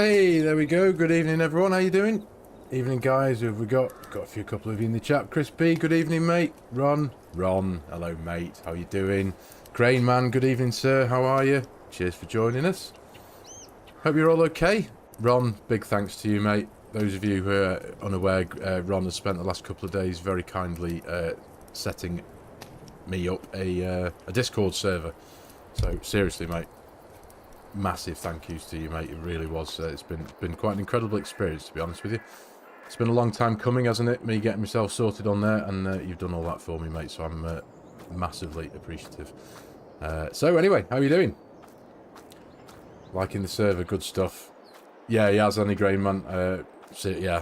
Hey, there we go. Good evening, everyone. How you doing? Evening, guys. Who have we got? Got a few couple of you in the chat. Chris P, good evening, mate. Ron, hello, mate. How you doing? Crane Man, good evening, sir. How are you? Cheers for joining us. Hope you're all okay. Ron, big thanks to you, mate. Those of you who are unaware, Ron has spent the last couple of days very kindly setting me up a Discord server. So seriously, mate, massive thank yous to you, mate. It really was. It's been quite an incredible experience, to be honest with you. It's been a long time coming, hasn't it? Me getting myself sorted on there, and you've done all that for me, mate. So I'm massively appreciative. So anyway, how are you doing? Liking the server, good stuff. Yeah, he has, Annie Grain, man. So, yeah,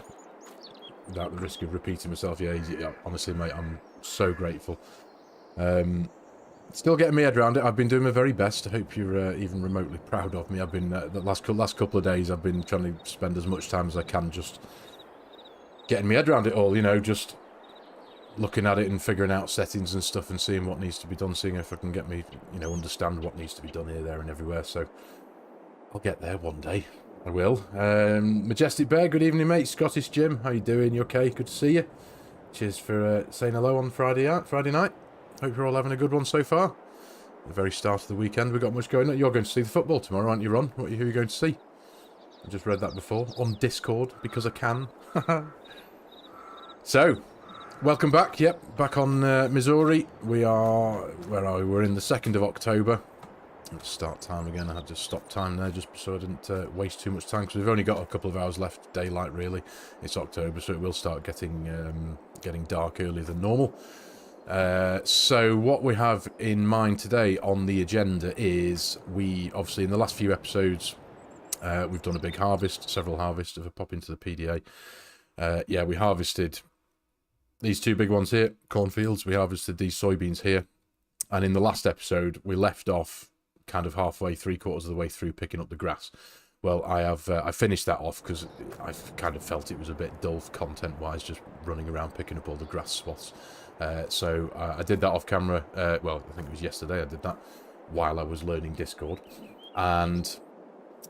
without the risk of repeating myself, yeah, honestly, mate, I'm so grateful. Still getting my head around it. I've been doing my very best. I hope you're even remotely proud of me. I've been the last couple of days, I've been trying to spend as much time as I can just getting my head around it all, you know, just looking at it and figuring out settings and stuff and seeing what needs to be done, seeing if I can get me, you know, understand what needs to be done here, there and everywhere. So I'll get there one day. I will. Majestic Bear, good evening, mate. Scottish Jim, how you doing? You okay? Good to see you. Cheers for saying hello on Friday night. Hope you're all having a good one so far. The very start of the weekend, we've got much going on. You're going to see the football tomorrow, aren't you, Ron? Who are you going to see? I just read that before on Discord because I can. So, welcome back. Yep, back on Missouri. We are, where are we? We're in the 2nd of October. Let's start time again. I had to stop time there just so I didn't waste too much time because we've only got a couple of hours left daylight, really. It's October, so it will start getting dark earlier than normal. So what we have in mind today on the agenda is we, obviously, in the last few episodes, we've done a big harvest, several harvests. If I pop into the PDA, yeah, we harvested these two big ones here, cornfields. We harvested these soybeans here. And in the last episode, we left off kind of halfway, 3/4 of the way through picking up the grass. Well, I finished that off because I kind of felt it was a bit dull content-wise, just running around picking up all the grass swaths. So I did that off camera. Well, I think it was yesterday I did that while I was learning Discord. And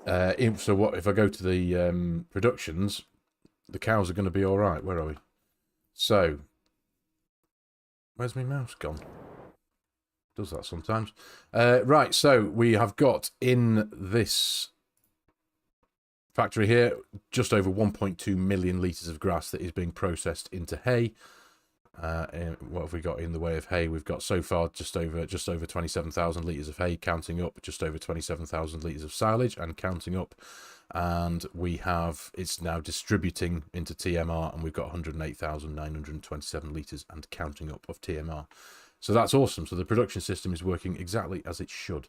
so what if I go to the productions, the cows are going to be all right. Where are we? So, where's my mouse gone? Does that sometimes. Right, so we have got in this factory here just over 1.2 million litres of grass that is being processed into hay. What have we got in the way of hay? We've got so far just over 27,000 litres of hay, counting up, just over 27,000 litres of silage and counting up. And we have, it's now distributing into TMR, and we've got 108,927 litres and counting up of TMR. So that's awesome. So the production system is working exactly as it should.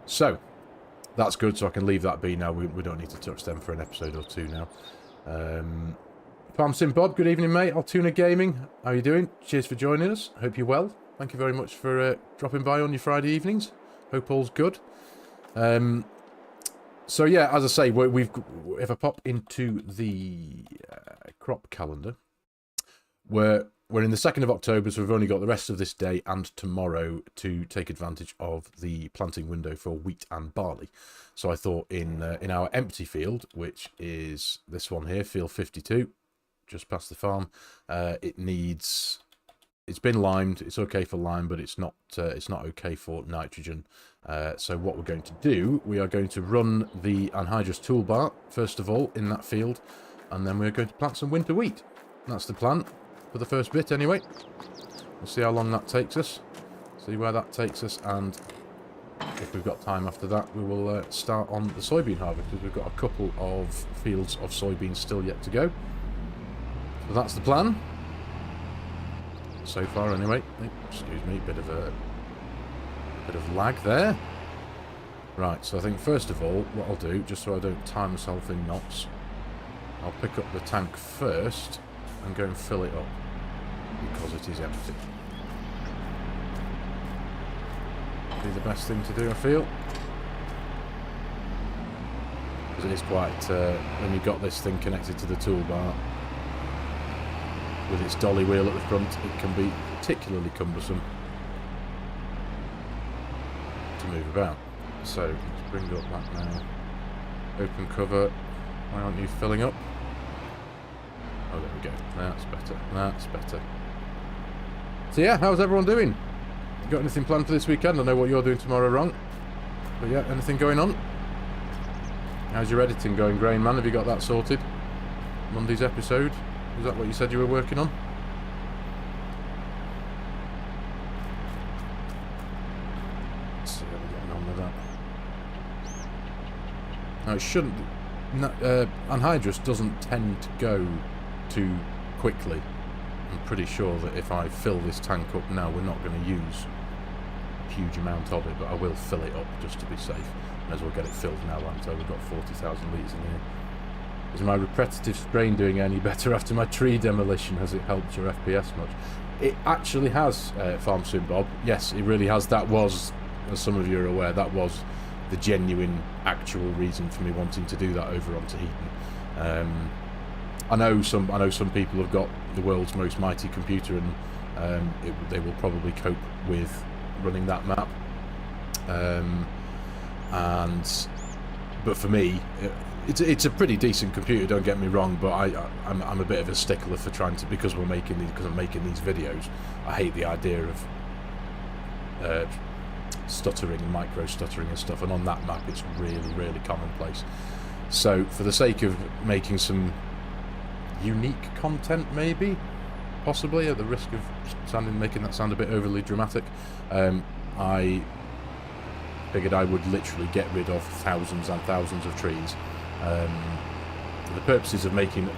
So that's good. So I can leave that be now. We don't need to touch them for an episode or two now. FARMERSIM Bob, good evening, mate. Altoona Gaming, how are you doing? Cheers for joining us. Hope you're well. Thank you very much for dropping by on your Friday evenings. Hope all's good. So yeah, as I say, if I pop into the crop calendar, we're in the 2nd of October, so we've only got the rest of this day and tomorrow to take advantage of the planting window for wheat and barley. So I thought in our empty field, which is this one here, field 52, just past the farm, it's been limed. It's okay for lime, but it's not okay for nitrogen. So what we're going to do, we are going to run the anhydrous toolbar first of all in that field, and then we're going to plant some winter wheat. That's the plan. For the first bit anyway. We'll see how long that takes us, see where that takes us, and if we've got time after that we will start on the soybean harvest, because we've got a couple of fields of soybeans still yet to go. So that's the plan so far anyway. Excuse me, bit of lag there. Right, so I think first of all what I'll do, just so I don't tie myself in knots, I'll pick up the tank first and go and fill it up, because it is empty. Be the best thing to do, I feel. Because it is quite, when you've got this thing connected to the toolbar, with its dolly wheel at the front, it can be particularly cumbersome to move about. So, let's bring up that now. Open cover. Why aren't you filling up? Oh, there we go. That's better. That's better. So yeah, how's everyone doing? Got anything planned for this weekend? I know what you're doing tomorrow, wrong. But yeah, anything going on? How's your editing going, Grain Man? Have you got that sorted? Monday's episode? Is that what you said you were working on? Let's see how we're getting on with that. No, it shouldn't. Anhydrous doesn't tend to go too quickly. I'm pretty sure that if I fill this tank up now, we're not going to use a huge amount of it, but I will fill it up just to be safe. May as well get it filled now until we've got 40,000 litres in here. Is my repetitive spraying doing any better after my tree demolition? Has it helped your FPS much? It actually has, FARMERSIM Bob. Yes, it really has. That was, as some of you are aware, that was the genuine, actual reason for me wanting to do that over on Tahitian. I know some people have got the world's most mighty computer, and they will probably cope with running that map. But for me, it's a pretty decent computer. Don't get me wrong, but I'm a bit of a stickler for trying to, because I'm making these videos. I hate the idea of stuttering and micro stuttering and stuff, and on that map it's really commonplace. So for the sake of making some unique content, maybe, possibly at the risk of making that sound a bit overly dramatic, I figured I would literally get rid of thousands and thousands of trees for the purposes of making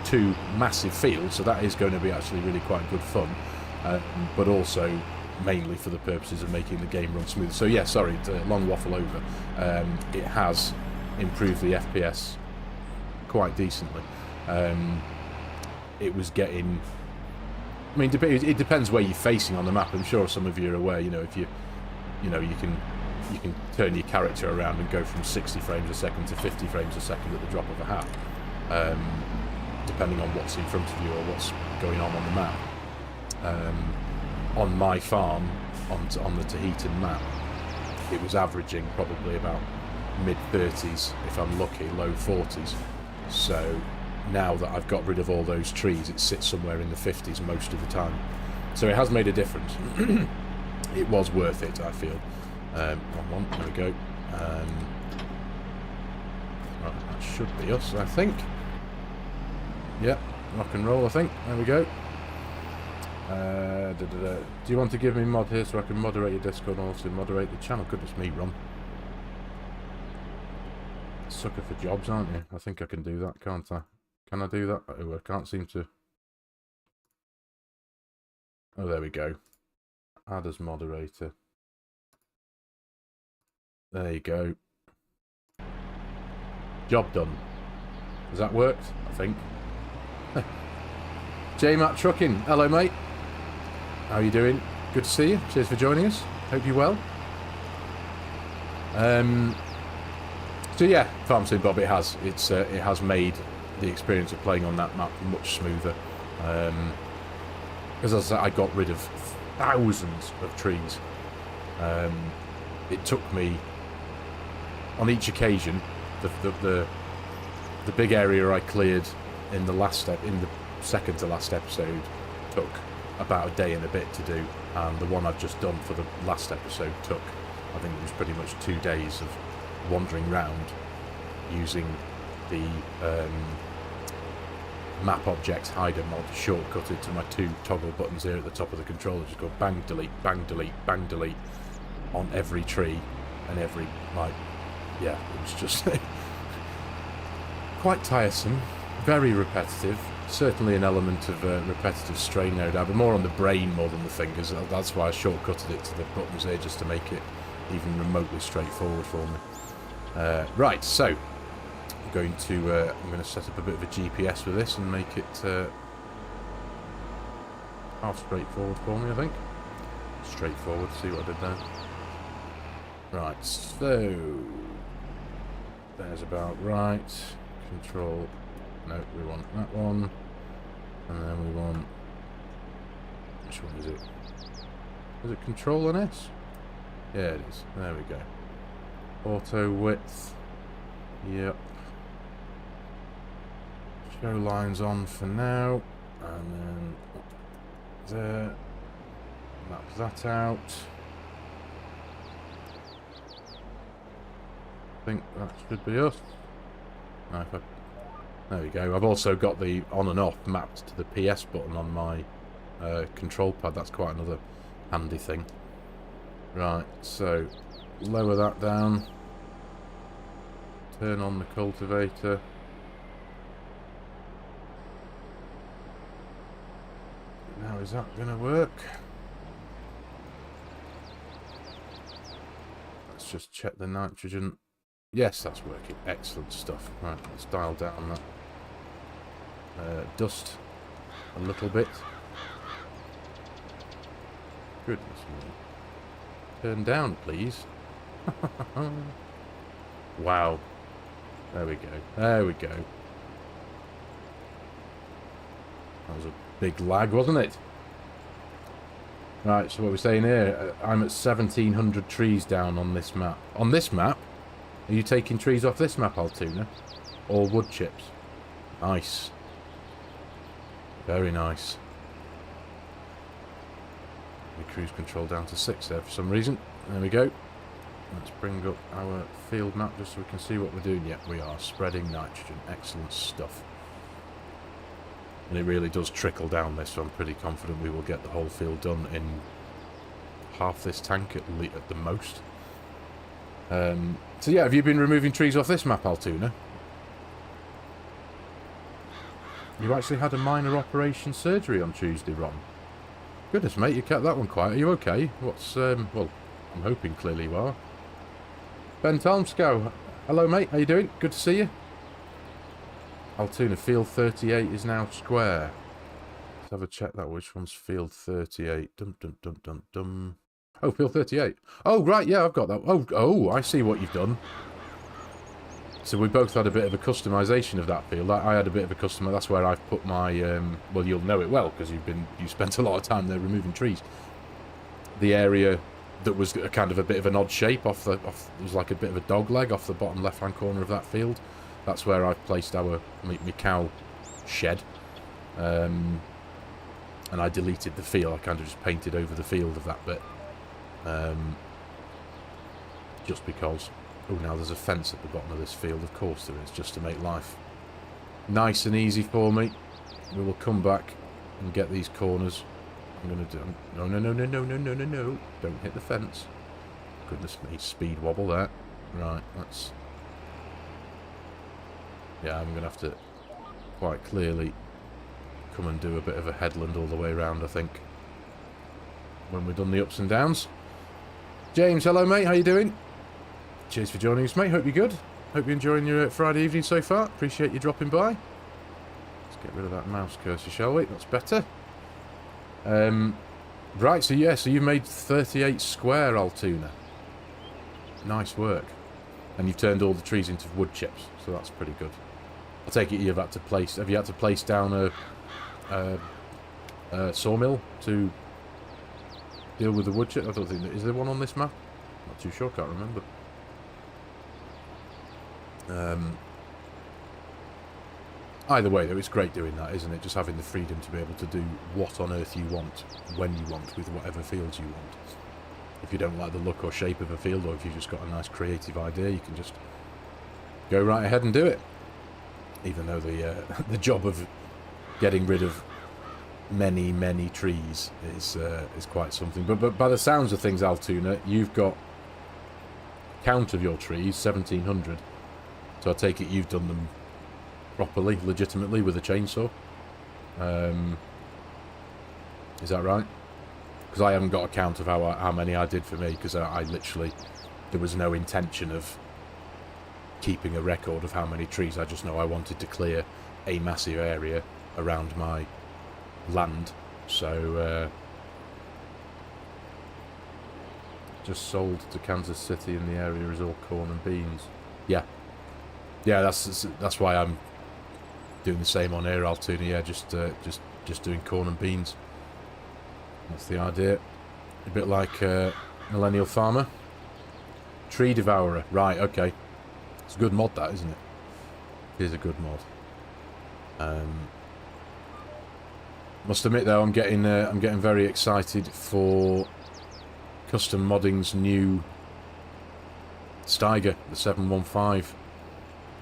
two massive fields. So that is going to be actually really quite good fun, but also mainly for the purposes of making the game run smooth. So yeah, sorry, it's a long waffle over. It has improved the FPS quite decently. It was getting, I mean, it depends where you're facing on the map. I'm sure some of you are aware, if you can turn your character around and go from 60 frames a second to 50 frames a second at the drop of a hat, depending on what's in front of you or what's going on the map. On my farm, on the Tahitian map, it was averaging probably about mid-30s, if I'm lucky, low 40s. So now that I've got rid of all those trees, it sits somewhere in the 50s most of the time. So it has made a difference. It was worth it, I feel. There we go. Right, that should be us, I think. Yeah, rock and roll, I think. There we go. Do you want to give me mod here so I can moderate your Discord and also moderate the channel? Goodness me, Ron. Sucker for jobs, aren't you? I think I can do that, can't I? Can I do that? Oh, I can't seem to. Oh, there we go. Add as moderator. There you go. Job done. Has that worked? I think. J-Matt Trucking. Hello, mate. How are you doing? Good to see you. Cheers for joining us. Hope you're well. So yeah, FARMERSIM Bob, it has made the experience of playing on that map much smoother. As I said, I got rid of thousands of trees. It took me, on each occasion, the big area I cleared in the second to last episode took about a day and a bit to do, and the one I've just done for the last episode took, I think it was pretty much 2 days of wandering round using the map objects hider mod shortcutted to my 2 toggle buttons here at the top of the controller. Just go bang delete, bang delete, bang delete on every tree and every, yeah, it was just quite tiresome, very repetitive. Certainly an element of repetitive strain, no doubt, but more on the brain more than the fingers. That's why I shortcutted it to the buttons here, just to make it even remotely straightforward for me. Right, so I'm going to set up a bit of a GPS with this and make it half straightforward for me, I think. Straightforward. See what I did there. Right, so there's about right. Control. No, we want that one, and then we want, which one is it? Is it Control and S? Yeah, it is. There we go. Auto width. Yep. Go lines on for now, and then there. Map that out. I think that should be us. No, there we go. I've also got the on and off mapped to the PS button on my control pad. That's quite another handy thing. Right, so lower that down. Turn on the cultivator. Now, is that going to work? Let's just check the nitrogen. Yes, that's working. Excellent stuff. Right, let's dial down that dust a little bit. Goodness me. Turn down, please. Wow. There we go. There we go. That was a big lag, wasn't it? Right, so what we're saying here, I'm at 1,700 trees down on this map. On this map? Are you taking trees off this map, Altoona? Or wood chips? Nice. Very nice. The cruise control down to 6 there for some reason. There we go. Let's bring up our field map just so we can see what we're doing. Yep, we are spreading nitrogen. Excellent stuff. And it really does trickle down this, so I'm pretty confident we will get the whole field done in half this tank at the most. So yeah, have you been removing trees off this map, Altoona? You actually had a minor operation surgery on Tuesday, Ron. Goodness, mate, you kept that one quiet. Are you okay? What's, well, I'm hoping clearly you are. Ben Talmscow. Hello, mate. How you doing? Good to see you. Altoona, field 38 is now square. Let's have a check that. Which one's field 38? Dum, dum, dum, dum, dum. Oh, field 38. Oh, right, yeah, I've got that. Oh, I see what you've done. So we both had a bit of a customization of that field. I had a bit of a custom. That's where I've put my. Well, you'll know it well because you spent a lot of time there removing trees. The area that was a kind of a bit of an odd shape it was like a bit of a dog leg off the bottom left-hand corner of that field. That's where I've placed my cow shed. And I deleted the field. I kind of just painted over the field of that bit. Just because. Oh, now there's a fence at the bottom of this field. Of course there is, just to make life nice and easy for me. We will come back and get these corners. I'm going to do... No. Don't hit the fence. Goodness me, speed wobble there. Right, that's... Yeah, I'm going to have to quite clearly come and do a bit of a headland all the way around, I think, when we've done the ups and downs. James, hello, mate. How you doing? Cheers for joining us, mate. Hope you're good. Hope you're enjoying your Friday evening so far. Appreciate you dropping by. Let's get rid of that mouse cursor, shall we? That's better. Right, so yeah, so you've made 38 square, Altoona. Nice work. And you've turned all the trees into wood chips, so that's pretty good. I take it you've had to place... Have you had to place down a sawmill to deal with the wood chip? I don't think... Is there one on this map? Not too sure, can't remember. Either way, though, it's great doing that, isn't it? Just having the freedom to be able to do what on earth you want, when you want, with whatever fields you want. If you don't like the look or shape of a field, or if you've just got a nice creative idea, you can just go right ahead and do it. Even though the job of getting rid of many trees is quite something. But by the sounds of things, Altoona, you've got count of your trees, 1,700. So I take it you've done them properly, legitimately, with a chainsaw. Is that right? Because I haven't got a count of how many I did for me, because I literally... There was no intention of keeping a record of how many trees. I just know I wanted to clear a massive area around my land. So... just sold to Kansas City, and the area is all corn and beans. Yeah. Yeah, that's why I'm doing the same on here, Altoona. Yeah, just doing corn and beans. That's the idea. A bit like Millennial Farmer. Tree Devourer. Right, okay. It's a good mod, that, isn't it? It is a good mod. Must admit though, I'm getting very excited for Custom Modding's new Steiger, the 715.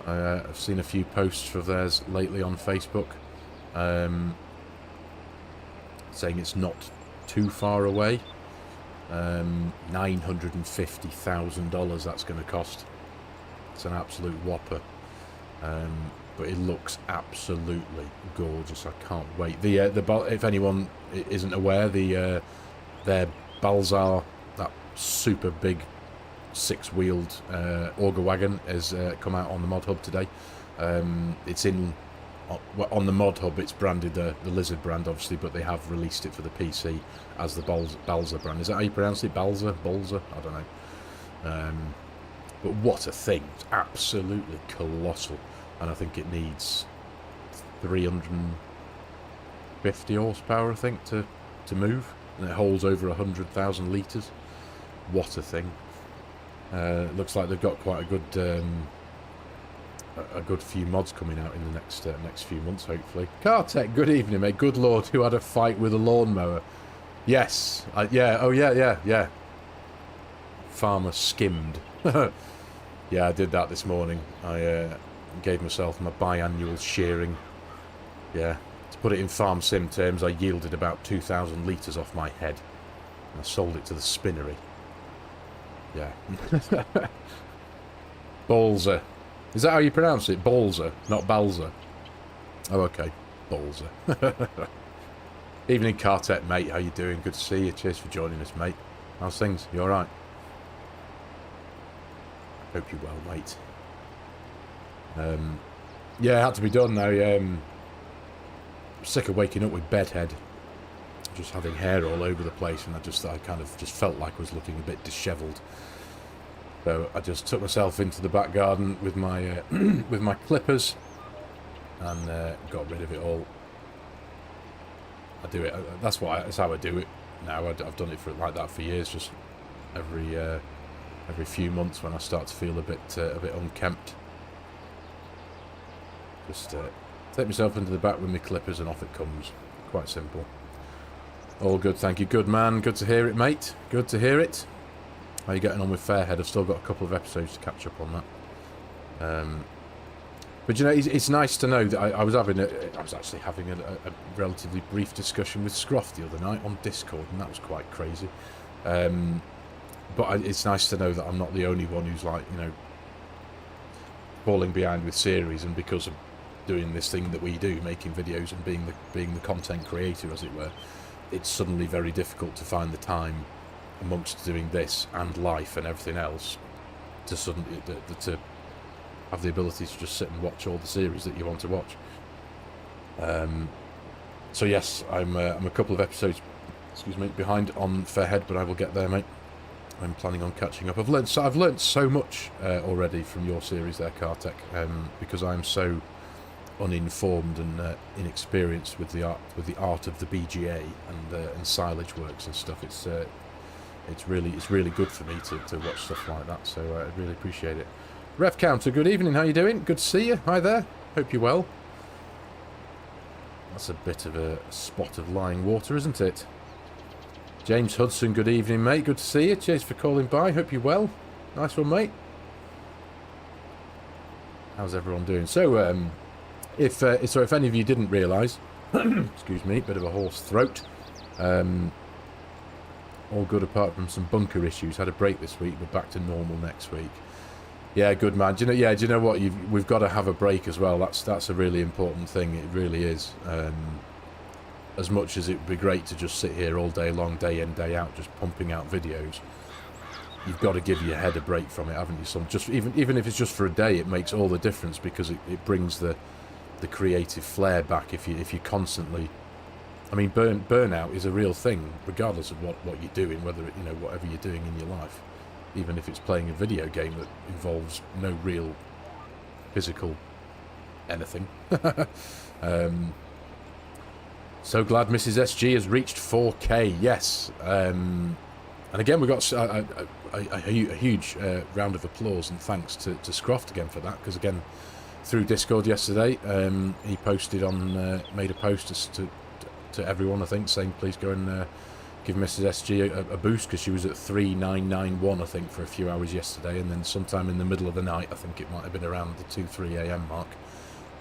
I've seen a few posts of theirs lately on Facebook, saying it's not too far away. $950,000 that's going to cost. It's an absolute whopper. But it looks absolutely gorgeous. I can't wait. If anyone isn't aware, their Balzar, that super big 6-wheeled auger wagon, has come out on the Mod Hub today. It's on the Mod Hub. It's branded the Lizard brand, obviously, but they have released it for the PC as the Balzar brand. Is that how you pronounce it? Balzar? I don't know. But what a thing! It's absolutely colossal. And I think it needs 350 horsepower, I think, to move. And it holds over 100,000 litres. What a thing. It looks like they've got quite a good few mods coming out in the next few months, hopefully. Cartech, good evening, mate. Good lord, who had a fight with a lawnmower? Yes. Yeah. Farmer skimmed. Yeah, I did that this morning. I gave myself my biannual shearing. Yeah, to put it in FARMERSIM terms, I yielded about 2,000 litres off my head. And I sold it to the spinnery. Yeah. Balzer. Is that how you pronounce it? Balzer, not Balzer. Oh, okay. Balzer. Evening, Cartet, mate. How you doing? Good to see you. Cheers for joining us, mate. How's things? You alright? Hope you're well, mate. Yeah, it had to be done now. Sick of waking up with bedhead, just having hair all over the place, and I kind of just felt like I was looking a bit dishevelled. So I just took myself into the back garden with my with my clippers and got rid of it all. I do it. That's how I do it now. I've done it like that for years. Just every few months when I start to feel a bit unkempt. Just take myself into the back with my clippers and off it comes. Quite simple. All good, thank you. Good man. Good to hear it, mate. Good to hear it. How are you getting on with Fairhead? I've still got a couple of episodes to catch up on that. But you know, it's nice to know that I was actually having a relatively brief discussion with Scruff the other night on Discord, and that was quite crazy. But it's nice to know that I'm not the only one who's, like, you know, falling behind with series, and because of doing this thing that we do, making videos and being the content creator, as it were, it's suddenly very difficult to find the time amongst doing this and life and everything else to suddenly to have the ability to just sit and watch all the series that you want to watch. So yes, I'm a couple of episodes, excuse me, behind on Fairhead, but I will get there, mate. I'm planning on catching up. I've learnt so much already from your series there, Cartech, because I'm so uninformed and inexperienced with the art of the BGA and silage works and stuff. It's really good for me to watch stuff like that. So I really appreciate it. Rev Counter, good evening. How you doing? Good to see you. Hi there. Hope you're well. That's a bit of a spot of lying water, isn't it? James Hudson, good evening, mate. Good to see you. Cheers for calling by. Hope you're well. Nice one, mate. How's everyone doing? So, if any of you didn't realise, excuse me, bit of a hoarse throat. All good apart from some bunker issues. Had a break this week, but back to normal next week. Yeah, good man. Do you know what? We've got to have a break as well. That's a really important thing. It really is. As much as it would be great to just sit here all day long, day in, day out, just pumping out videos, you've got to give your head a break from it, haven't you? Just even if it's just for a day, it makes all the difference, because it brings the creative flair back. If you constantly, I mean, burnout is a real thing, regardless of what you're doing, whether whatever you're doing in your life, even if it's playing a video game that involves no real physical anything. So glad Mrs. SG has reached 4K. Yes, and again we got a huge round of applause and thanks to Scroft again for that, because again, through Discord yesterday. He posted on, made a post to everyone, I think, saying please go and give Mrs. SG a boost, because she was at 3991, I think, for a few hours yesterday, and then sometime in the middle of the night, I think it might have been around the 2-3 a.m. mark,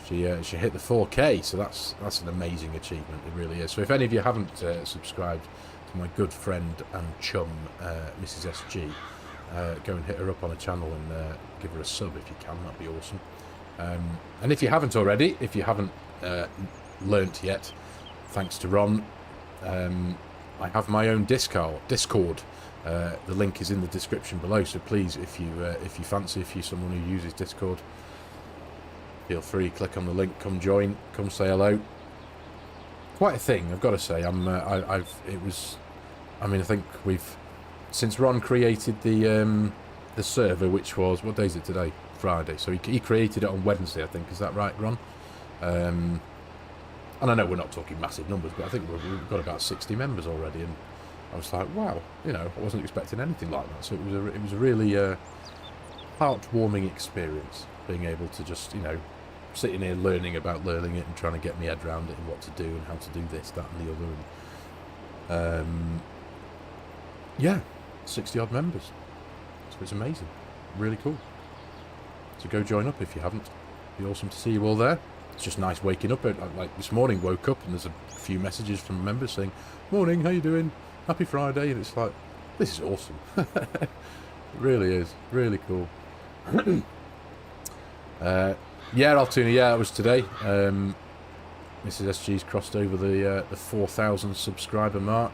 she hit the 4K. So that's an amazing achievement. It really is. So if any of you haven't subscribed to my good friend and chum, Mrs. SG, go and hit her up on a channel and give her a sub if you can. That'd be awesome. And if you haven't already, if you haven't learnt yet, thanks to Ron, I have my own Discord. The link is in the description below. So please, if you fancy, if you're someone who uses Discord, feel free, click on the link, come join, come say hello. Quite a thing, I've got to say. I think since Ron created the server, which was, what day is it today? Friday. So he created it on Wednesday, I think. Is that right, Ron? And I know we're not talking massive numbers, but I think we've got about 60 members already, and I was like, wow, I wasn't expecting anything like that. So it was a really heartwarming experience, being able to just, sitting here learning about learning it and trying to get my head around it and what to do and how to do this, that and the other. And yeah, 60 odd members. So it's amazing. Really cool. So go join up if you haven't. It'd be awesome to see you all there. It's just nice waking up. Like this morning, woke up and there's a few messages from members saying, morning, how you doing? Happy Friday. And it's like, this is awesome. It really is. Really cool. Yeah, Altoona, yeah, it was today. Mrs. SG's crossed over the 4,000 subscriber mark.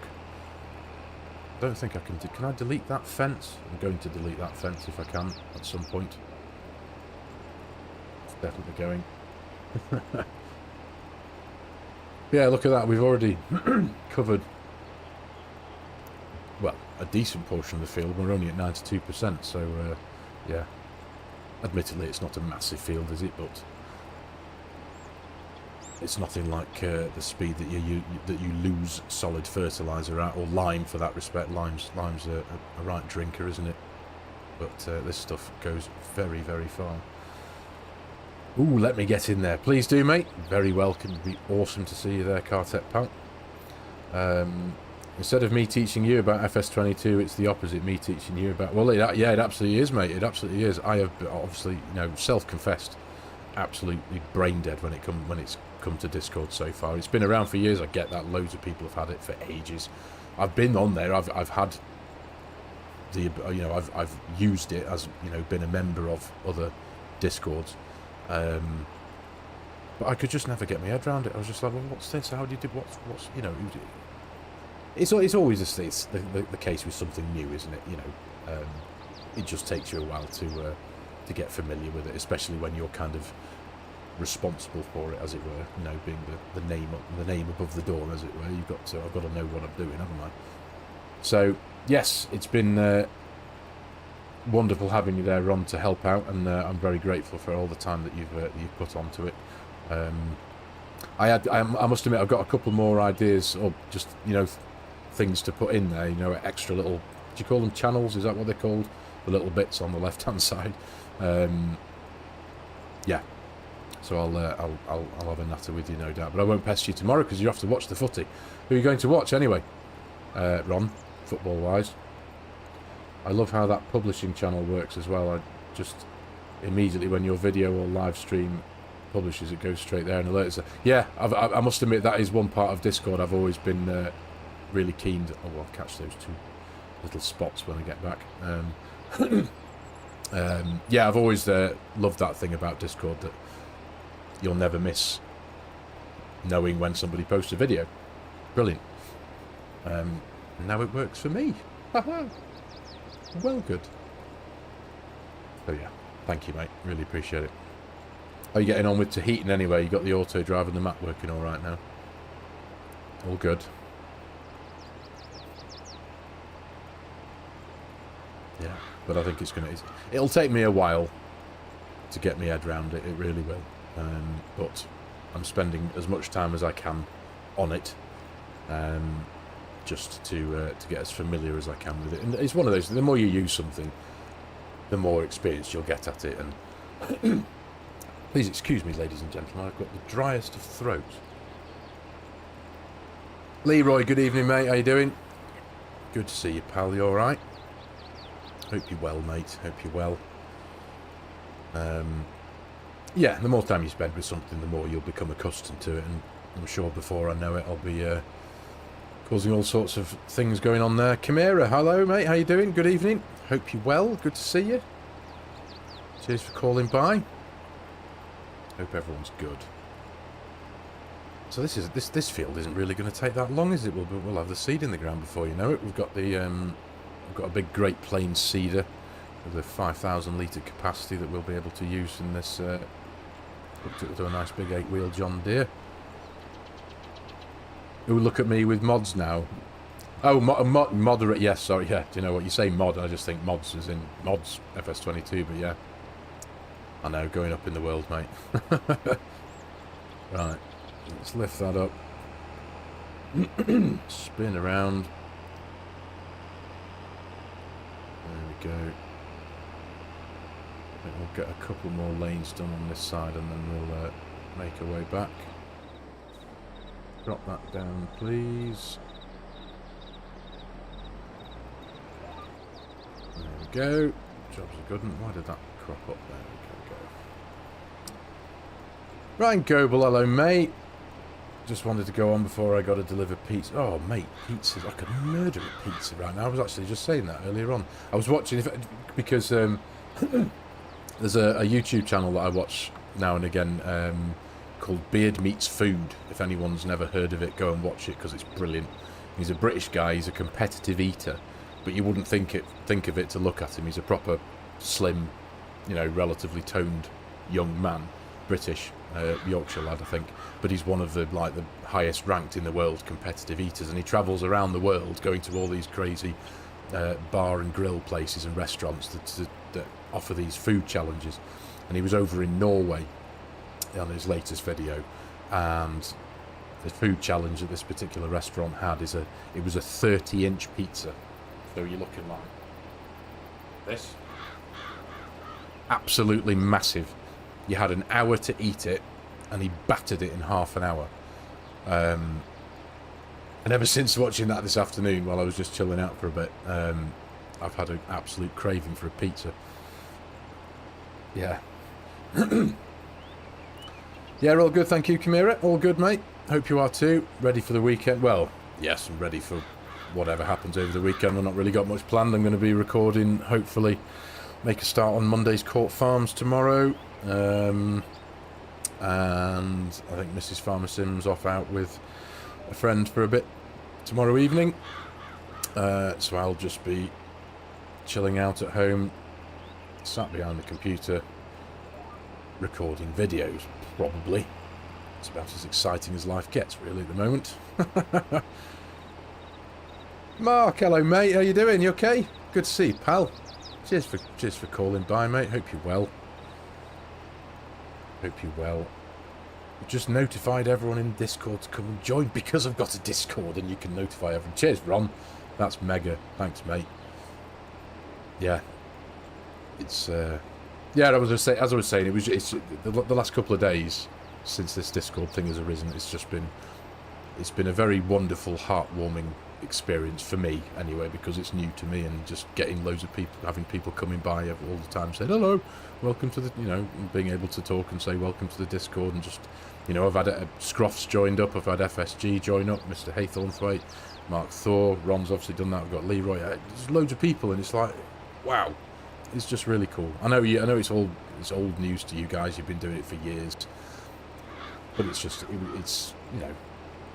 I don't think I can can I delete that fence? I'm going to delete that fence if I can at some point. It's definitely going. Yeah, look at that. We've already covered, well, a decent portion of the field. We're only at 92%, so yeah. Admittedly, it's not a massive field, is it? But it's nothing like the speed that you lose solid fertilizer at, or lime for that respect. Lime's a right drinker, isn't it? But this stuff goes very, very far. Ooh, let me get in there. Please do, mate. Very welcome. It'd be awesome to see you there, Cartet Pal. Instead of me teaching you about FS22, it's the opposite. Me teaching you about... Well, yeah, it absolutely is, mate. It absolutely is. I have obviously, self-confessed, absolutely brain dead when it's come to Discord so far. It's been around for years. I get that. Loads of people have had it for ages. I've been on there. I've had the... I've used it as, been a member of other Discords. But I could just never get my head around it. I was just like, well, what's this? How do you do... What's It's always the case with something new, isn't it? It just takes you a while to get familiar with it, especially when you're kind of responsible for it, as it were. Being the name above the door, as it were. I've got to know what I'm doing, haven't I? So yes, it's been wonderful having you there, Ron, to help out, and I'm very grateful for all the time that you've put onto it. I must admit, I've got a couple more ideas, or just things to put in there, extra little, do you call them channels? Is that what they're called? The little bits on the left hand side. Yeah, so I'll have a natter with you, no doubt, but I won't pest you tomorrow because you have to watch the footy. Who are you going to watch anyway, Ron, football wise? I love how that publishing channel works as well. I just immediately, when your video or live stream publishes, it goes straight there and alerts. Yeah, I must admit that is one part of Discord I've always been really keen to... Oh, I'll catch those two little spots when I get back. Yeah, I've always loved that thing about Discord, that you'll never miss knowing when somebody posts a video. Brilliant. Now it works for me. Well, good. So yeah, thank you, mate. Really appreciate it. How are you getting on with Tahitian anyway? You got the auto drive and the map working all right now? All good. Yeah, but I think it'll take me a while to get my head around it. It really will. But I'm spending as much time as I can on it, just to get as familiar as I can with it. And it's one of those, the more you use something, the more experience you'll get at it. And Please excuse me, ladies and gentlemen, I've got the driest of throats. Leroy, good evening, mate. How you doing? Good to see you, pal. You alright? Hope you're well, mate. Hope you're well. Yeah, the more time you spend with something, the more you'll become accustomed to it, and I'm sure before I know it, I'll be causing all sorts of things going on there. Chimera, hello, mate. How you doing? Good evening. Hope you're well. Good to see you. Cheers for calling by. Hope everyone's good. So this field isn't really going to take that long, is it? We'll have the seed in the ground before you know it. We've got the we've got a big Great Plains seeder with a 5,000 litre capacity that we'll be able to use in this. Looked at a nice big 8-wheel John Deere. Ooh, look at me with mods now. Oh, moderate. Yes, sorry. Yeah, do you know what you say? Mod. I just think mods is in mods FS22, but yeah. I know, going up in the world, mate. Right. Let's lift that up. Spin around. There we go. I think we'll get a couple more lanes done on this side and then we'll make our way back. Drop that down, please. There we go. Job's a good one. Why did that crop up there? We go. Ryan Goebel, hello, mate. Just wanted to go on before I got to deliver pizza. Oh, mate, pizza. I could murder a pizza right now. I was actually just saying that earlier on. I was watching, because there's a YouTube channel that I watch now and again called Beard Meets Food. If anyone's never heard of it, go and watch it because it's brilliant. He's a British guy. He's a competitive eater, but you wouldn't think of it to look at him. He's a proper slim, you know, relatively toned young man, British. Yorkshire lad, I think, but he's one of the highest ranked in the world competitive eaters, and he travels around the world going to all these crazy bar and grill places and restaurants that offer these food challenges. And he was over in Norway on his latest video, and the food challenge that this particular restaurant had it was a 30-inch pizza. So you're looking like this, absolutely massive. You had an hour to eat it, and he battered it in half an hour. And ever since watching that this afternoon, while I was just chilling out for a bit, I've had an absolute craving for a pizza. Yeah. Yeah, all good, thank you, Chimera. All good, mate. Hope you are too. Ready for the weekend? Well, yes, I'm ready for whatever happens over the weekend. I've not really got much planned. I'm going to be recording, hopefully, make a start on Monday's Court Farms tomorrow. And I think Mrs. FARMERSIM's off out with a friend for a bit tomorrow evening, so I'll just be chilling out at home, sat behind the computer recording videos. Probably it's about as exciting as life gets really at the moment. Mark, hello mate, how you doing? You okay? Good to see you, pal. Cheers for calling by, mate. Hope you're well. Hope you're well. I've just notified everyone in Discord to come and join because I've got a Discord and you can notify everyone. Cheers, Ron. That's mega. Thanks, mate. Yeah. It's, yeah, as I was saying, it's the last couple of days since this Discord thing has arisen, it's been a very wonderful, heartwarming experience for me anyway, because it's new to me, and just getting loads of people, having people coming by all the time saying hello, welcome to the, you know, being able to talk and say welcome to the Discord, and just, you know, I've had Scruff's joined up, I've had FSG join up, Mr. Haythornthwaite, Mark Thor, Ron's obviously done that, I've got Leroy, there's loads of people, and it's like, wow, it's just really cool. I know it's old news to you guys, you've been doing it for years, but it's just it's you know,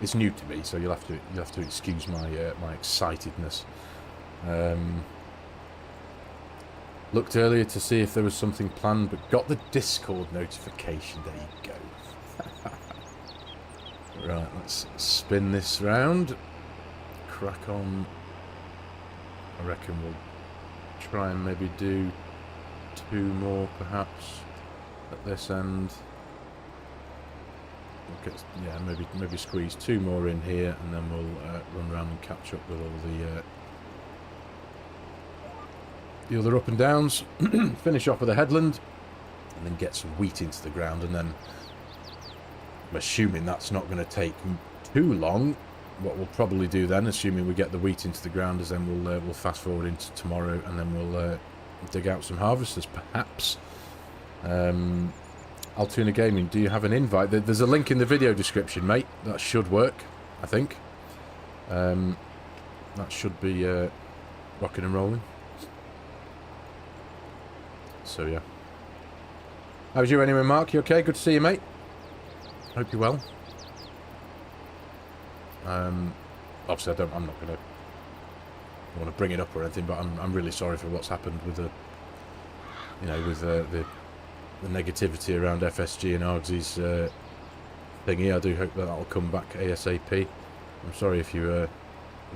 it's new to me, so you'll have to excuse my my excitedness. Looked earlier to see if there was something planned, but got the Discord notification. There you go. Right, let's spin this round. Crack on. I reckon we'll try and maybe do 2 more, perhaps, at this end. Yeah, maybe squeeze 2 more in here, and then we'll run around and catch up with all the other up and downs. Finish off with a headland, and then get some wheat into the ground, and then I'm assuming that's not going to take too long. What we'll probably do then, assuming we get the wheat into the ground, is then we'll fast forward into tomorrow, and then we'll dig out some harvesters, perhaps. Altoona Gaming, do you have an invite? There's a link in the video description, mate. That should work, I think. That should be rocking and rolling. So, yeah. How's you anyway, Mark? You okay? Good to see you, mate. Hope you're well. Obviously, I'm not going to want to bring it up or anything, but I'm really sorry for what's happened with the, you know, with the negativity around FSG and Argsy's thingy. I do hope that will come back ASAP. I'm sorry if you were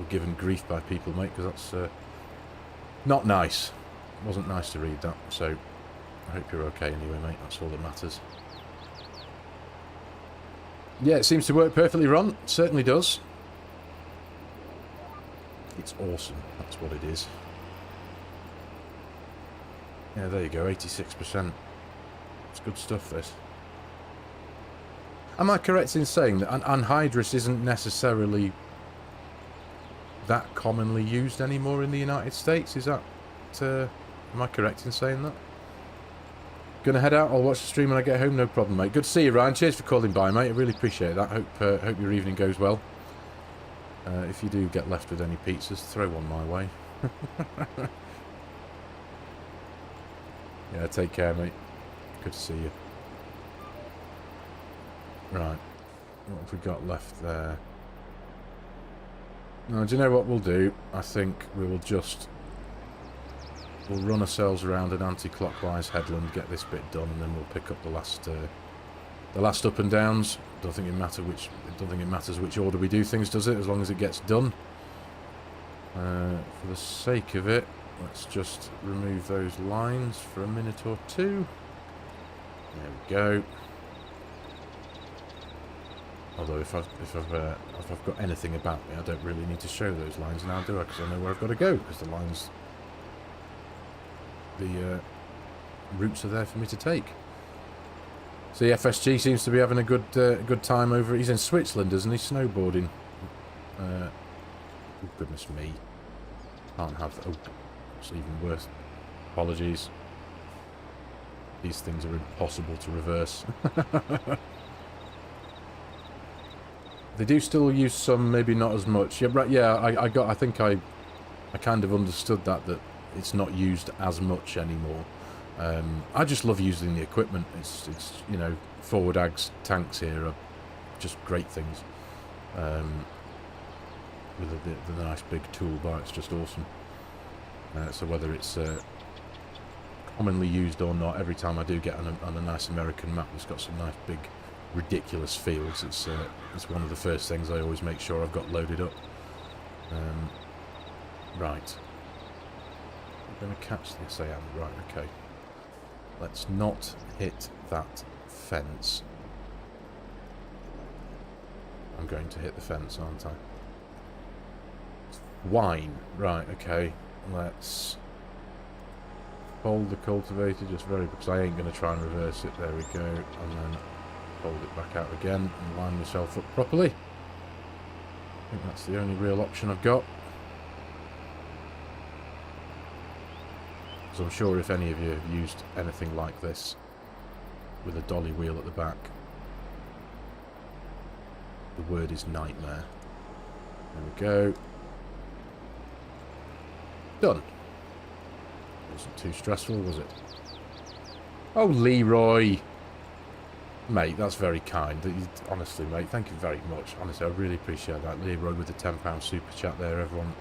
given grief by people, mate, because that's not nice. It wasn't nice to read that, so I hope you're okay anyway, mate. That's all that matters. Yeah, it seems to work perfectly, Ron. It certainly does. It's awesome. That's what it is. Yeah, there you go. 86%. It's good stuff, this. Am I correct in saying that anhydrous isn't necessarily that commonly used anymore in the United States? Is that... am I correct in saying that? Gonna head out. I'll watch the stream when I get home. No problem, mate. Good to see you, Ryan. Cheers for calling by, mate. I really appreciate that. Hope your evening goes well. If you do get left with any pizzas, throw one my way. Yeah, take care, mate. Good to see you. Right. What have we got left there? Now, do you know what we'll do? I think we will just... We'll run ourselves around an anti-clockwise headland, get this bit done, and then we'll pick up the last up and downs. Don't think it matters which order we do things, does it? As long as it gets done. For the sake of it, let's just remove those lines for a minute or two. There we go. Although if I've got anything about me, I don't really need to show those lines now, do I? Because I know where I've got to go. Because the lines, the routes are there for me to take. So the FSG seems to be having a good time over. He's in Switzerland, isn't he? Snowboarding. Oh, goodness me! Can't have that. Oh, it's even worse. Apologies. These things are impossible to reverse. They do still use some, maybe not as much. Yeah, right. Yeah, I think I kind of understood that it's not used as much anymore. I just love using the equipment. It's you know, forward ags tanks here are just great things. With the nice big toolbar, it's just awesome. So whether it's commonly used or not, every time I do get on a nice American map that's got some nice big ridiculous fields, it's one of the first things I always make sure I've got loaded up. Right. I'm going to catch this, I am. Right, okay. Let's not hit that fence. I'm going to hit the fence, aren't I? Wine. Right, okay. Let's hold the cultivator just because I ain't going to try and reverse it. There we go. And then hold it back out again and line myself up properly. I think that's the only real option I've got. So I'm sure if any of you have used anything like this with a dolly wheel at the back, the word is nightmare. There we go. Done. Wasn't too stressful, was it? Oh, Leroy! Mate, that's very kind. Honestly, mate, thank you very much. Honestly, I really appreciate that. Leroy with the £10 super chat there, everyone.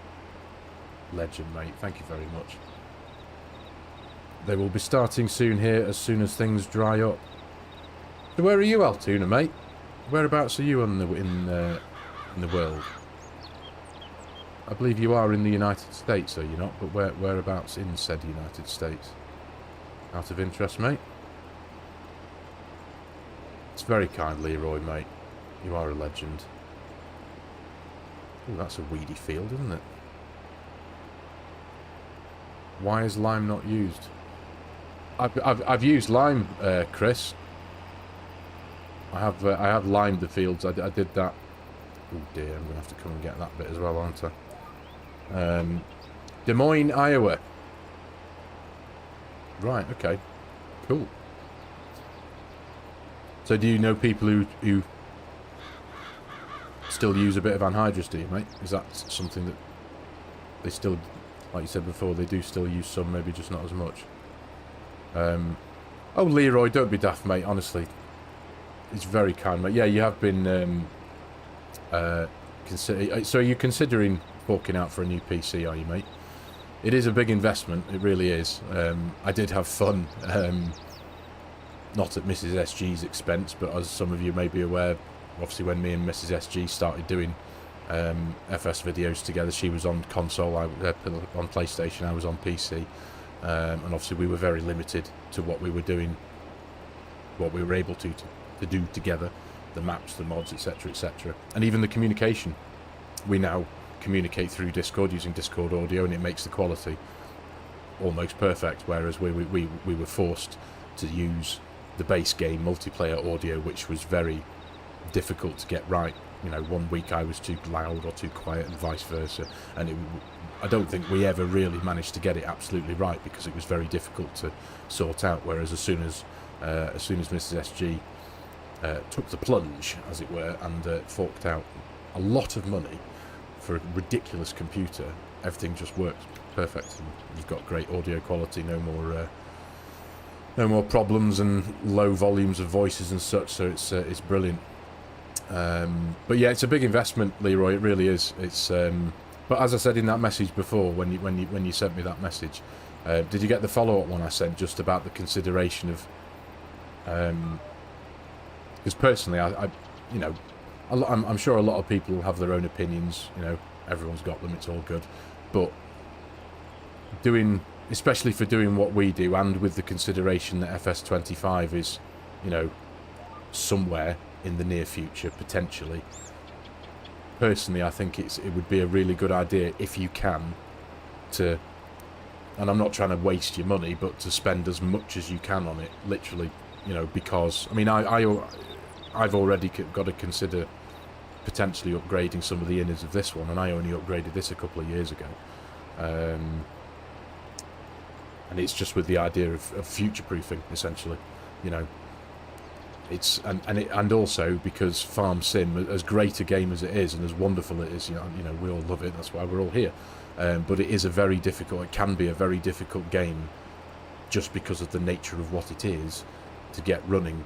Legend, mate. Thank you very much. They will be starting soon here, as soon as things dry up. So where are you, Altoona, mate? Whereabouts are you in the world? I believe you are in the United States, are you not? But whereabouts in said United States? Out of interest, mate. It's very kind, Leroy, mate. You are a legend. Ooh, that's a weedy field, isn't it? Why is lime not used? I've used lime, Chris. I have limed the fields. I did that. Oh dear, I'm gonna have to come and get that bit as well, aren't I? Des Moines, Iowa. Right. Okay. Cool. So do you know people who still use a bit of anhydrous, do you, mate? Is that something that they still, like you said before, they do still use some, maybe just not as much? Oh, Leroy, don't be daft, mate, honestly. It's very kind, mate. Yeah, you have been, so are you considering forking out for a new PC, are you, mate? It is a big investment, it really is. I did have fun, not at Mrs. SG's expense, but as some of you may be aware, obviously when me and Mrs. SG started doing FS videos together, she was on console, on PlayStation, I was on PC, and obviously we were very limited to what we were doing, what we were able to do together, the maps, the mods, etc, etc, and even the communication. We now communicate through Discord using Discord audio, and it makes the quality almost perfect, whereas we were forced to use the base game multiplayer audio, which was very difficult to get right. You know, one week I was too loud or too quiet and vice versa, and I don't think we ever really managed to get it absolutely right because it was very difficult to sort out. Whereas as soon as Mrs. SG took the plunge, as it were, and forked out a lot of money for a ridiculous computer, everything just works perfect. And you've got great audio quality, no more problems and low volumes of voices and such. So it's brilliant. But yeah, it's a big investment, Leroy. It really is. It's but as I said in that message before, when you sent me that message, did you get the follow-up one I sent just about the consideration of? Because personally, I you know, I'm sure a lot of people have their own opinions. You know, everyone's got them. It's all good, but especially for doing what we do, and with the consideration that FS25 is, you know, somewhere in the near future potentially. Personally, I think it would be a really good idea if you can to, and I'm not trying to waste your money, but to spend as much as you can on it, literally, you know, because I mean I've already got to consider potentially upgrading some of the innards of this one, and I only upgraded this a couple of years ago. And it's just with the idea of future-proofing, essentially, you know. It's and also because FARMERSIM, as great a game as it is and as wonderful it is, you know, we all love it. That's why we're all here. But it is a very difficult. It can be a very difficult game, just because of the nature of what it is, to get running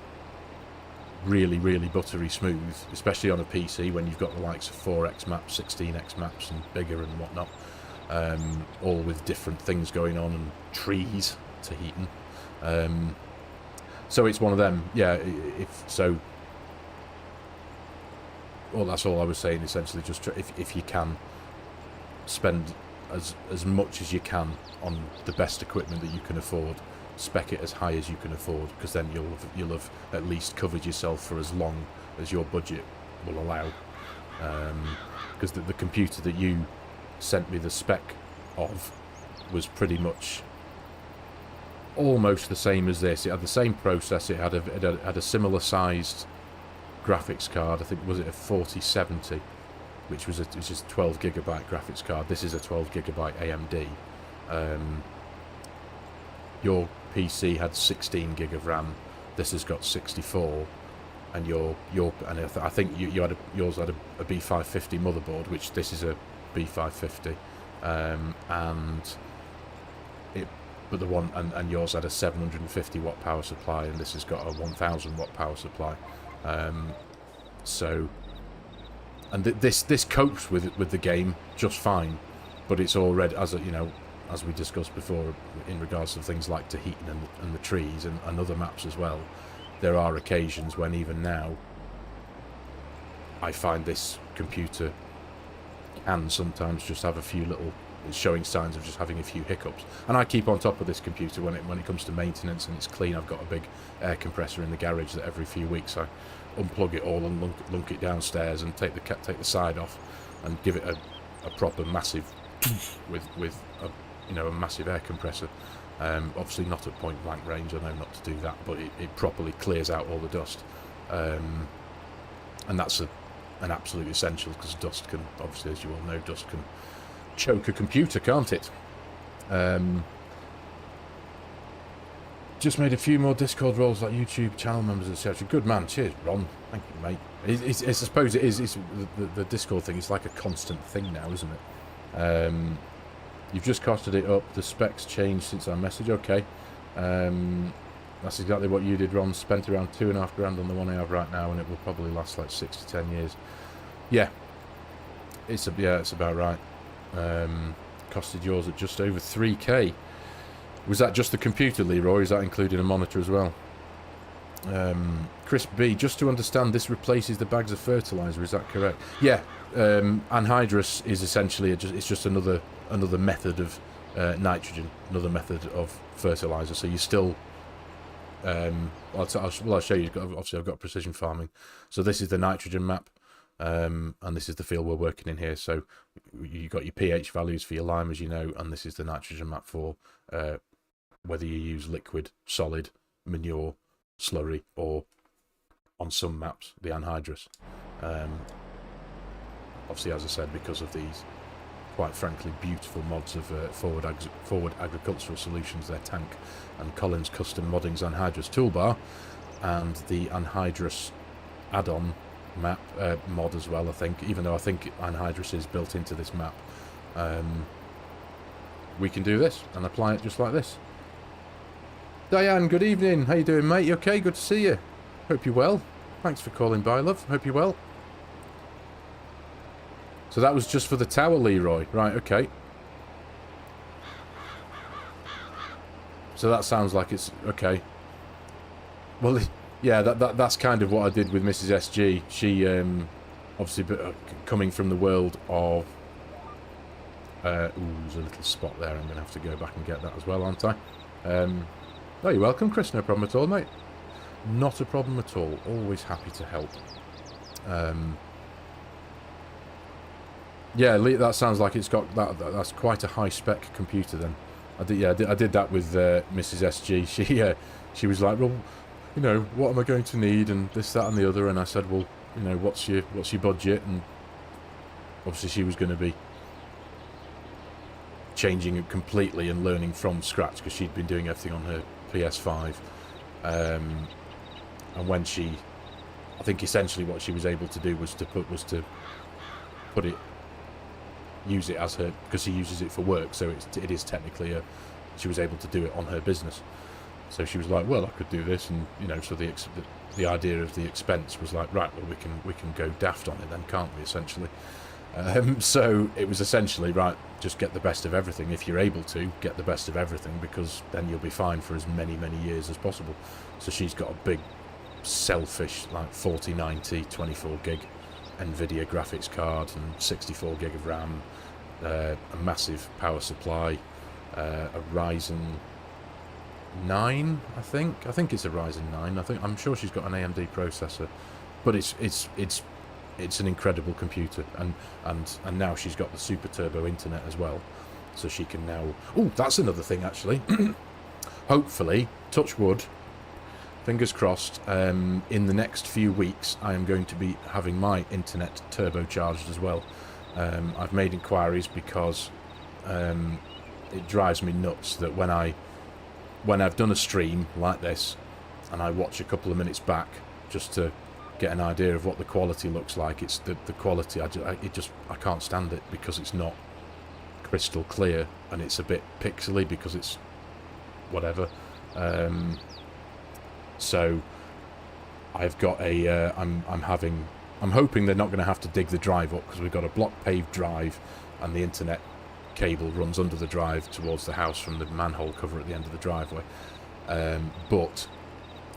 really, really buttery smooth, especially on a PC when you've got the likes of 4x maps, 16x maps, and bigger and whatnot. All with different things going on and trees to heating. So it's one of them, yeah. Well, that's all I was saying. Essentially, just if you can spend as much as you can on the best equipment that you can afford, spec it as high as you can afford, because then you'll have at least covered yourself for as long as your budget will allow. Because the computer that you sent me the spec of was pretty much almost the same as this. It had the same processor. It had a similar sized graphics card. I think, was it a 4070, which was just a 12 gigabyte graphics card. This is a 12 gigabyte AMD. Your PC had 16 gig of RAM. This has got 64. And I think yours had a B550 motherboard, which this is a B550, and yours had a 750 watt power supply, and this has got a 1000 watt power supply. So, and this copes with the game just fine, but it's already, as you know, as we discussed before, in regards to things like Tahitian and the trees and other maps as well. There are occasions when even now I find this computer can sometimes just have a few little showing signs of just having a few hiccups, and I keep on top of this computer when it comes to maintenance and it's clean. I've got a big air compressor in the garage that every few weeks I unplug it all and lunk it downstairs and take the side off and give it a proper massive with a massive air compressor. Obviously not at point blank range, I know not to do that, but it properly clears out all the dust. And that's an absolute essential, because dust can, obviously, as you all know, dust can choke a computer, can't it? Just made a few more Discord roles like YouTube channel members, etc. Good man, cheers, Ron. Thank you, mate. I suppose it is. It's the Discord thing. It's like a constant thing now, isn't it? You've just costed it up. The specs changed since our message. Okay, that's exactly what you did, Ron. Spent around £2.5 grand on the one I have right now, and it will probably last like 6 to 10 years. Yeah, it's about right. Costed yours at just over 3k. Was that just the computer, Leroy? Is that including a monitor as well? Chris B, just to understand, this replaces the bags of fertilizer. Is that correct? Yeah. Anhydrous is essentially it's just another method of nitrogen, another method of fertilizer. So you still, I'll show you. Obviously, I've got precision farming. So this is the nitrogen map, and this is the field we're working in here. So you got your pH values for your lime, as you know, and this is the nitrogen map for whether you use liquid, solid, manure, slurry, or on some maps the anhydrous. Obviously, as I said, because of these quite frankly beautiful mods of Forward Agricultural Solutions, their tank, and Collins Custom Modding's anhydrous toolbar, and the anhydrous add-on map mod as well, I think, even though I think anhydrous is built into this map. We can do this and apply it just like this. Diane, good evening. How you doing, mate? You okay? Good to see you. Hope you're well. Thanks for calling by, love. Hope you're well. So that was just for the tower, Leroy. Right, okay. So that sounds like it's... okay. Well, yeah, that's kind of what I did with Mrs. SG. She, obviously, coming from the world of... ooh, there's a little spot there. I'm going to have to go back and get that as well, aren't I? Oh, you're welcome, Chris. No problem at all, mate. Not a problem at all. Always happy to help. Yeah, that sounds like it's got that's quite a high spec computer. Then I did that with Mrs. SG. She was like, well, you know, what am I going to need, and this, that, and the other. And I said, well, you know, what's your budget? And obviously she was going to be changing it completely and learning from scratch, because she'd been doing everything on her PS5. And when I think essentially what she was able to do was to put it, use it as her, because she uses it for work, so it is technically she was able to do it on her business. So she was like, well, I could do this, and you know, so the idea of the expense was like, right, well, we can go daft on it then, can't we, essentially? So it was essentially, right, just get the best of everything. If you're able to get the best of everything, because then you'll be fine for as many years as possible. So she's got a big selfish, like 4090 24 gig NVIDIA graphics card and 64 gig of RAM, a massive power supply, a Ryzen 9, I think it's a Ryzen 9. I'm sure she's got an AMD processor, but it's an incredible computer, and now she's got the super turbo internet as well, so she can now... oh, that's another thing, actually. Hopefully, touch wood, fingers crossed, in the next few weeks I am going to be having my internet turbocharged as well. I've made inquiries because it drives me nuts that when I've done a stream like this and I watch a couple of minutes back just to get an idea of what the quality looks like, it's the quality, I can't stand it, because it's not crystal clear and it's a bit pixely because it's whatever. So I've got a I'm hoping they're not going to have to dig the drive up, because we've got a block paved drive and the internet cable runs under the drive towards the house from the manhole cover at the end of the driveway. But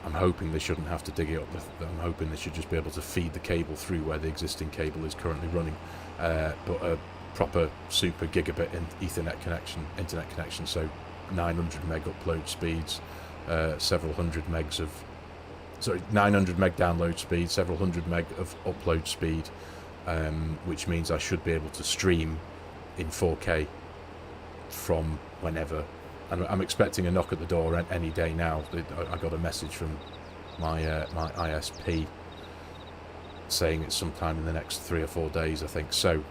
I'm hoping they shouldn't have to dig it up. I'm hoping they should just be able to feed the cable through where the existing cable is currently running. But a proper super gigabit Ethernet connection, internet connection, so 900 meg upload speeds, several hundred megs of... sorry, 900 meg download speed, several hundred meg of upload speed, which means I should be able to stream in 4K from whenever and I'm expecting a knock at the door any day now. I got a message from my my ISP saying it's sometime in the next 3 or 4 days, I think. So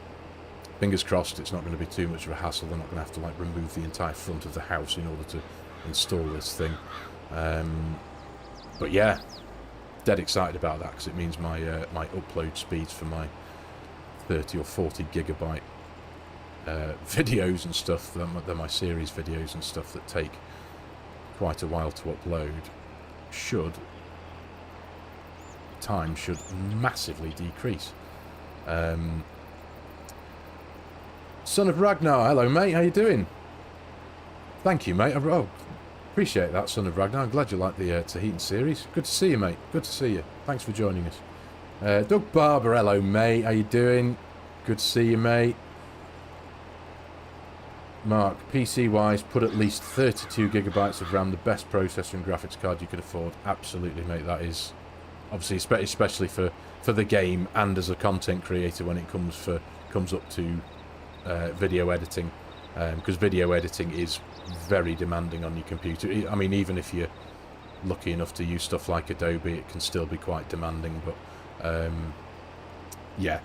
fingers crossed it's not going to be too much of a hassle. They're not going to have to like remove the entire front of the house in order to install this thing. But yeah, dead excited about that, because it means my my upload speeds for my 30 or 40 gigabyte videos and stuff, they're my series videos and stuff that take quite a while to upload, time should massively decrease. Son of Ragnar, hello mate, how you doing? Thank you mate, oh, appreciate that, Son of Ragnar. I'm glad you like the Tahitian series. Good to see you mate, good to see you. Thanks for joining us. Doug Barber, hello mate, how you doing? Good to see you mate. Mark, PC wise, put at least 32 gigabytes of RAM, the best processor and graphics card you could afford. Absolutely mate, that is obviously especially for the game and as a content creator when it comes up to video editing, because video editing is very demanding on your computer. I mean, even if you're lucky enough to use stuff like Adobe, it can still be quite demanding, but yeah,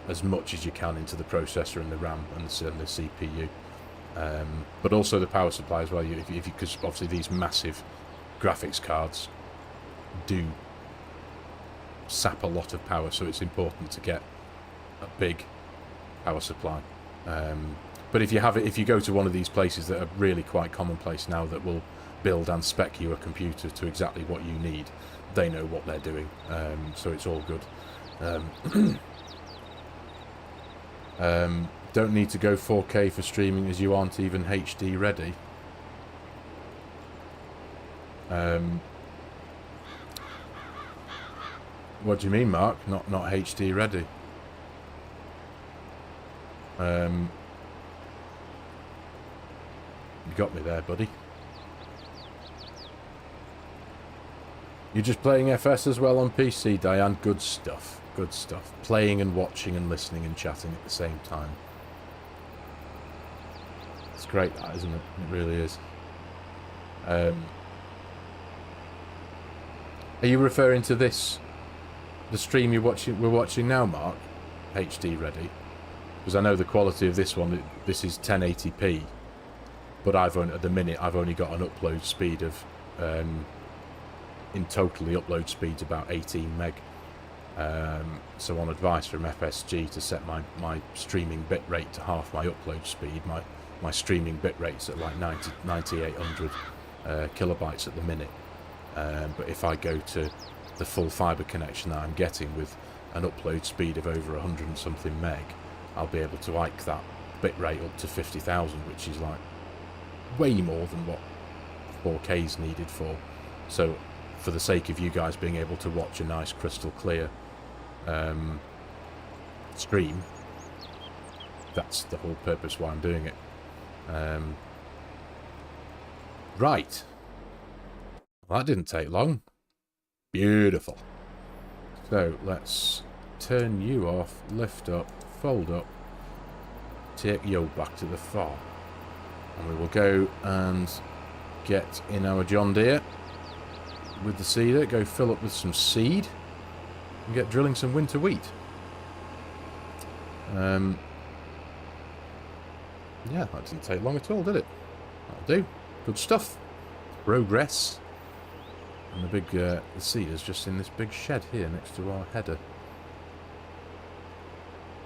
as much as you can into the processor and the RAM and the CPU, but also the power supply as well. Because obviously these massive graphics cards do sap a lot of power, so it's important to get a big power supply. But if you go to one of these places that are really quite commonplace now, that will build and spec you a computer to exactly what you need, they know what they're doing, so it's all good. Don't need to go 4K for streaming as you aren't even HD ready. What do you mean, Mark? Not HD ready? You got me there, buddy. You're just playing FS as well on PC, Diane? Good stuff. Good stuff. Playing and watching and listening and chatting at the same time. It's great, that, isn't it? It really is. Are you referring to this, the stream we're watching now, Mark? HD ready? Because I know the quality of this one. This is 1080p, but at the minute I've only got an upload speed of, in total the upload speed's about 18 meg. So on advice from FSG to set my streaming bitrate to half my upload speed, my streaming bitrate's at like 9800 kilobytes at the minute. But if I go to the full fibre connection that I'm getting with an upload speed of over 100 and something meg, I'll be able to hike that bitrate up to 50,000, which is like way more than what 4K's needed for. So for the sake of you guys being able to watch a nice crystal clear stream, that's the whole purpose why I'm doing it. Right, well, that didn't take long. Beautiful. So let's turn you off, lift up, fold up, take you back to the farm, and we will go and get in our John Deere with the seeder, go fill up with some seed and get drilling some winter wheat. Yeah, that didn't take long at all, did it? That'll do. Good stuff. Progress. And the big the seeder's just in this big shed here next to our header.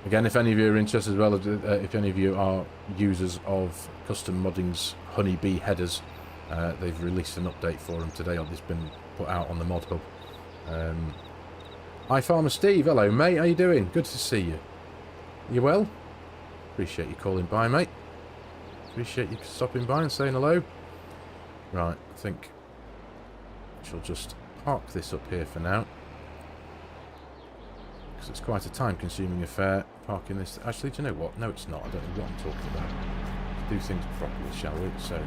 Again, if any of you are interested as well, if any of you are users of Custom Modding's Honeybee headers, they've released an update for them today. It's been put out on the Mod Hub. Hi, Farmer Steve. Hello, mate. How you doing? Good to see you. You well? Appreciate you calling by, mate. Appreciate you stopping by and saying hello. Right, I think she'll just park this up here for now, because it's quite a time-consuming affair parking this. Actually, do you know what? No, it's not. I don't know what I'm talking about. Let's do things properly, shall we? So,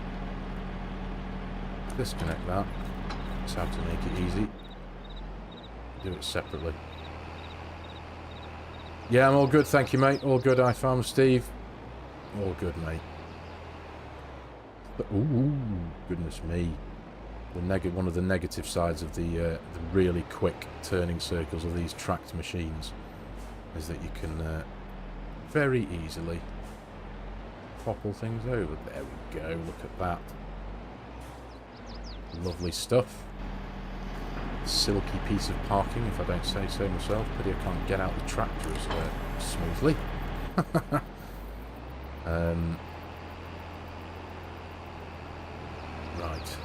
disconnect that. That's how to make it easy. Do it separately. Yeah, I'm all good, thank you, mate. All good, Farmer Steve. All good, mate. Ooh, goodness me. One of the negative sides of the really quick turning circles of these tracked machines is that you can very easily topple things over. There we go, look at that. Lovely stuff. Silky piece of parking, if I don't say so myself. Pity I can't get out the tractor as smoothly. Right.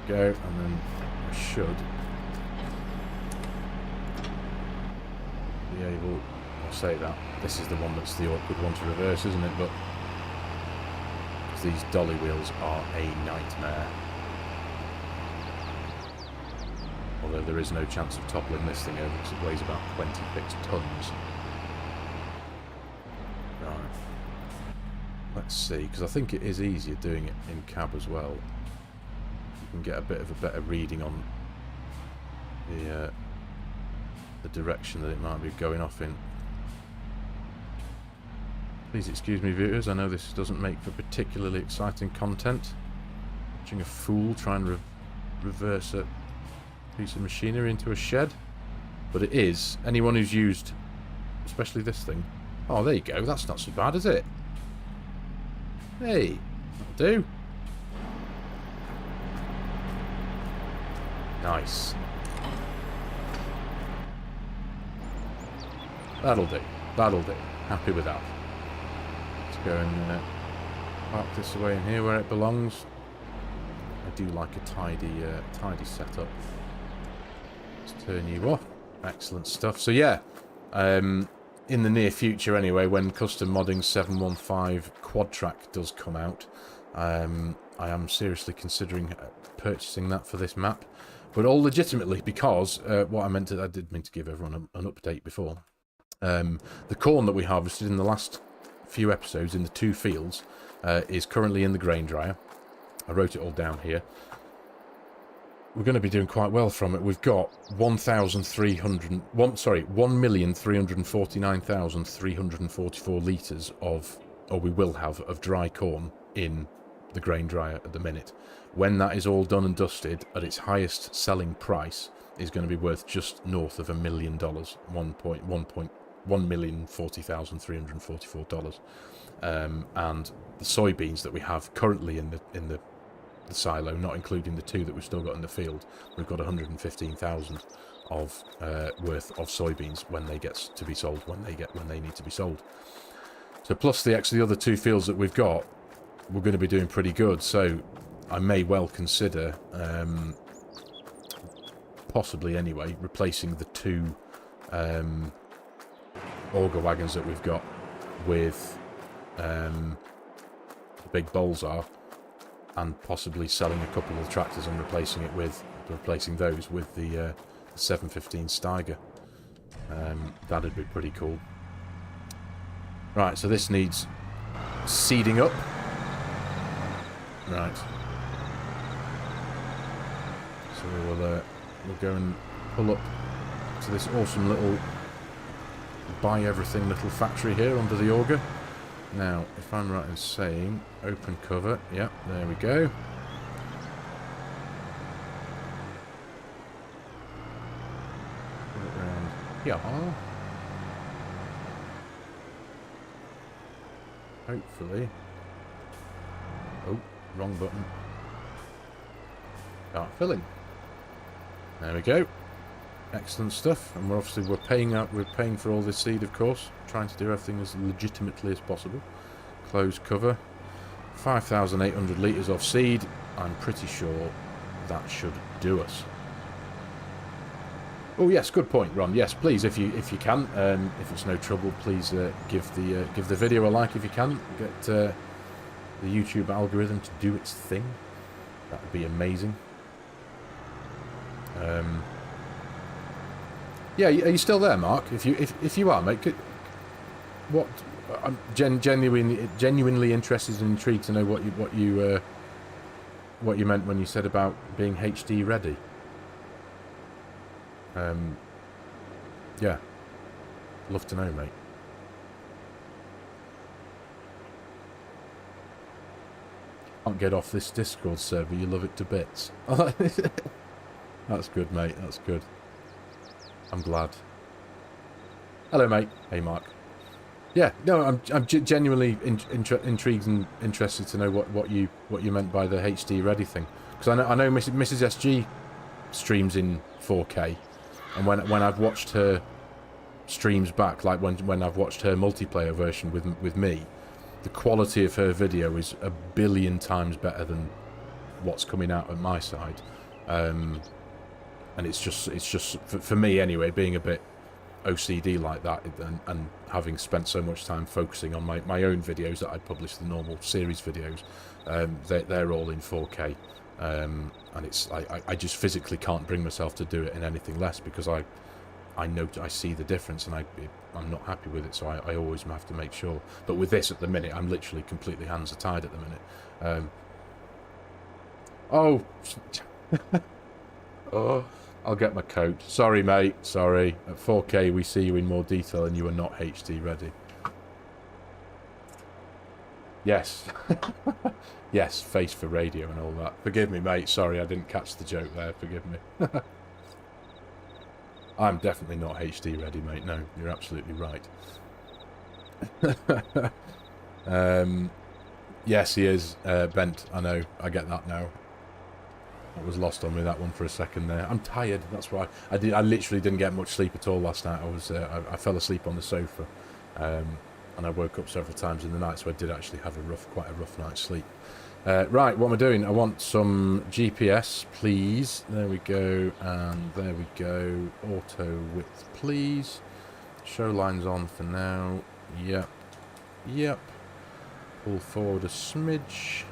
There we go, and then I should be able, I'll say that, this is the one that's the awkward one to reverse, isn't it? But these dolly wheels are a nightmare. Although there is no chance of toppling this thing over because it weighs about 26 tons. Right. Let's see, because I think it is easier doing it in cab as well. You can get a bit of a better reading on the direction that it might be going off in. Please excuse me, viewers, I know this doesn't make for particularly exciting content. Watching a fool try and reverse a piece of machinery into a shed. But it is. Anyone who's used, especially this thing. Oh, there you go. That's not so bad, is it? Hey, that'll do. Nice. That'll do. That'll do. Happy with that. Let's go and park this away in here where it belongs. I do like a tidy setup. Let's turn you off. Excellent stuff. So yeah, in the near future anyway, when Custom Modding 715 Quad Track does come out, I am seriously considering purchasing that for this map. But all legitimately because I did mean to give everyone an update before. The corn that we harvested in the last few episodes in the 2 fields is currently in the grain dryer. I wrote it all down here. We're going to be doing quite well from it. We've got 1,349,344 litres of, or we will have, of dry corn in the grain dryer at the minute. When that is all done and dusted, at its highest selling price, is going to be worth just north of $1 million, $1,040,344. And the soybeans that we have currently in the silo, not including the 2 that we've still got in the field, we've got 115,000 of worth of soybeans when they get to be sold, when they need to be sold. So plus the other 2 fields that we've got, we're going to be doing pretty good. So I may well consider, possibly anyway, replacing the 2 auger wagons that we've got with the big Bolzar, and possibly selling a couple of the tractors and replacing those with the 715 Steiger. That'd be pretty cool. Right, so this needs seeding up. Right. So we'll go and pull up to this awesome little buy everything little factory here under the auger. Now, if I'm right in saying, open cover, yep, there we go. Put it around here. Hopefully. Oh, wrong button. Start filling. There we go. Excellent stuff, and we're paying for all this seed, of course, trying to do everything as legitimately as possible. Close cover, 5,800 litres of seed. I'm pretty sure that should do us. Oh yes, good point, Ron. Yes, please, if you can, if it's no trouble, please give the video a like if you can. Get the YouTube algorithm to do its thing. That would be amazing. Yeah, are you still there, Mark? If you are, mate, I'm genuinely interested and intrigued to know what you meant when you said about being HD ready. Yeah, love to know, mate. Can't get off this Discord server, you love it to bits. That's good, mate, that's good. I'm glad. Hello, mate. Hey, Mark. Yeah, no, I'm genuinely intrigued and interested to know what you meant by the HD ready thing, because I know Mrs. SG streams in 4K, and when I've watched her streams back, like when I've watched her multiplayer version with me, the quality of her video is a billion times better than what's coming out at my side, and it's just for me anyway, being a bit OCD like that, and having spent so much time focusing on my own videos that I publish, the normal series videos, they're all in 4K, and it's I just physically can't bring myself to do it in anything less, because I know, I see the difference, and I'm not happy with it, so I always have to make sure. But with this at the minute, I'm literally completely hands are tied at the minute. Oh, oh, I'll get my coat. Sorry, mate. Sorry. At 4K, we see you in more detail, and you are not HD ready. Yes. Yes, face for radio and all that. Forgive me, mate. Sorry, I didn't catch the joke there. Forgive me. I'm definitely not HD ready, mate. No, you're absolutely right. Yes, he is bent. I know. I get that now. I was lost on me, that one, for a second there. I'm tired. That's why I literally didn't get much sleep at all last night. I fell asleep on the sofa, and I woke up several times in the night. So I did actually have quite a rough night's sleep. Right, what am I doing? I want some GPS, please. There we go, and there we go. Auto width, please. Show lines on for now. Yep. Yep. Pull forward a smidge.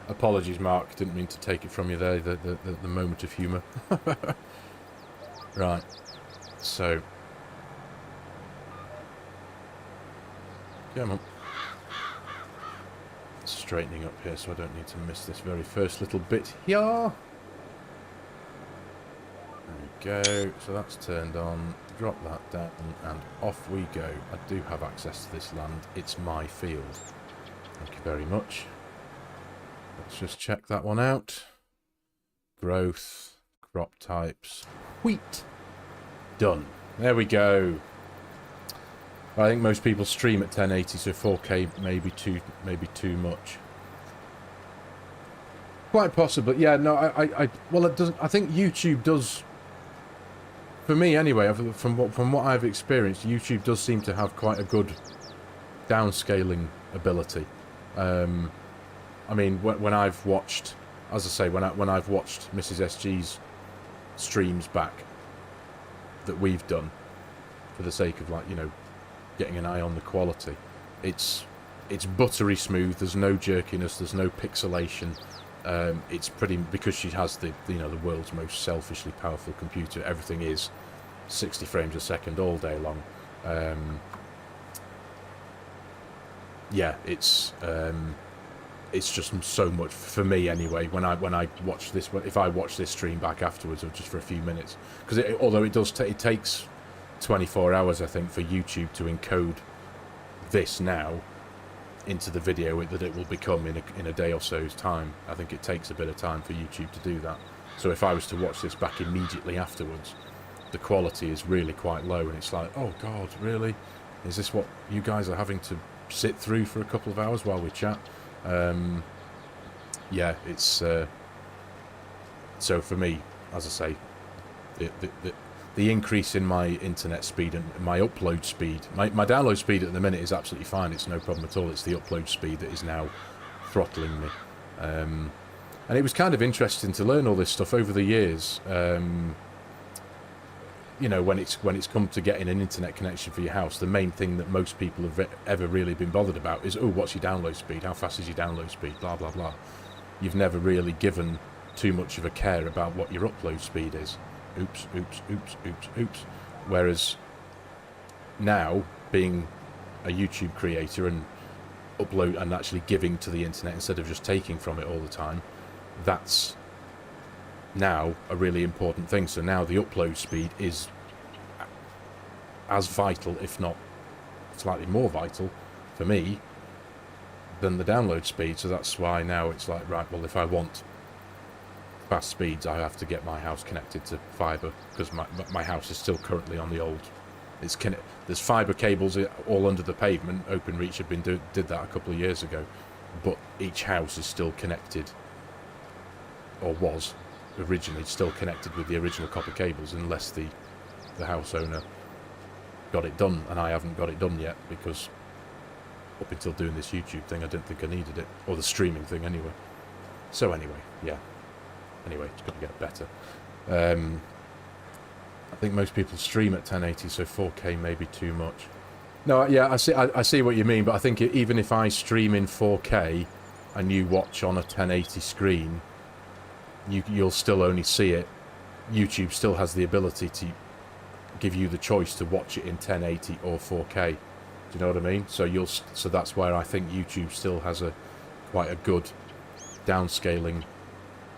Apologies, Mark. Didn't mean to take it from you there. The moment of humour. Right. So. Come on. Straightening up here so I don't need to miss this very first little bit here. There we go. So that's turned on. Drop that down and off we go. I do have access to this land. It's my field. Thank you very much. Let's just check that one out. Growth, crop types, wheat. Done. There we go. I think most people stream at 1080, so 4K maybe too much. Quite possibly, yeah. No, well, it doesn't. I think YouTube does. For me, anyway, from what I've experienced, YouTube does seem to have quite a good downscaling ability. I mean, when I've watched, as I say, when I've watched Mrs. SG's streams back that we've done, for the sake of, like, you know, getting an eye on the quality, it's buttery smooth. There's no jerkiness. There's no pixelation. It's pretty, because she has the world's most selfishly powerful computer. Everything is 60 frames a second all day long. Yeah, it's just so much for me anyway. When I watch this, if I watch this stream back afterwards, or just for a few minutes, because although it takes 24 hours, I think, for YouTube to encode this now into the video that it will become in a day or so's time. I think it takes a bit of time for YouTube to do that. So if I was to watch this back immediately afterwards, the quality is really quite low, and it's like, oh God, really? Is this what you guys are having to sit through for a couple of hours while we chat? Yeah, it's so for me, as I say, the increase in my internet speed and my upload speed, my download speed at the minute is absolutely fine. It's no problem at all. It's the upload speed that is now throttling me. And it was kind of interesting to learn all this stuff over the years. You know, when it's come to getting an internet connection for your house, the main thing that most people have ever really been bothered about is, oh, what's your download speed? How fast is your download speed? Blah, blah, blah. You've never really given too much of a care about what your upload speed is. Oops, oops, oops, oops, oops. Whereas now, being a YouTube creator and upload and actually giving to the internet instead of just taking from it all the time, that's now a really important thing. So now the upload speed is as vital, if not slightly more vital, for me than the download speed. So that's why now it's like, right, well, if I want fast speeds, I have to get my house connected to fibre, because my house is still currently on the old. There's fibre cables all under the pavement. Openreach had did that a couple of years ago, but each house is still connected, or was originally still connected with the original copper cables, unless the house owner got it done, and I haven't got it done yet, because up until doing this YouTube thing I didn't think I needed it, or the streaming thing anyway. So anyway, yeah. Anyway, it's going to get better. I think most people stream at 1080, so 4K may be too much. No, yeah, I see what you mean, but I think even if I stream in 4K and you watch on a 1080 screen, you'll still only see it. YouTube still has the ability to give you the choice to watch it in 1080 or 4K. Do you know what I mean? So that's where I think YouTube still has quite a good downscaling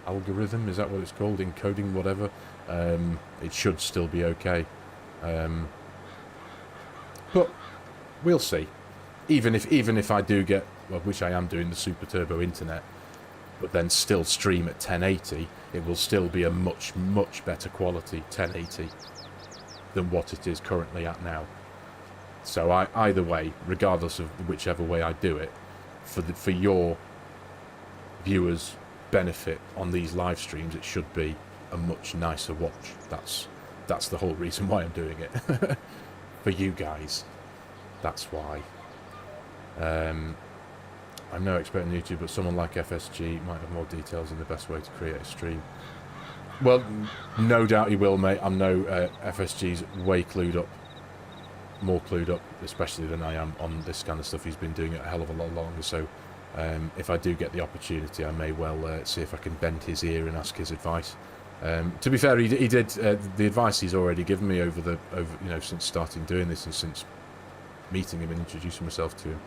algorithm. Is that what it's called? Encoding, whatever. It should still be okay. But we'll see. Even if I do get, well, which I am doing, the Super Turbo Internet, but then still stream at 1080, it will still be a much better quality 1080 than what it is currently at now. So either way, regardless of whichever way I do it, for your viewers' benefit on these live streams, it should be a much nicer watch. That's the whole reason why I'm doing it. For you guys, that's why. I'm no expert in YouTube, but someone like FSG might have more details in the best way to create a stream. Well, no doubt he will, mate. I know FSG's way clued up, more clued up, especially than I am on this kind of stuff. He's been doing it a hell of a lot longer, so if I do get the opportunity, I may well see if I can bend his ear and ask his advice. To be fair, he did the advice he's already given me over since starting doing this, and since meeting him and introducing myself to him,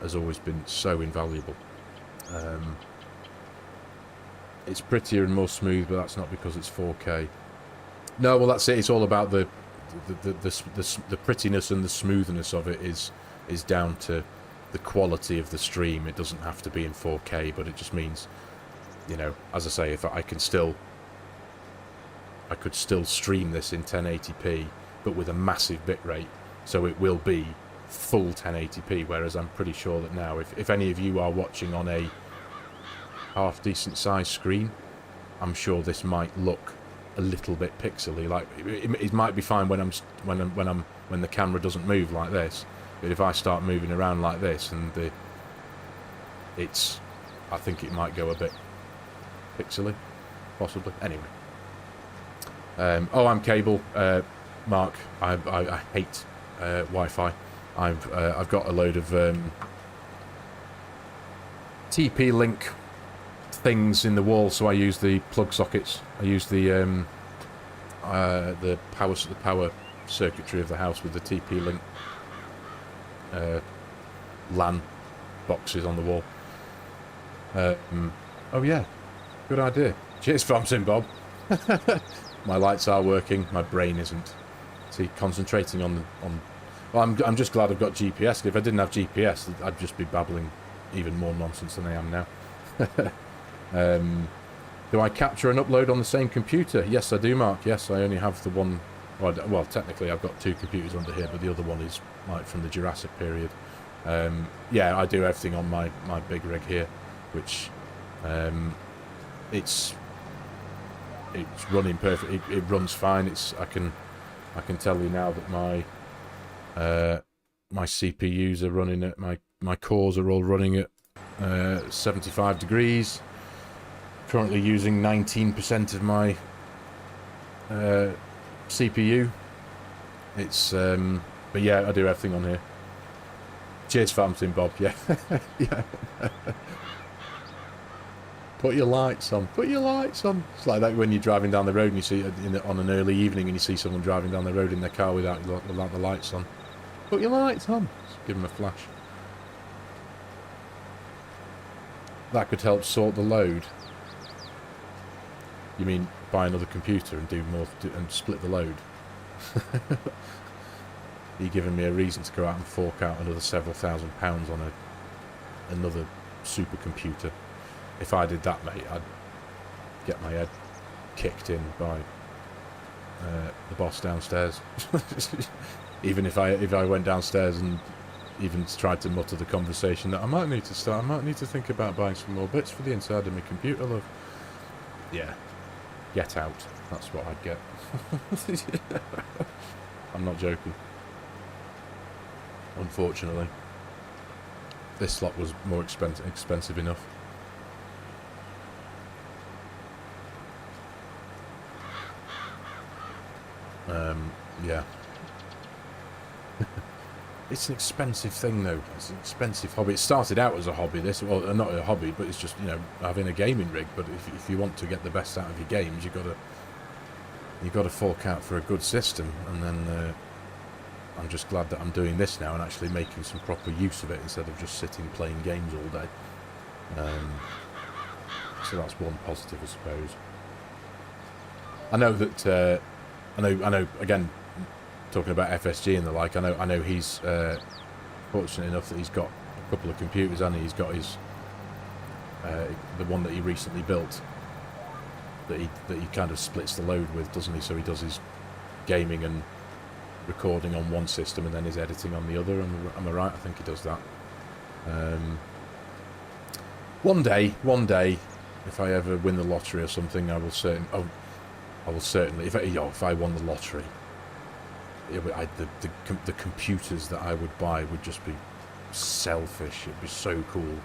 has always been so invaluable. It's prettier and more smooth, but that's not because it's 4K. No, well, that's it. It's all about the prettiness and the smoothness of it is down to the quality of the stream. It doesn't have to be in 4K, but it just means, as I say, if I could still stream this in 1080p, but with a massive bitrate, so it will be full 1080p. Whereas I'm pretty sure that now, if any of you are watching on a half decent sized screen, I'm sure this might look a little bit pixely. Like it might be fine when the camera doesn't move like this, but if I start moving around like this, and I think it might go a bit pixely, possibly. Anyway. I'm cable, Mark. I hate Wi-Fi. I've got a load of TP-Link things in the wall, so I use the plug sockets. I use the power circuitry of the house with the TP-Link LAN boxes on the wall. Oh yeah, good idea. Cheers, FARMERSIM Bob. My lights are working. My brain isn't. See, concentrating on. Well, I'm just glad I've got GPS. If I didn't have GPS, I'd just be babbling even more nonsense than I am now. Do I capture and upload on the same computer? Yes, I do, Mark. Yes, I only have the one. Well, technically, I've got two computers under here, but the other one is like from the Jurassic period. Yeah, I do everything on my big rig here, which it's running perfect. It runs fine. I can tell you now that my CPUs are running at my cores are all running at 75 degrees. Currently using 19% of my CPU. It's but yeah, I do everything on here. Cheers, FARMERSIM Bob. Yeah, yeah. Put your lights on. Put your lights on. It's like that when you're driving down the road and you see on an early evening and you see someone driving down the road in their car without the lights on. Put your lights on. Just give them a flash. That could help sort the load. You mean buy another computer and do more and split the load? You're giving me a reason to go out and fork out another several £1,000s on another supercomputer. If I did that, mate, I'd get my head kicked in by the boss downstairs. Even if I went downstairs and even tried to mutter the conversation that I might need to think about buying some more bits for the inside of my computer, love. Yeah, get out. That's what I'd get. I'm not joking. Unfortunately, this slot was more expensive enough. Yeah. It's an expensive thing, though. It's an expensive hobby. It started out as a hobby, this. Well, not a hobby, but it's just, you know, having a gaming rig. But if you want to get the best out of your games, you've got to fork out for a good system. And then I'm just glad that I'm doing this now and actually making some proper use of it instead of just sitting playing games all day. So that's one positive, I suppose. I know that... I know. Again, talking about FSG and the like. I know he's fortunate enough that he's got a couple of computers, and he's got his the one that he recently built. That he kind of splits the load with, doesn't he? So he does his gaming and recording on one system, and then his editing on the other. Am I right? I think he does that. One day, if I ever win the lottery or something, I will certainly, if I won the lottery, the computers that I would buy would just be selfish. It'd be so cool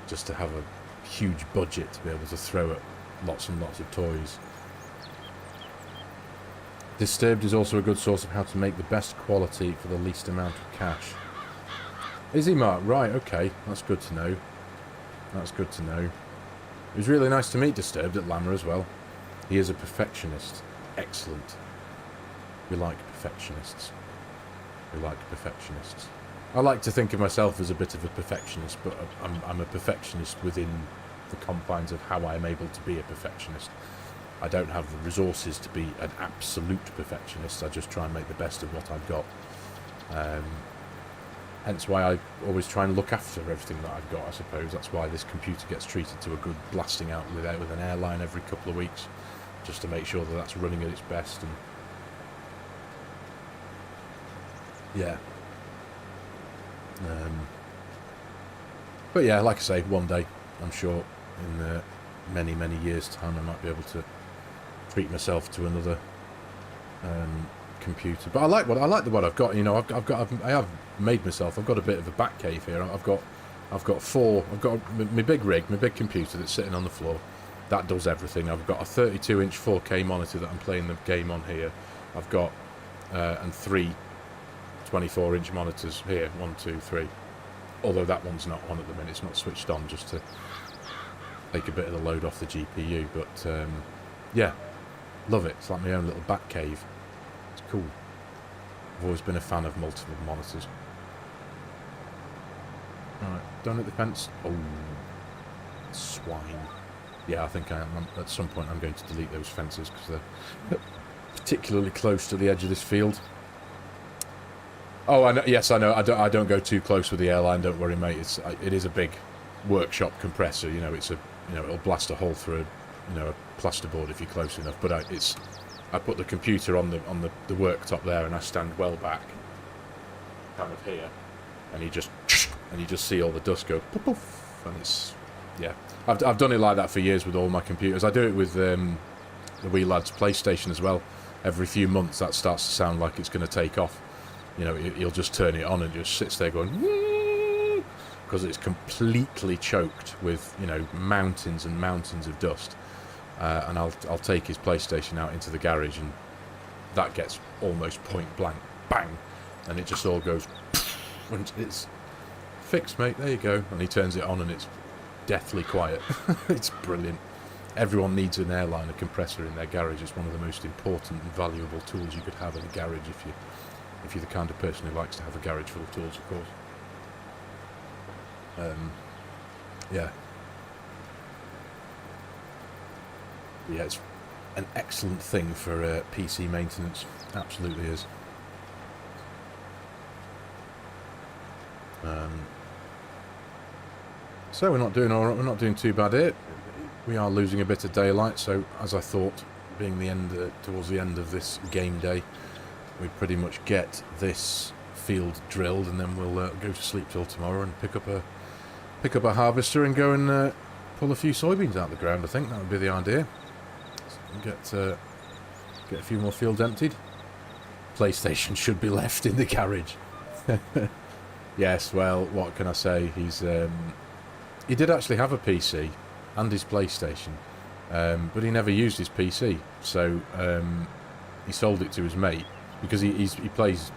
just to have a huge budget to be able to throw at lots and lots of toys. Disturbed is also a good source of how to make the best quality for the least amount of cash. Is he, Mark? Right, okay. That's good to know. That's good to know. It was really nice to meet Disturbed at Lammer as well. He is a perfectionist. Excellent. We like perfectionists. We like perfectionists. I like to think of myself as a bit of a perfectionist, but I'm a perfectionist within the confines of how I am able to be a perfectionist. I don't have the resources to be an absolute perfectionist. I just try and make the best of what I've got. Hence why I always try and look after everything that I've got, I suppose. That's why this computer gets treated to a good blasting out with an airline every couple of weeks, just to make sure that that's running at its best. And yeah. But yeah, like I say, one day, I'm sure, in many, many years' time, I might be able to treat myself to another computer. But I like what I've got. You know, I have made myself. I've got a bit of a back cave here. I've got my big rig, my big computer that's sitting on the floor. That does everything. I've got a 32-inch 4K monitor that I'm playing the game on here. I've got and three 24-inch monitors here. 1, 2, 3. Although that one's not on at the minute. It's not switched on, just to take a bit of the load off the GPU. But yeah, love it. It's like my own little bat cave. It's cool. I've always been a fan of multiple monitors. Alright, down at the fence. Oh, swine. Yeah, I think I am. At some point I'm going to delete those fences because they're particularly close to the edge of this field. Oh, I know. Yes, I know. I don't go too close with the airline. Don't worry, mate. It is a big workshop compressor. You know, it'll blast a hole through a plasterboard if you're close enough. But I put the computer on the worktop there, and I stand well back, kind of here, and you just see all the dust go poof, poof, and it's, yeah. I've done it like that for years with all my computers. I do it with the wee lad's PlayStation as well. Every few months that starts to sound like it's going to take off. You know, he'll just turn it on and just sits there going, because it's completely choked with, you know, mountains and mountains of dust. And I'll take his PlayStation out into the garage, and that gets almost point blank, bang, and it just all goes, and it's fixed, mate. There you go. And he turns it on, and it's deathly quiet. It's brilliant. Everyone needs an airliner compressor in their garage. It's one of the most important and valuable tools you could have in a garage if you're the kind of person who likes to have a garage full of tools, of course. Yeah. Yeah, it's an excellent thing for PC maintenance. Absolutely is. So we're not doing all right. We're not doing too bad here. We are losing a bit of daylight. So as I thought, being the end towards the end of this game day, we pretty much get this field drilled, and then we'll go to sleep till tomorrow and pick up a harvester and go and pull a few soybeans out of the ground. I think that would be the idea. So get a few more fields emptied. PlayStation should be left in the garage. Yes, well, what can I say? He did actually have a PC and his PlayStation, but he never used his PC, so he sold it to his mate because he plays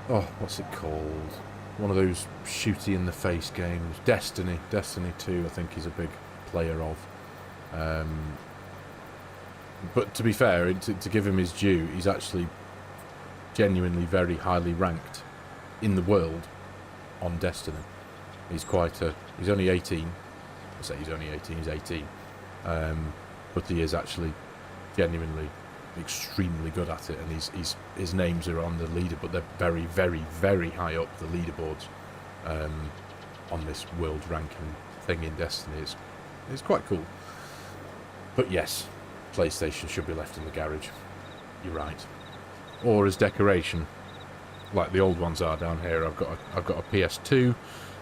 oh, what's it called? One of those shooty in the face games. Destiny 2, I think he's a big player of. But to be fair, to give him his due, he's actually genuinely very highly ranked in the world on Destiny. He's he's only 18. I say he's only 18, he's 18. But he is actually genuinely extremely good at it, and his names are on the leader, but they're very, very, very high up the leaderboards on this world ranking thing in Destiny. It's quite cool. But yes, PlayStation should be left in the garage. You're right. Or as decoration, like the old ones are down here. I've got a PS2,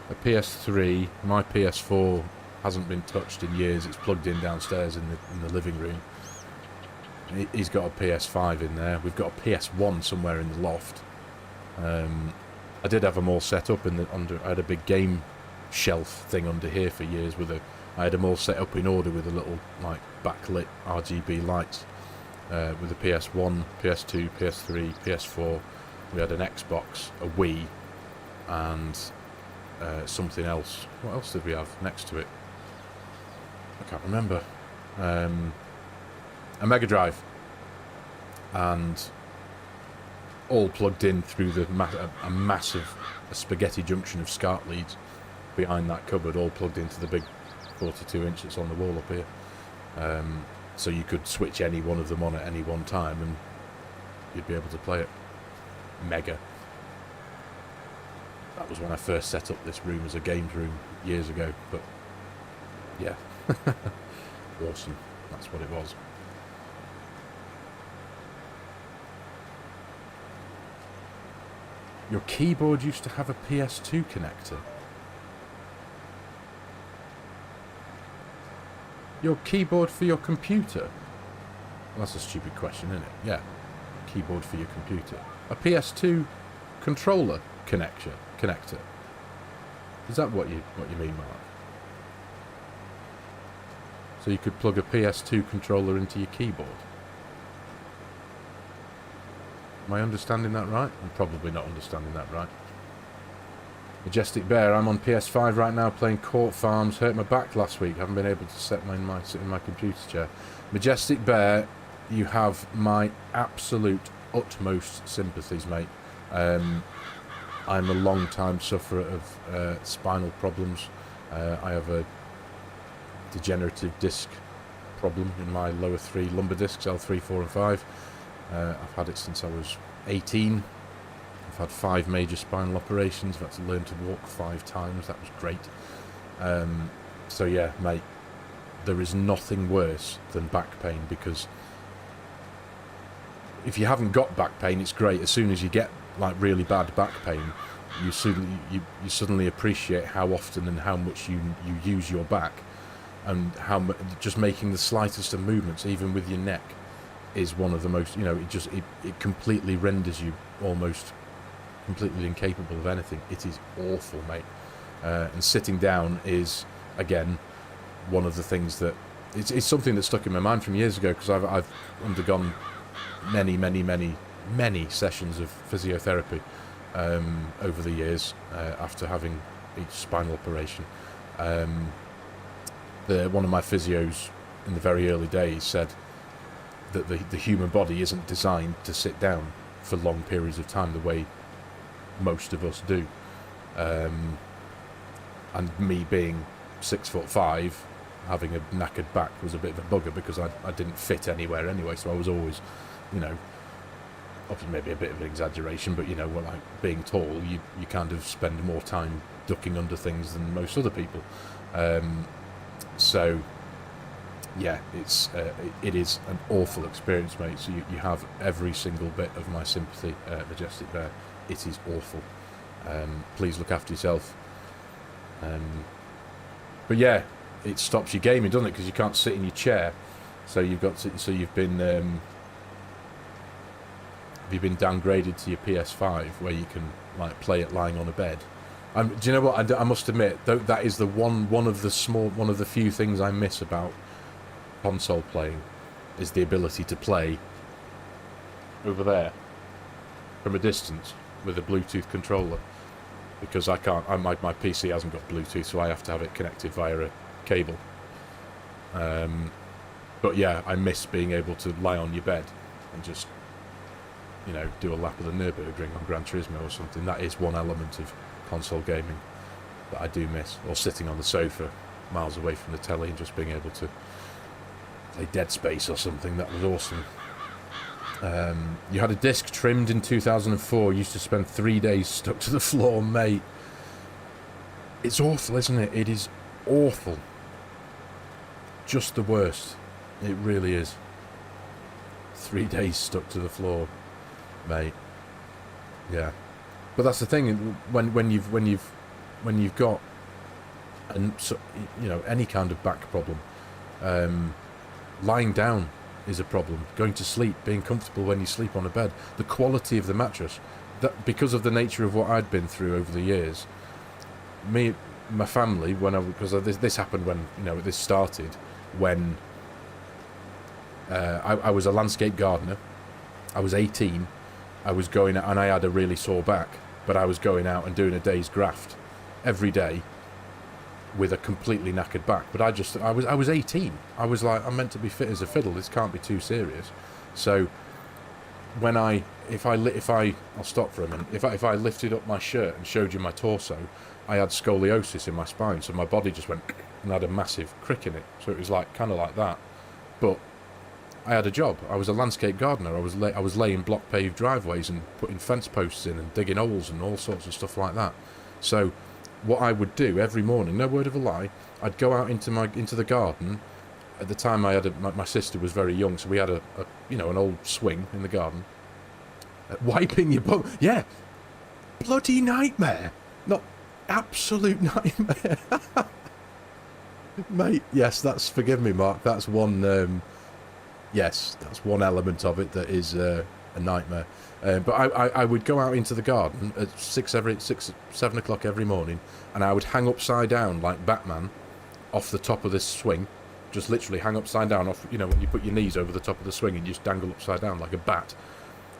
a PS3. My PS4 hasn't been touched in years. It's plugged in downstairs in the living room. He's got a PS5 in there. We've got a PS1 somewhere in the loft. I did have them all set up I had a big game shelf thing under here for years I had them all set up in order with a little like backlit RGB lights. With the PS1, PS2, PS3, PS4. We had an Xbox, a Wii, and something else. What else did we have next to it? I can't remember. A Mega Drive, and all plugged in through a massive spaghetti junction of SCART leads behind that cupboard, all plugged into the big 42-inch that's on the wall up here. So you could switch any one of them on at any one time and you'd be able to play it. Mega. That was when I first set up this room as a games room years ago, but yeah. Awesome. That's what it was. Your keyboard used to have a PS2 connector. Your keyboard for your computer? Well, that's a stupid question, isn't it? Yeah. Keyboard for your computer. A PS2 controller connector. Is that what you mean, Mark? So you could plug a PS2 controller into your keyboard? Am I understanding that right? I'm probably not understanding that right. Majestic Bear, I'm on PS5 right now playing Court Farms. Hurt my back last week. Haven't been able to sit in my computer chair. Majestic Bear, you have my absolute utmost sympathies, mate. I'm a long-time sufferer of spinal problems. I have a degenerative disc problem in my lower three lumbar discs, L3, 4 and 5. I've had it since I was 18. I've had 5 major spinal operations. I've had to learn to walk 5 times. That was great. So yeah, mate, there is nothing worse than back pain, because if you haven't got back pain, it's great. As soon as you get like really bad back pain, you suddenly appreciate how often and how much you use your back, and how just making the slightest of movements, even with your neck, is one of the most, it completely renders you almost completely incapable of anything. It is awful, mate. And sitting down is, again, one of the things that it's something that stuck in my mind from years ago, because I've undergone many sessions of physiotherapy over the years after having each spinal operation. One of my physios in the very early days said that the human body isn't designed to sit down for long periods of time the way most of us do. And me being 6'5", having a knackered back was a bit of a bugger, because I didn't fit anywhere anyway, so I was always, obviously maybe a bit of an exaggeration, but like being tall, you kind of spend more time ducking under things than most other people. So yeah, it is an awful experience, mate. So you have every single bit of my sympathy, Majestic Bear. It is awful. Please look after yourself. But yeah, it stops your gaming, doesn't it? Because you can't sit in your chair. So you've been downgraded to your PS5, where you can like play it lying on a bed. Do you know what? I must admit, that is the one of the few things I miss about console playing, is the ability to play over there from a distance with a Bluetooth controller, because I can't. My PC hasn't got Bluetooth, so I have to have it connected via a cable. But yeah, I miss being able to lie on your bed and just, you know, do a lap of the Nürburgring on Gran Turismo or something. That is one element of console gaming that I do miss. Or sitting on the sofa miles away from the telly and just being able to play Dead Space or something. That was awesome. You had a disc trimmed in 2004. You used to spend 3 days stuck to the floor, mate. It's awful, isn't it? It is awful. Just the worst. It really is. 3 days stuck to the floor, mate. Yeah, but that's the thing. When you've got, and so, you know, any kind of back problem, lying down is a problem. Going to sleep, being comfortable when you sleep on a bed, the quality of the mattress, that because of the nature of what I'd been through over the years, my family, because this happened when, you know, this started when I was a landscape gardener. I was 18. I was going out, and I had a really sore back, but I was going out and doing a day's graft every day with a completely knackered back. But I was 18. I was like, I'm meant to be fit as a fiddle. This can't be too serious. So when I'll stop for a minute. If I lifted up my shirt and showed you my torso, I had scoliosis in my spine, so my body just went and had a massive crick in it. So it was like kind of like that. But I had a job. I was a landscape gardener. I was laying block paved driveways and putting fence posts in and digging holes and all sorts of stuff like that. So what I would do every morning, no word of a lie, I'd go out into the garden. At the time, my sister was very young, so we had an old swing in the garden. Wiping your bum, yeah, bloody nightmare, not absolute nightmare, mate. Yes, forgive me, Mark. That's one. Yes, that's one element of it that is a nightmare. But I would go out into the garden at 7 o'clock every morning, and I would hang upside down like Batman off the top of this swing. Just literally hang upside down off, you know, when you put your knees over the top of the swing and you just dangle upside down like a bat,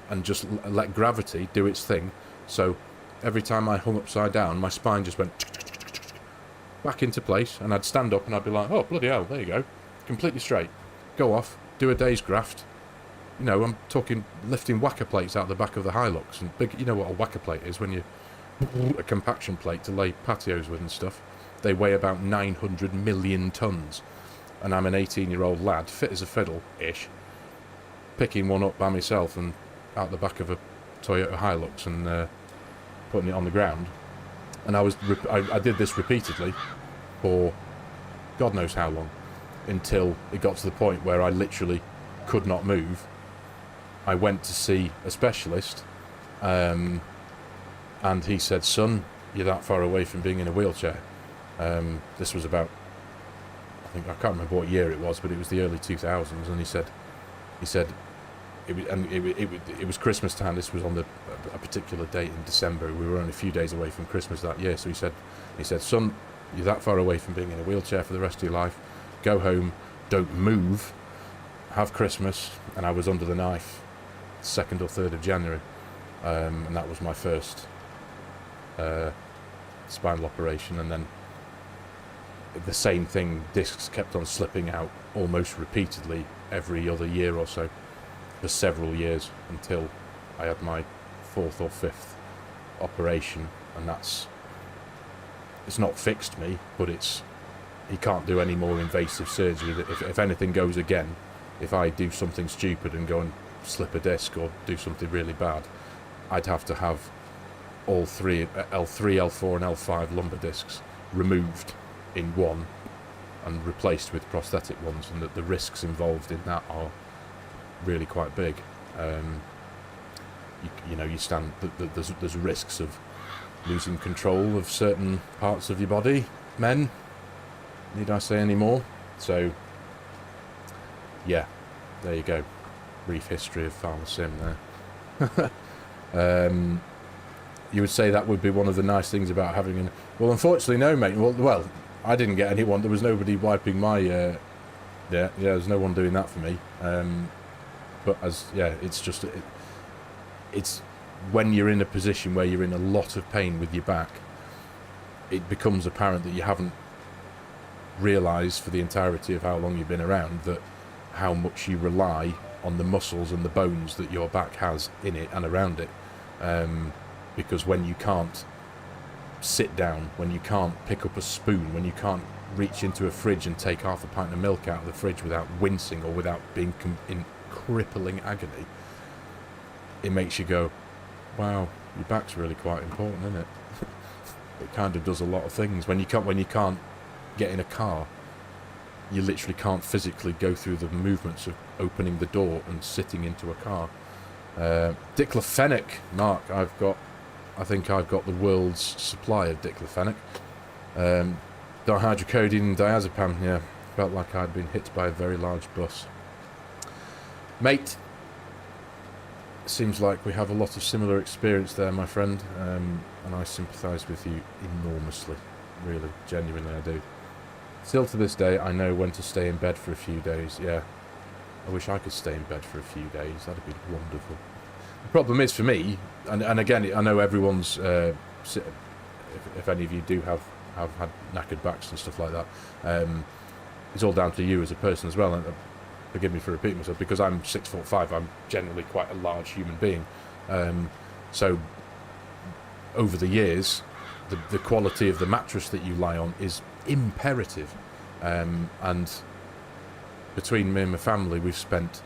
and just let gravity do its thing. So every time I hung upside down, my spine just went back into place, and I'd stand up and I'd be like, oh, bloody hell, there you go. Completely straight. Go off, do a day's graft. You know, I'm talking lifting whacker plates out the back of the Hilux, and big, you know what a whacker plate is, when you a compaction plate to lay patios with and stuff. They weigh about 900 million tons. And I'm an 18-year-old lad, fit as a fiddle-ish, picking one up by myself and out the back of a Toyota Hilux and putting it on the ground. And I did this repeatedly for God knows how long, until it got to the point where I literally could not move. I went to see a specialist, and he said, son, you're that far away from being in a wheelchair. This was about, I can't remember what year it was, but it was the early 2000s, and he said it was Christmas time. This was on a particular date in December. We were only a few days away from Christmas that year. So he said, son, you're that far away from being in a wheelchair for the rest of your life. Go home, don't move, have Christmas. And I was under the knife 2nd or 3rd of January, and that was my first spinal operation. And then the same thing, discs kept on slipping out almost repeatedly every other year or so for several years, until I had my 4th or 5th operation. And it's not fixed me, but he can't do any more invasive surgery. If anything goes again, if I do something stupid and go and slip a disc or do something really bad, I'd have to have all three L3, L4 and L5 lumbar discs removed in one and replaced with prosthetic ones, and that the risks involved in that are really quite big. You know, you stand, there's risks of losing control of certain parts of your body, men, need I say any more? So yeah, there you go, brief history of FARMERSIM there. You would say that would be one of the nice things about having an... Well, unfortunately, no, mate. Well, I didn't get anyone. There was nobody wiping my... yeah, there's no one doing that for me. But it's just... It's when you're in a position where you're in a lot of pain with your back, it becomes apparent that you haven't realised for the entirety of how long you've been around that how much you rely on the muscles and the bones that your back has in it and around it. Because when you can't sit down, when you can't pick up a spoon, when you can't reach into a fridge and take half a pint of milk out of the fridge without wincing or without being in crippling agony, it makes you go, wow, your back's really quite important, isn't it? It kind of does a lot of things. When you can't get in a car, you literally can't physically go through the movements of opening the door and sitting into a car. Diclofenac, Mark, I think I've got the world's supply of diclofenac. Dihydrocodone, diazepam, yeah. Felt like I'd been hit by a very large bus. Mate, seems like we have a lot of similar experience there, my friend. And I sympathise with you enormously. Really, genuinely I do. Still to this day, I know when to stay in bed for a few days, yeah. I wish I could stay in bed for a few days, that'd be wonderful. The problem is for me, and again, I know everyone's, if any of you do have had knackered backs and stuff like that, it's all down to you as a person as well, and forgive me for repeating myself, because I'm 6'5", I'm generally quite a large human being, so over the years, the quality of the mattress that you lie on is imperative, and between me and my family, we've spent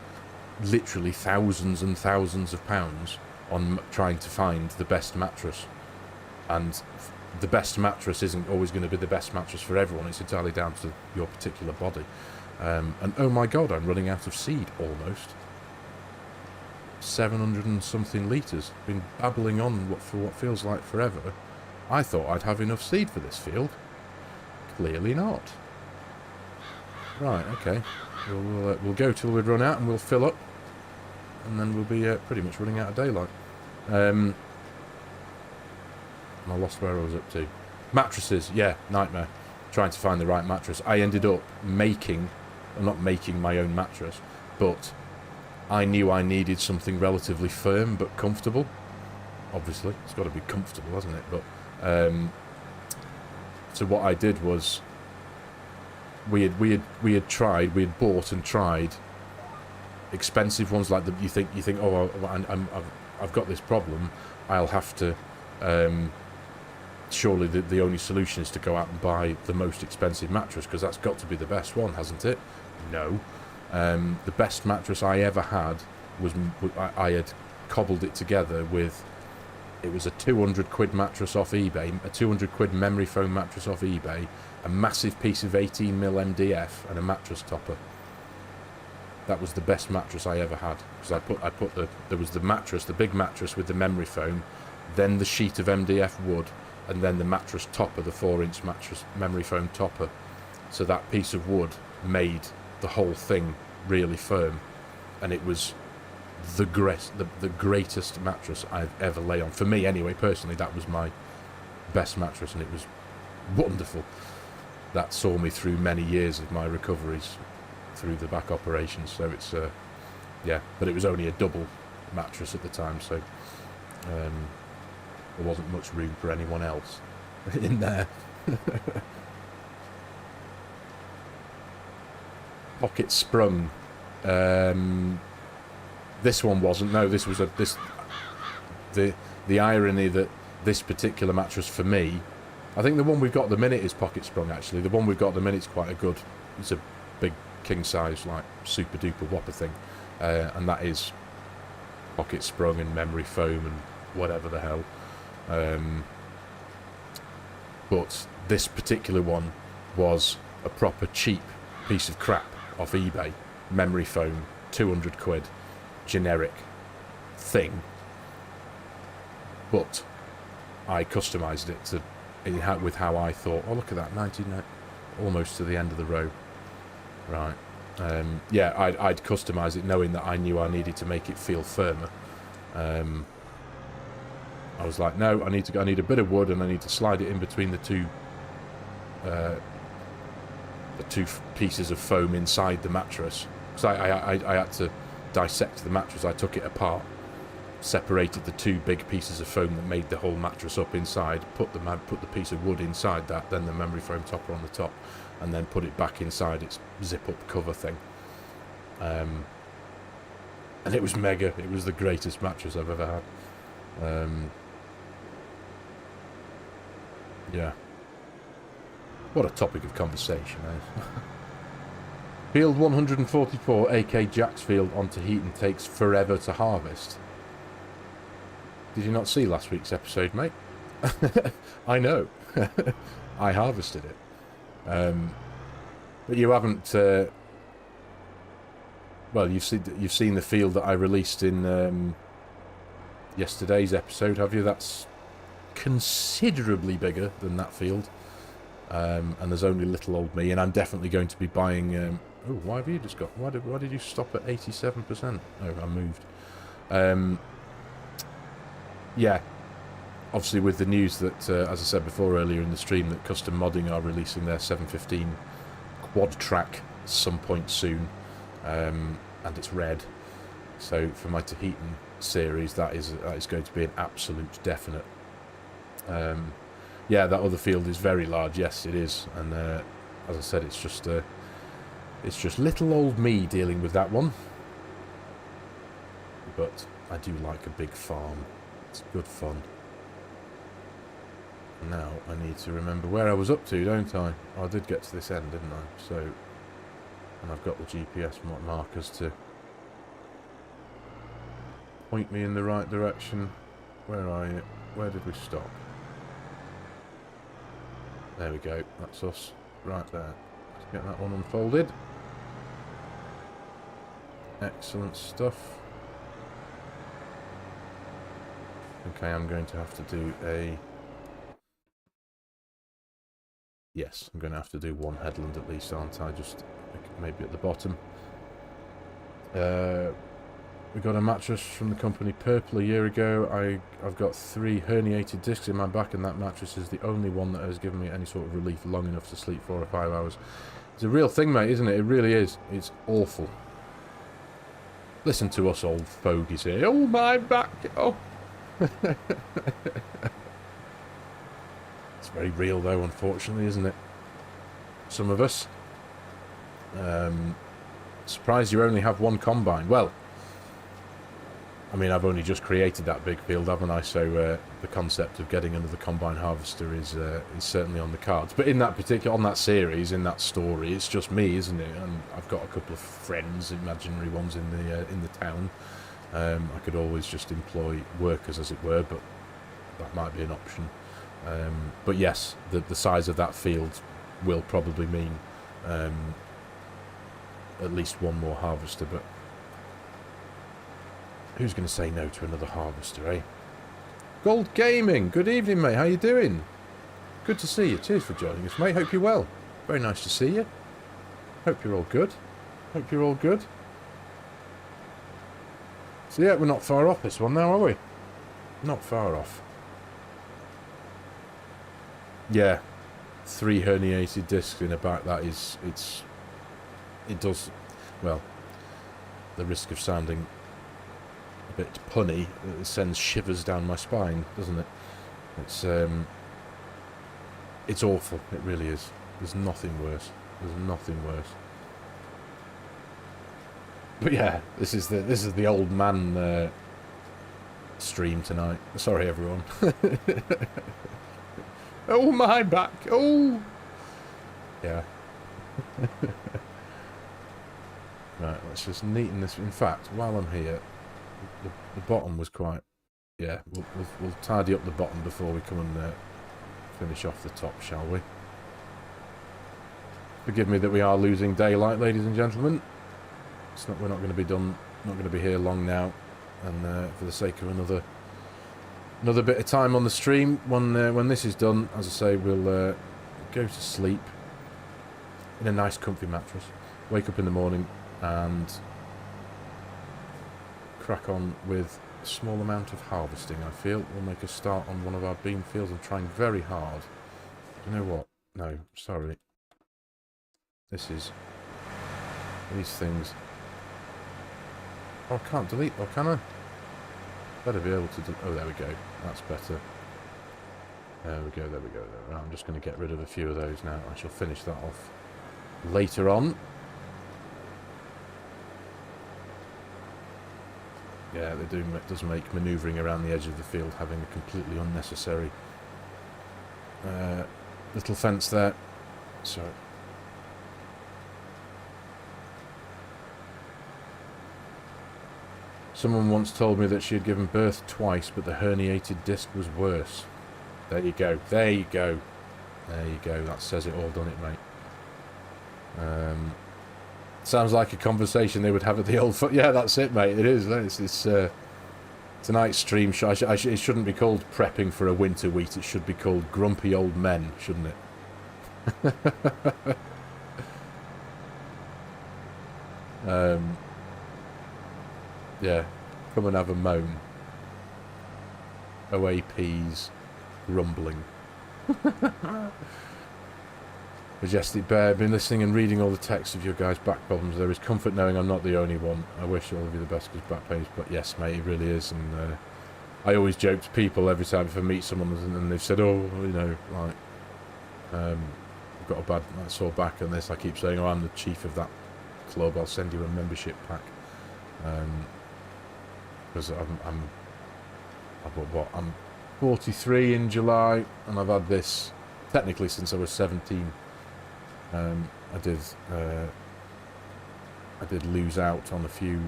literally thousands and thousands of pounds on trying to find the best mattress, and the best mattress isn't always going to be the best mattress for everyone. It's entirely down to your particular body. And oh my god, I'm running out of seed almost. 700 and something litres. Been babbling on for what feels like forever. I thought I'd have enough seed for this field. Clearly not. Right, okay. We'll go till we run out and we'll fill up, and then we'll be pretty much running out of daylight. And I lost where I was up to. Mattresses, yeah, nightmare. Trying to find the right mattress. I ended up not making my own mattress, but I knew I needed something relatively firm but comfortable. Obviously, it's got to be comfortable, hasn't it? But so what I did was we had bought and tried expensive ones, like you think oh, I've got this problem, I'll have to surely the only solution is to go out and buy the most expensive mattress, because that's got to be the best one, hasn't it? No. The best mattress I ever had was I had cobbled it together with, it was a 200 quid mattress off eBay, a 200 quid memory foam mattress off eBay, a massive piece of 18mm MDF and a mattress topper. That was the best mattress I ever had, because there was the mattress, the big mattress with the memory foam, then the sheet of MDF wood, and then the mattress topper, the 4-inch mattress memory foam topper. So that piece of wood made the whole thing really firm, and it was the greatest mattress I've ever lay on. For me anyway, personally, that was my best mattress, and it was wonderful. That saw me through many years of my recoveries through the back operations. So it's yeah, but it was only a double mattress at the time, so there wasn't much room for anyone else in there. Pocket sprung. This one wasn't. No, this was the irony that this particular mattress for me, I think the one we've got at the minute is pocket sprung. Actually, the one we've got at the minute is quite a good. It's a big king size, like super duper whopper thing, and that is pocket sprung and memory foam and whatever the hell. But this particular one was a proper cheap piece of crap off eBay. Memory foam, 200 quid, generic thing. But I customised it to with how I thought. Oh, look at that, 99, almost to the end of the row. Right. Yeah, I'd customise it knowing that I knew I needed to make it feel firmer. I was like, no, I need a bit of wood, and I need to slide it in between the two pieces of foam inside the mattress. Because I had to dissect the mattress. I took it apart, separated the two big pieces of foam that made the whole mattress up inside, put the piece of wood inside that, then the memory foam topper on the top, and then put it back inside its zip-up cover thing. And it was mega. It was the greatest mattress I've ever had. Yeah. What a topic of conversation, eh? Field 144, AK Jacksfield on Tahitian takes forever to harvest. Did you not see last week's episode, mate? I know. I harvested it. But you haven't... well, you've seen the field that I released in yesterday's episode, have you? That's considerably bigger than that field. And there's only little old me, and I'm definitely going to be buying... oh, why have you just got... Why did you stop at 87%? Oh, I moved. Yeah. Obviously with the news that, as I said before earlier in the stream, that Custom Modding are releasing their 715 quad track some point soon. And it's red. So for my Tahitian series, that is going to be an absolute definite. Yeah, that other field is very large. Yes, it is. And as I said, it's just little old me dealing with that one. But I do like a big farm. It's good fun. Now I need to remember where I was up to, don't I? Oh, I did get to this end, didn't I? So, and I've got the GPS markers to point me in the right direction. Where are you? Where did we stop? There we go. That's us. Right there. Let's get that one unfolded. Excellent stuff. Okay, I'm going to have to do a... Yes, I'm going to have to do one headland at least, aren't I? Just maybe at the bottom. We got a mattress from the company Purple a year ago. I've got 3 herniated discs in my back, and that mattress is the only one that has given me any sort of relief long enough to sleep 4 or 5 hours. It's a real thing, mate, isn't it? It really is. It's awful. Listen to us old fogies here. Oh, my back! Oh! It's very real, though, unfortunately, isn't it? Some of us. Surprised you only have one combine. Well, I mean, I've only just created that big field, haven't I? So the concept of getting another combine harvester is certainly on the cards. But in that particular, on that series, in that story, it's just me, isn't it? And I've got a couple of friends, imaginary ones in the town. I could always just employ workers, as it were, but that might be an option. But yes, the size of that field will probably mean at least one more harvester, but who's going to say no to another harvester, eh? Gold Gaming, good evening, mate. How you doing? Good to see you. Cheers for joining us, mate. Hope you're well. Very nice to see you. Hope you're all good. Hope you're all good. So yeah, we're not far off this one now, are we? Not far off. Yeah, 3 herniated discs in a back. That is, it does, well, the risk of sounding a bit punny, it sends shivers down my spine, doesn't it? It's awful. It really is. There's nothing worse. There's nothing worse. But yeah, this is the old man stream tonight. Sorry, everyone. Oh, my back! Oh! Yeah. Right, let's just neaten this. In fact, while I'm here, the bottom was quite yeah, we'll tidy up the bottom before we come and finish off the top, shall we? Forgive me that we are losing daylight, ladies and gentlemen. It's not, we're not going to be done, not going to be here long now, and for the sake of another bit of time on the stream, when this is done, as I say, we'll go to sleep in a nice comfy mattress, wake up in the morning and crack on with a small amount of harvesting. I feel we'll make a start on one of our bean fields. I'm trying very hard. You know what? No, sorry. This is these things. Oh, I can't delete. Oh, can I? Better be able to. Oh, there we go. That's better. There we go. There we go. Right, I'm just going to get rid of a few of those now. I shall finish that off later on. Yeah, it does make manoeuvring around the edge of the field having a completely unnecessary little fence there. So. Someone once told me that she had given birth twice, but the herniated disc was worse. There you go. There you go. There you go. That says it all, doesn't it, mate? Sounds like a conversation they would have at the old... Yeah, that's it, mate. It is. It's tonight's stream. It shouldn't be called prepping for a winter wheat. It should be called grumpy old men, shouldn't it? Yeah, come and have a moan. OAP's grumbling. Majestic Bear, been listening and reading all the texts of your guys' back problems. There is comfort knowing I'm not the only one. I wish all of you the best because back pain is... But yes, mate, it really is. And I always joke to people every time if I meet someone and they've said, oh, you know, like, I've got a bad sore back and this. I keep saying, oh, I'm the chief of that club. I'll send you a membership pack. Because I'm 43 in July, and I've had this technically since I was 17. I did lose out on a few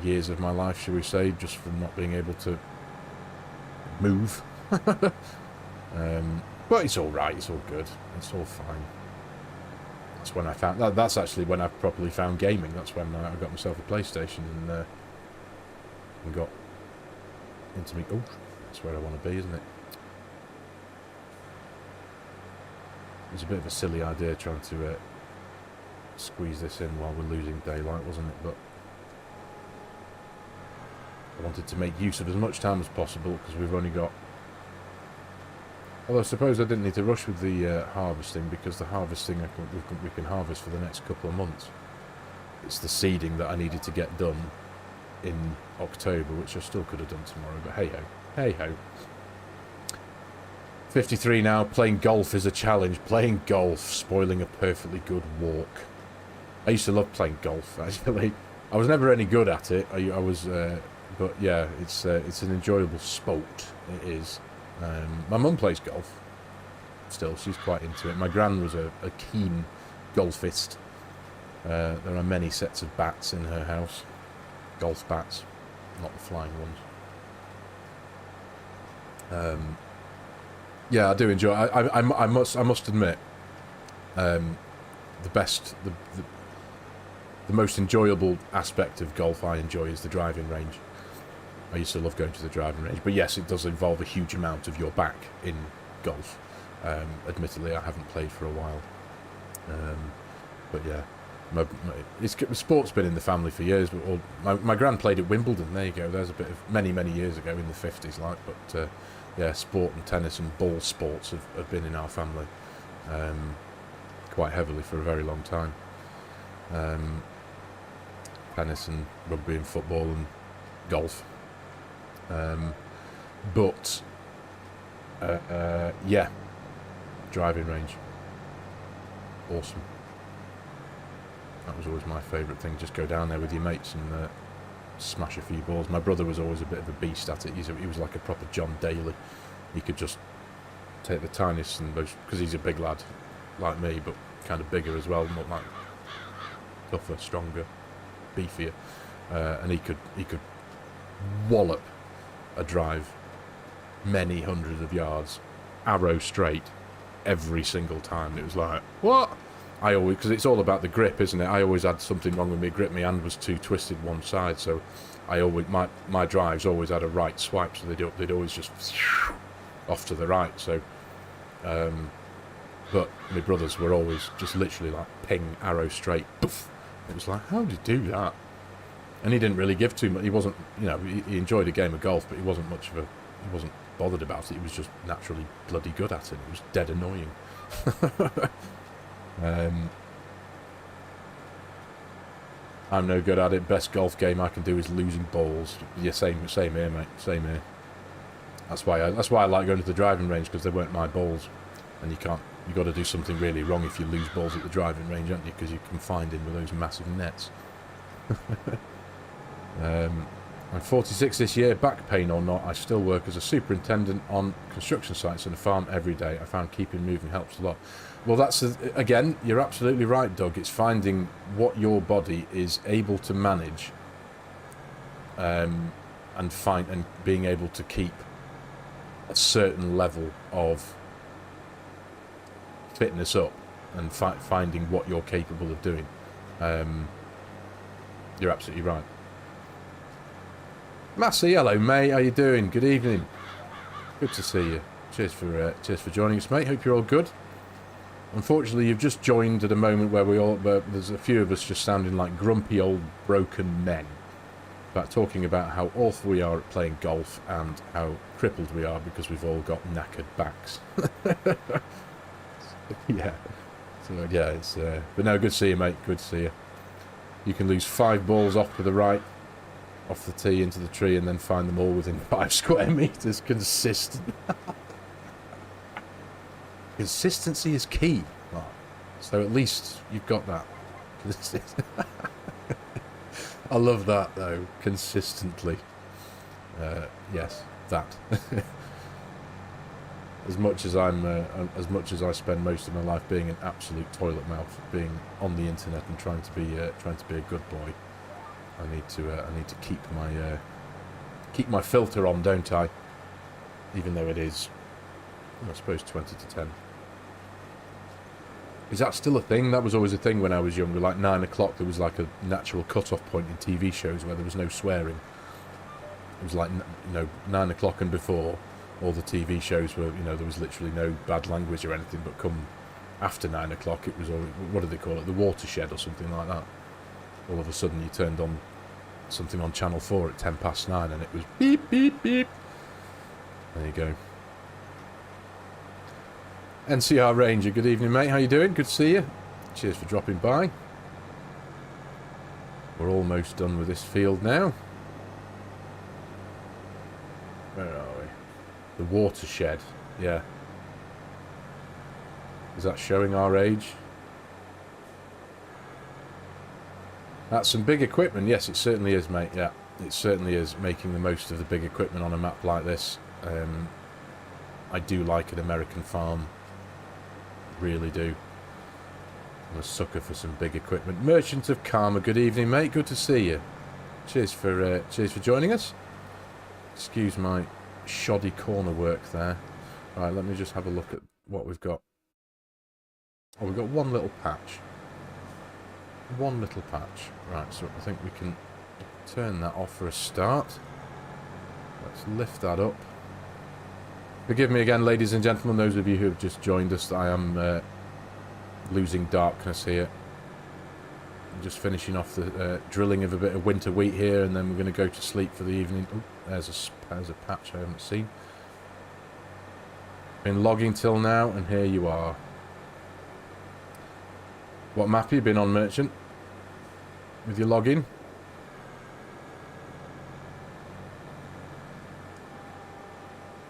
years of my life, shall we say, just from not being able to move. But it's all right. It's all good. It's all fine. That's when I found that's actually when I properly found gaming. That's when I got myself a PlayStation and got into me. Oh, that's where I want to be, isn't it? It was a bit of a silly idea trying to squeeze this in while we're losing daylight, wasn't it? But I wanted to make use of as much time as possible because we've only got... Although I suppose I didn't need to rush with the harvesting, because the harvesting we can harvest for the next couple of months. It's the seeding that I needed to get done in October, which I still could have done tomorrow, but hey-ho. Hey-ho. 53 now, playing golf is a challenge. Playing golf, spoiling a perfectly good walk. I used to love playing golf, actually. I was never any good at it. I was, but yeah, it's an enjoyable sport. It is. My mum plays golf. Still, she's quite into it. My gran was a keen golfist. There are many sets of bats in her house. Golf bats, not the flying ones. Yeah, I do enjoy. I must admit, the most enjoyable aspect of golf I enjoy is the driving range. I used to love going to the driving range, but yes, it does involve a huge amount of your back in golf. Admittedly, I haven't played for a while, but yeah, the sport's been in the family for years. But my gran played at Wimbledon. There you go. There's a bit of many years ago in the 50s, like. But yeah, sport and tennis and ball sports have been in our family quite heavily for a very long time. Tennis and rugby and football and golf. But yeah, driving range, awesome. That was always my favourite thing. Just go down there with your mates and smash a few balls. My brother was always a bit of a beast at it. He was like a proper John Daly. He could just take the tiniest and most, because he's a big lad like me, but kind of bigger as well, not like tougher, stronger, beefier, and he could wallop a drive many hundreds of yards, arrow straight, every single time. It was like, what? I always, because it's all about the grip, isn't it? I always had something wrong with my grip. My hand was too twisted one side, so I always, my drives always had a right swipe, so they'd always just off to the right. So, but my brothers were always just literally like ping, arrow straight. Poof. It was like, how did you do that? And he didn't really give too much. He wasn't, you know, he enjoyed a game of golf, but he wasn't much of a, he wasn't bothered about it. He was just naturally bloody good at it. It was dead annoying. I'm no good at it. Best golf game I can do is losing balls. Yeah, same here, mate. Same here. That's why I like going to the driving range, because they weren't my balls, and you can't. You got to do something really wrong if you lose balls at the driving range, aren't you? Because you can find in with those massive nets. I'm 46 this year. Back pain or not, I still work as a superintendent on construction sites and a farm every day. I found keeping moving helps a lot. Well, that's again, you're absolutely right, Doug. It's finding what your body is able to manage, and being able to keep a certain level of fitness up, and finding what you're capable of doing. You're absolutely right. Massey, hello mate, how you doing? Good evening. Good to see you. Cheers for joining us, mate. Hope you're all good. Unfortunately, you've just joined at a moment where there's a few of us just sounding like grumpy old broken men, talking about how awful we are at playing golf and how crippled we are because we've all got knackered backs. Yeah. So yeah, it's but no, good to see you, mate. Good to see you. You can lose 5 balls off to the right, off the tee into the tree, and then find them all within 5 square meters. Consistent. Consistency is key. Right. So at least you've got that. I love that though. Consistently. Yes, that. As much as I spend most of my life being an absolute toilet mouth, being on the internet and trying to be a good boy, I need to keep my filter on, don't I? Even though it is, I suppose, 20 to 10. Is that still a thing? That was always a thing when I was younger. Like 9 o'clock, there was like a natural cut-off point in TV shows where there was no swearing. It was like, 9 o'clock and before. All the TV shows were, there was literally no bad language or anything, but come after 9 o'clock, it was all, what do they call it, the watershed or something like that. All of a sudden you turned on something on Channel 4 at 9:10 and it was beep, beep, beep. There you go. NCR Ranger, good evening, mate. How you doing? Good to see you. Cheers for dropping by. We're almost done with this field now. Where are we? The watershed, yeah. Is that showing our age? That's some big equipment. Yes, it certainly is, mate. Yeah, it certainly is, making the most of the big equipment on a map like this. I do like an American farm. Really do. I'm a sucker for some big equipment. Merchant of Karma, good evening, mate. Good to see you. Cheers for joining us. Excuse my shoddy corner work there. Right, let me just have a look at what we've got. Oh, we've got one little patch. One little patch. Right, so I think we can turn that off for a start. Let's lift that up. Forgive me again, ladies and gentlemen, those of you who have just joined us. I am losing darkness here. I'm just finishing off the drilling of a bit of winter wheat here, and then we're going to go to sleep for the evening. Oh, there's a patch I haven't seen. Been logging till now, and here you are. What map have you been on, Merchant? With your login?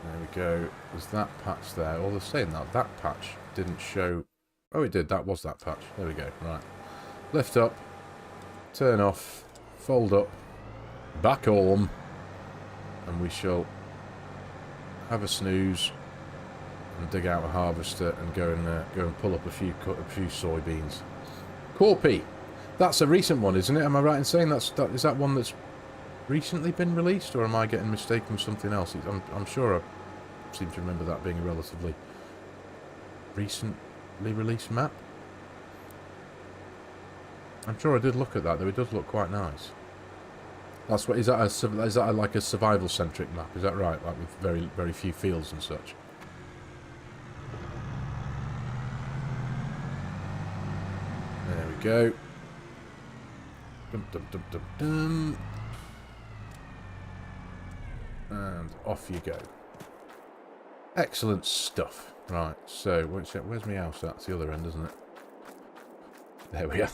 There we go. There's that patch there. Or they're saying that patch didn't show. Oh, it did. That was that patch. There we go. Right. Lift up. Turn off. Fold up. Back home. And we shall have a snooze and dig out a harvester and go and pull up a few soybeans. Corpy. That's a recent one, isn't it? Am I right in saying is that one that's recently been released, or am I getting mistaken with something else? I'm sure I seem to remember that being a relatively recently released map. I'm sure I did look at that, though it does look quite nice. That's what, is that like a survival centric map? Is that right? Like with very few fields and such. There we go. Dum dum dum dum dum. And off you go. Excellent stuff. Right, so where's my house at? It's the other end, isn't it? There we are.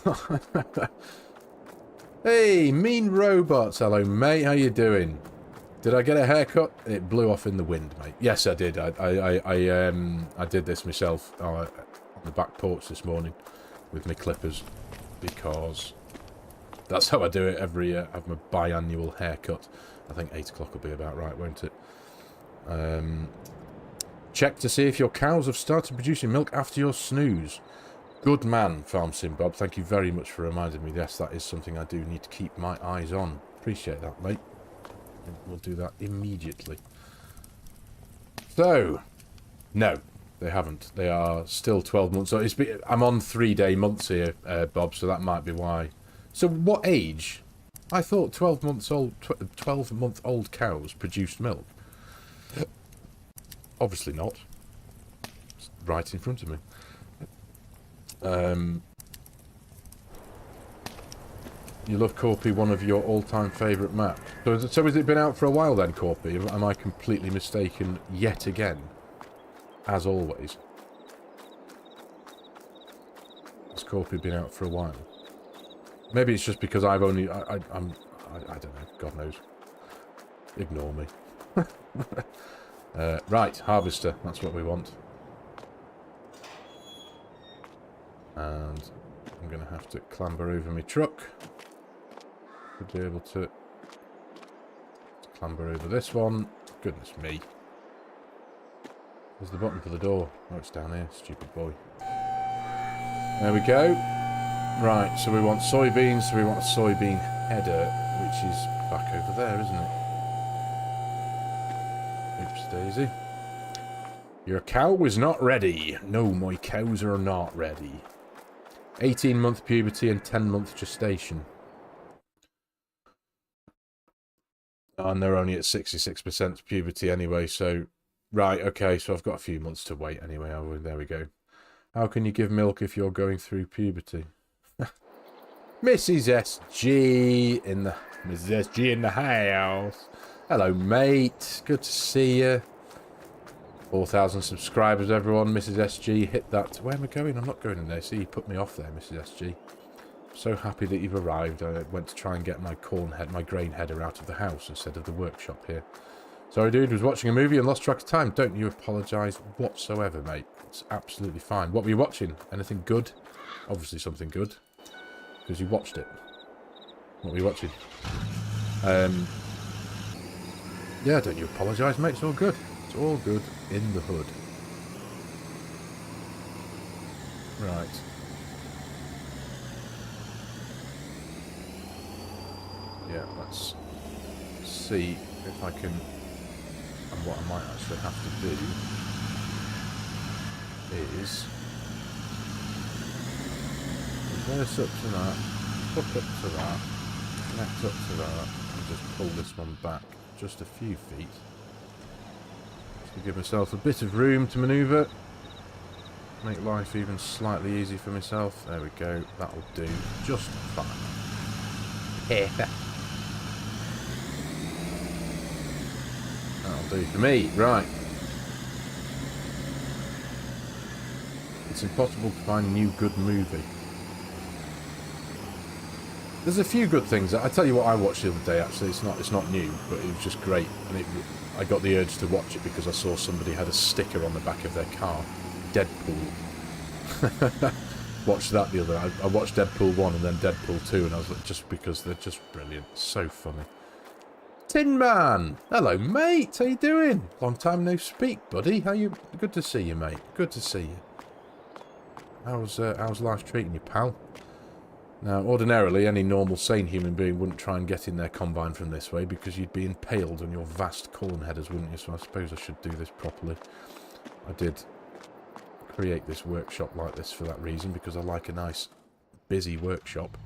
Hey, Mean Robots. Hello, mate. How you doing? Did I get a haircut? It blew off in the wind, mate. Yes, I did. I did this myself on the back porch this morning with my clippers, because that's how I do it every year. I have my biannual haircut. I think 8 o'clock will be about right, won't it? Check to see if your cows have started producing milk after your snooze. Good man, FARMERSIM Bob. Thank you very much for reminding me. Yes, that is something I do need to keep my eyes on. Appreciate that, mate. We'll do that immediately. So, no, they haven't. They are still 12 months. So I'm on 3-day months here, Bob, so that might be why. So what age? I thought 12-month-old cows produced milk. Obviously not. It's right in front of me. You love Corpy, one of your all-time favourite maps. So has it been out for a while then, Corpy? Am I completely mistaken yet again? As always. Has Corpy been out for a while? Maybe it's just because I've only... I don't know. God knows. Ignore me. Right, harvester. That's what we want. And I'm going to have to clamber over my truck to be able to clamber over this one. Goodness me. Where's the button for the door? Oh, it's down here. Stupid boy. There we go. Right, so we want soybeans, so we want a soybean header, which is back over there, isn't it? Oops, daisy. Your cow is not ready. No, my cows are not ready. 18-month puberty and 10-month gestation. And they're only at 66% puberty anyway, so... Right, okay, so I've got a few months to wait anyway. Oh, there we go. How can you give milk if you're going through puberty? Mrs. SG in the... Mrs. SG in the house. Hello, mate. Good to see you. 4,000 subscribers, everyone. Mrs. SG, hit that. Where am I going? I'm not going in there. See, you put me off there, Mrs. SG. So happy that you've arrived. I went to try and get my grain header out of the house instead of the workshop here. Sorry, dude, was watching a movie and lost track of time. Don't you apologise whatsoever, mate. It's absolutely fine. What were you watching? Anything good? Obviously something good. Because you watched it. What were you watching? Yeah, don't you apologise, mate. It's all good. It's all good in the hood. Right. Yeah, let's see if I can... And what I might actually have to do is reverse up to that, hook up to that, connect up to that, and just pull this one back just a few feet. To give myself a bit of room to manoeuvre. Make life even slightly easy for myself. There we go. That'll do just fine. That'll do for me. Right. It's impossible to find a new good movie. There's a few good things. I tell you what I watched the other day, actually. It's not new, but it was just great. And I got the urge to watch it because I saw somebody had a sticker on the back of their car. Deadpool. Watched that the other... I watched Deadpool 1 and then Deadpool 2, and I was like, just because they're just brilliant. So funny. Tin Man! Hello, mate! How you doing? Long time no speak, buddy. How you... Good to see you, mate. Good to see you. How's life treating you, pal? Now, ordinarily, any normal, sane human being wouldn't try and get in their combine from this way because you'd be impaled on your vast corn headers, wouldn't you? So I suppose I should do this properly. I did create this workshop like this for that reason, because I like a nice, busy workshop.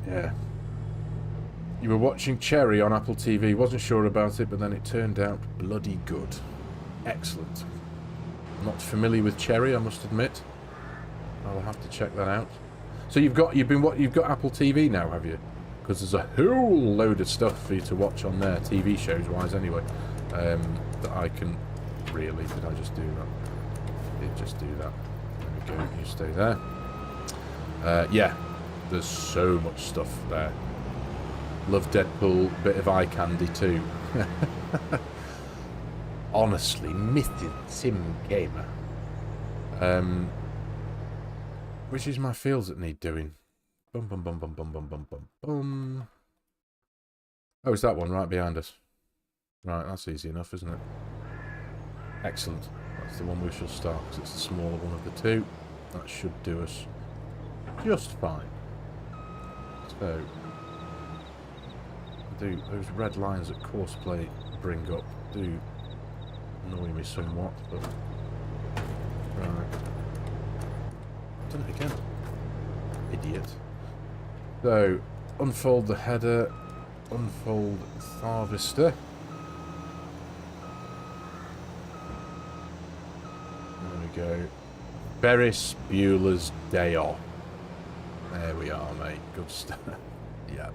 Yeah. You were watching Cherry on Apple TV. Wasn't sure about it, but then it turned out bloody good. Excellent. Not familiar with Cherry, I must admit. I'll have to check that out. So you've got Apple TV now, have you? Because there's a whole load of stuff for you to watch on there, TV shows wise anyway. That I can really. Did I just do that? Did just do that? There we go. You stay there. Yeah, there's so much stuff there. Love Deadpool. Bit of eye candy too. Honestly, Mr. Sim Gamer. Which is my fields that need doing. Bum bum bum bum bum bum bum bum bum. Oh, it's that one right behind us. Right, that's easy enough, isn't it? Excellent. That's the one we shall start, because it's the smaller one of the two. That should do us just fine. So, those red lines that Courseplay bring up do annoy me somewhat, but right. Done it again. Idiot. So, unfold the header, unfold harvester. There we go. Ferris Bueller's Day Off. There we are, mate. Good stuff. Yeah.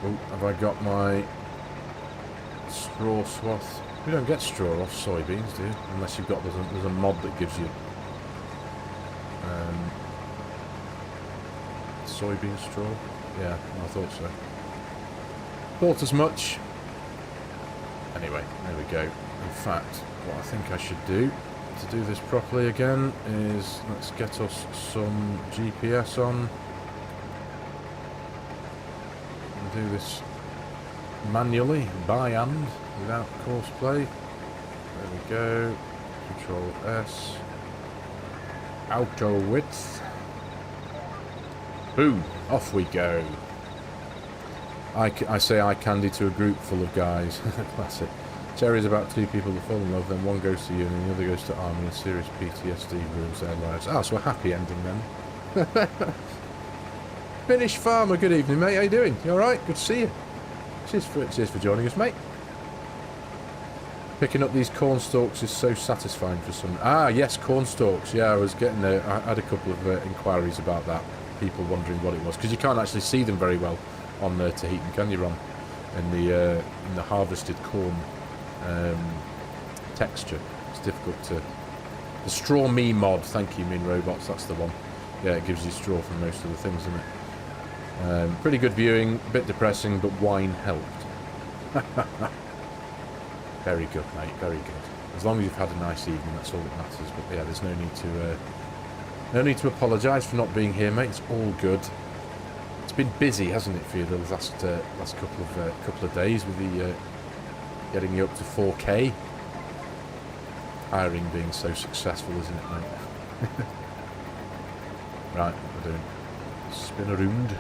Oh, have I got my straw swath? We don't get straw off soybeans, do you? Unless you've got, there's a mod that gives you soybean straw. Yeah, I thought so. Thought as much. Anyway, there we go. In fact, what I think I should do to do this properly again is let's get us some GPS on and do this manually by hand without Courseplay. There we go. Control S. Auto width. Boom! Off we go. I say eye candy to a group full of guys. Classic. Cherry's about two people that fall in love, then one goes to uni and the other goes to army, and serious PTSD ruins their lives. Ah, so a happy ending then. Finnish Farmer, good evening, mate. How you doing? You alright? Good to see you. Cheers for joining us, mate. Picking up these corn stalks is so satisfying for some... Ah, yes, corn stalks. Yeah, I was getting there. I had a couple of inquiries about that. People wondering what it was, because you can't actually see them very well on Tahitian, can you, Ron? In the harvested corn texture. It's difficult to... The Straw Me mod, thank you, Mean Robots, that's the one. Yeah, it gives you straw from most of the things, isn't it? Pretty good viewing, a bit depressing, but wine helped. Very good, mate, very good. As long as you've had a nice evening, that's all that matters. But yeah, there's no need to apologise for not being here, mate. It's all good. It's been busy, hasn't it, for you the last couple of days with the getting you up to 4K. Hiring being so successful, isn't it, mate? Right, what we're doing. Spin around.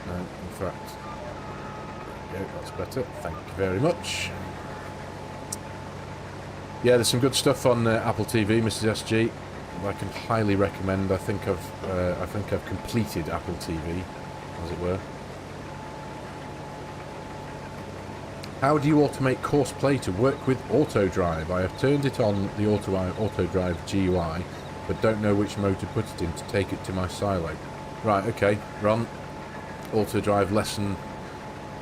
In fact, there we go, that's better. Thank you very much. Yeah, there's some good stuff on Apple TV, Mrs. SG. I can highly recommend. I think I've completed Apple TV, as it were. How do you automate Courseplay to work with auto drive? I have turned it on the auto drive GUI, but don't know which mode to put it in to take it to my silo. Right, okay, Ron. Auto drive lesson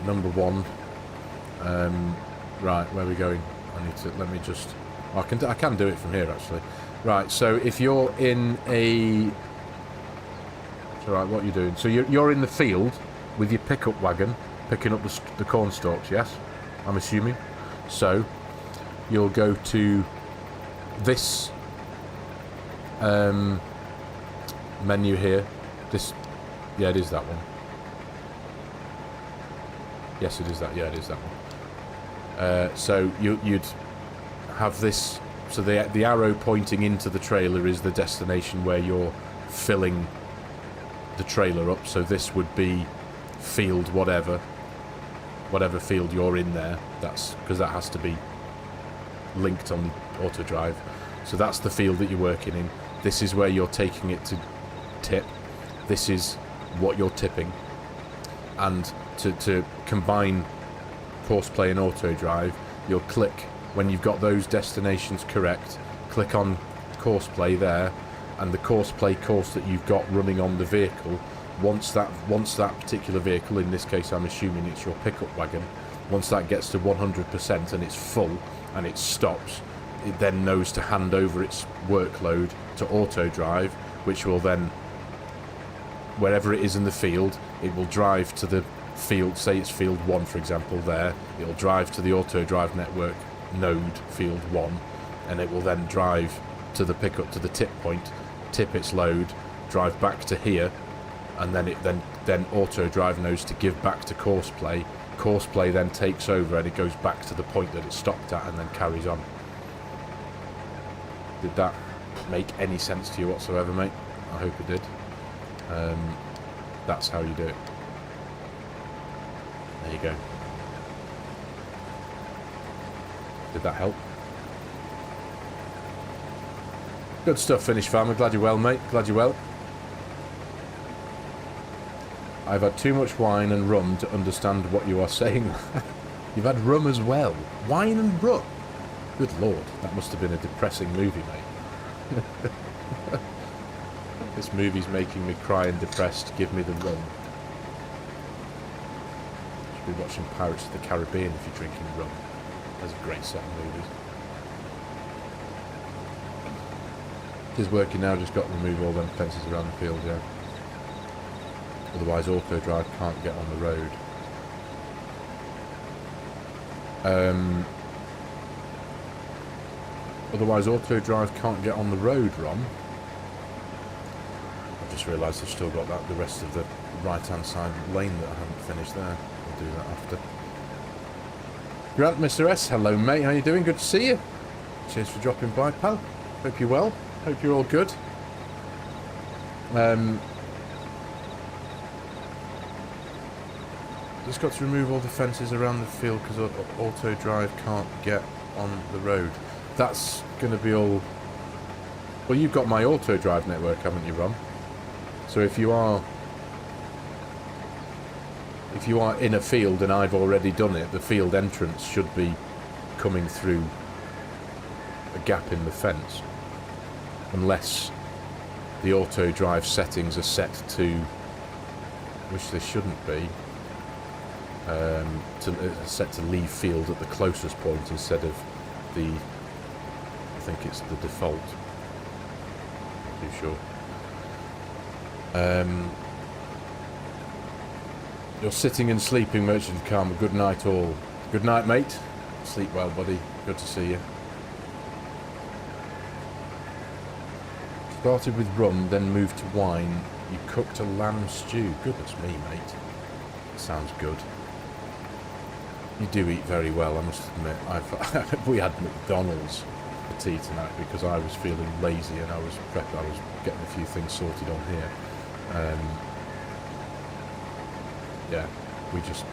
number 1. Right, where are we going? I need to, let me just, I can do it from here actually. Right, so if you're in a, it's alright, what are you doing? So you're in the field with your pickup wagon, picking up the corn stalks, yes? I'm assuming. So you'll go to this menu here, this Yeah, it is that one. Yes, it is that. Yeah, it is that one. So you'd have this. So the arrow pointing into the trailer is the destination where you're filling the trailer up. So this would be field whatever field you're in there. That's because that has to be linked on auto drive. So that's the field that you're working in. This is where you're taking it to tip. This is what you're tipping. And to combine Courseplay and auto drive, you'll click, when you've got those destinations correct, click on Courseplay there, and the Courseplay course that you've got running on the vehicle, once that particular vehicle, in this case I'm assuming it's your pickup wagon, once that gets to 100% and it's full and it stops, it then knows to hand over its workload to auto drive, which will then, wherever it is in the field, it will drive to the field, say it's field 1 for example there, it'll drive to the auto drive network node field 1, and it will then drive to the pickup, to the tip point, tip its load, drive back to here, and then then auto drive knows to give back to Courseplay. Courseplay then takes over and it goes back to the point that it stopped at and then carries on. Did that make any sense to you whatsoever, mate? I hope it did. That's how you do it. There you go. Did that help? Good stuff, Finish Farmer. Glad you're well, mate. Glad you're well. I've had too much wine and rum to understand what you are saying. You've had rum as well. Wine and rum? Good lord, that must have been a depressing movie, mate. This movie's making me cry and depressed. Give me the rum. Should be watching Pirates of the Caribbean if you're drinking rum. That's a great set of movies. It is working now, just got to remove all them fences around the field, yeah. Otherwise auto drive can't get on the road. Otherwise auto drive can't get on the road, Ron. I've just realised I've still got the rest of the right hand side lane that I haven't finished there. I'll do that after. Grant, Mr. S, hello mate, how you doing? Good to see you. Cheers for dropping by, pal. Hope you're well. Hope you're all good. Just got to remove all the fences around the field because auto drive can't get on the road. That's going to be all... Well, you've got my auto drive network, haven't you, Ron? So if you are in a field and I've already done it, the field entrance should be coming through a gap in the fence. Unless the auto drive settings are set to, which they shouldn't be, set to leave field at the closest point instead of the, I think it's the default. Not too sure. You're sitting and sleeping, Merchant Karma. Good night all. Good night, mate. Sleep well, buddy. Good to see you. Started with rum, then moved to wine. You cooked a lamb stew. Goodness me, mate. Sounds good. You do eat very well, I must admit. We had McDonald's for tea tonight because I was feeling lazy and I was getting a few things sorted on here. Yeah, we just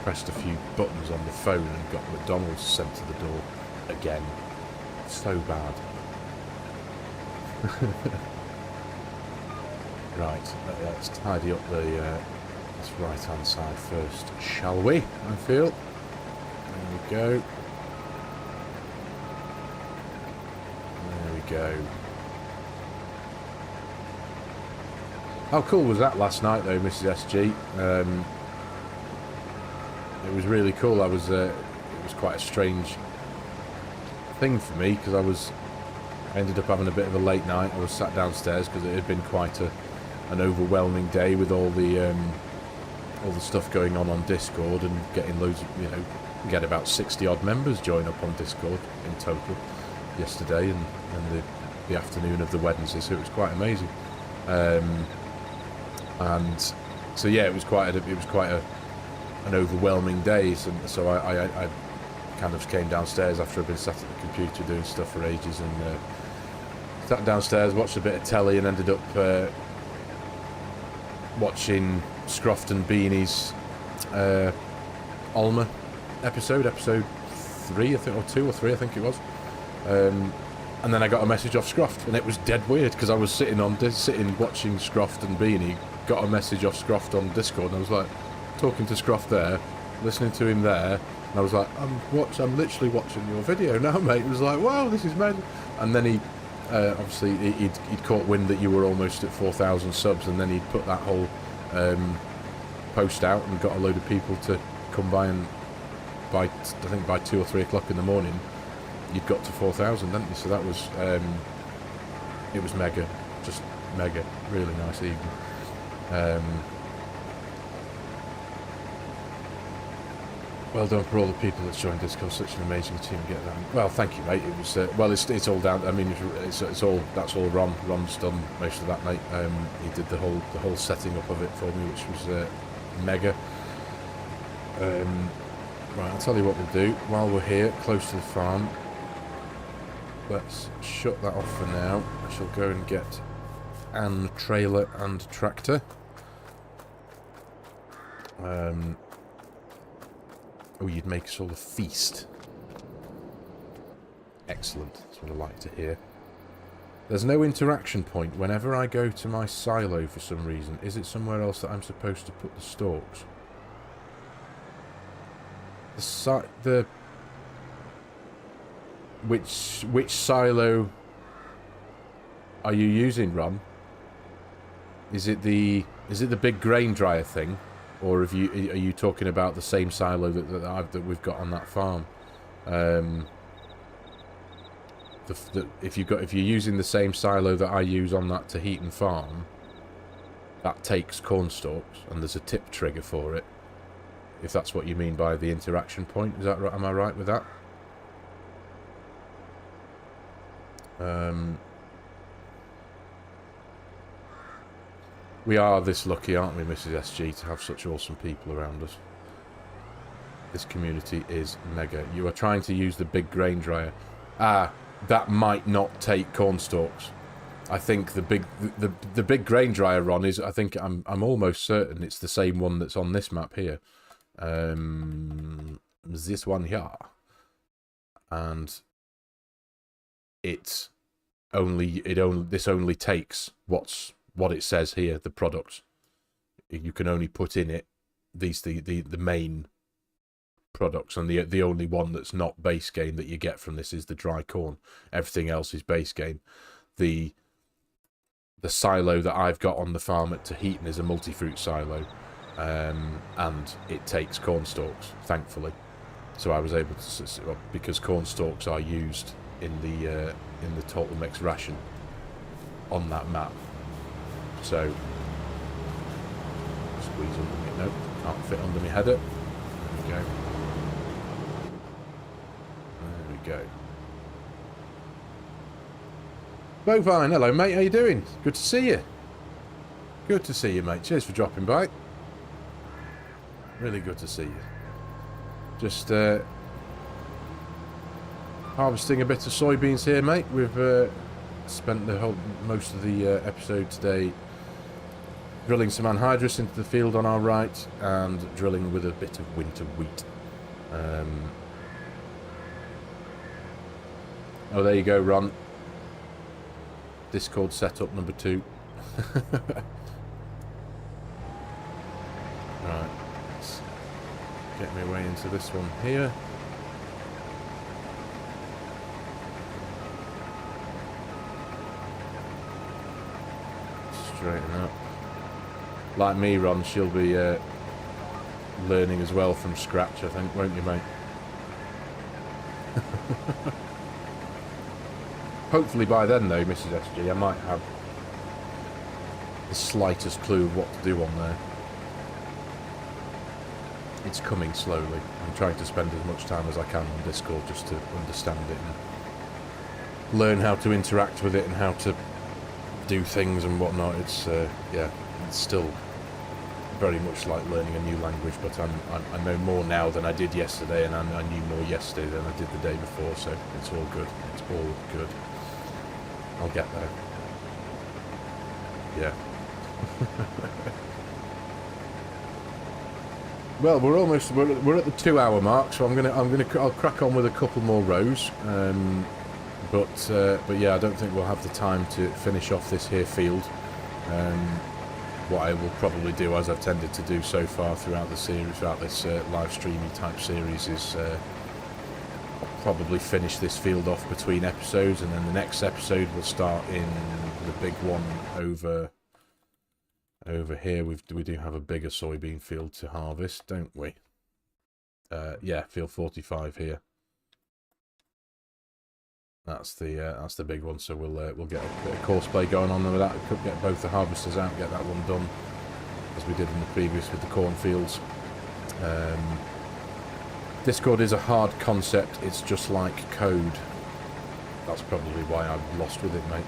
pressed a few buttons on the phone and got McDonald's sent to the door again. So bad. Right, let's tidy up this right hand side first, shall we? I feel. There we go. There we go. How cool was that last night though, Mrs. SG? It was really cool. It was quite a strange thing for me because I ended up having a bit of a late night. I was sat downstairs because it had been quite an overwhelming day with all the stuff going on Discord and getting loads of, we had about 60 odd members join up on Discord in total yesterday and the afternoon of the Wednesday, so it was quite amazing. And so yeah, it was quite an overwhelming day. So I kind of came downstairs after I'd been sat at the computer doing stuff for ages, and sat downstairs, watched a bit of telly, and ended up watching Scroft and Beanie's Alma episode 3, I think, or 2 or 3, I think it was. And then I got a message off Scroft, and it was dead weird because I was sitting watching Scroft and Beanie, got a message off Scroft on Discord, and I was like talking to Scroft there, listening to him there, and I was like, I'm literally watching your video now, mate. It was like, wow, this is mad. And then he obviously he'd caught wind that you were almost at 4,000 subs, and then he'd put that whole post out and got a load of people to come by, and I think by 2 or 3 o'clock in the morning you'd got to 4,000, didn't you? So that was it was mega, just mega, really nice evening. Well done for all the people that joined Discord. Such an amazing team. Get that. Well, thank you, mate. It was well. It's all down. I mean, it's all, that's all Ron. Ron's done most of that, mate. He did the whole setting up of it for me, which was mega. Right, I'll tell you what we'll do while we're here, close to the farm. Let's shut that off for now. I shall go and get an trailer and tractor. Oh, you'd make us all a feast. Excellent. That's what I like to hear. There's no interaction point whenever I go to my silo for some reason. Is it somewhere else that I'm supposed to put the stalks? Which silo are you using, Ron? Is it the big grain dryer thing? Or are you talking about the same silo that we've got on that farm? If you're using the same silo that I use on that Tahitian farm, that takes corn stalks, and there's a tip trigger for it. If that's what you mean by the interaction point, is that right? Am I right with that? We are this lucky, aren't we, Mrs. SG, to have such awesome people around us. This community is mega. You are trying to use the big grain dryer. That might not take corn stalks. I think the big grain dryer, Ron, is, I think I'm almost certain it's the same one that's on this map here. This one here. And this only takes what it says here, the product. You can only put in it the main products, and the only one that's not base game that you get from this is the dry corn. Everything else is base game. The silo that I've got on the farm at Tahitian is a multi-fruit silo, and it takes corn stalks, thankfully. So I was able to, because corn stalks are used in the total mix ration on that map. So squeeze under me. Nope, can't fit under my header. There we go. There we go. Bovine, hello mate, how you doing? Good to see you. Good to see you, mate. Cheers for dropping by. Really good to see you. Just harvesting a bit of soybeans here, mate. We've spent most of the episode today drilling some anhydrous into the field on our right, and drilling with a bit of winter wheat. Oh, there you go, Ron. Discord setup number 2. Right, let's get my way into this one here. Straighten up. Like me, Ron, she'll be learning as well from scratch, I think, won't you, mate? Hopefully by then, though, Mrs. SG, I might have the slightest clue of what to do on there. It's coming slowly. I'm trying to spend as much time as I can on Discord just to understand it and learn how to interact with it and how to do things and whatnot. It's yeah, it's still very much like learning a new language, but I know more now than I did yesterday, and I knew more yesterday than I did the day before, so it's all good. It's all good. I'll get there. Yeah. Well, we're at the 2-hour mark, so I'll crack on with a couple more rows. But yeah, I don't think we'll have the time to finish off this here field. What I will probably do, as I've tended to do so far throughout the series, throughout this live streamy type series, is I'll probably finish this field off between episodes, and then the next episode will start in the big one over here. We do have a bigger soybean field to harvest, don't we? Yeah, field 45 here. That's the big one. So we'll get a bit of course play going on with that. Could get both the harvesters out, get that one done, as we did in the previous with the cornfields. Discord is a hard concept. It's just like code. That's probably why I'm lost with it, mate.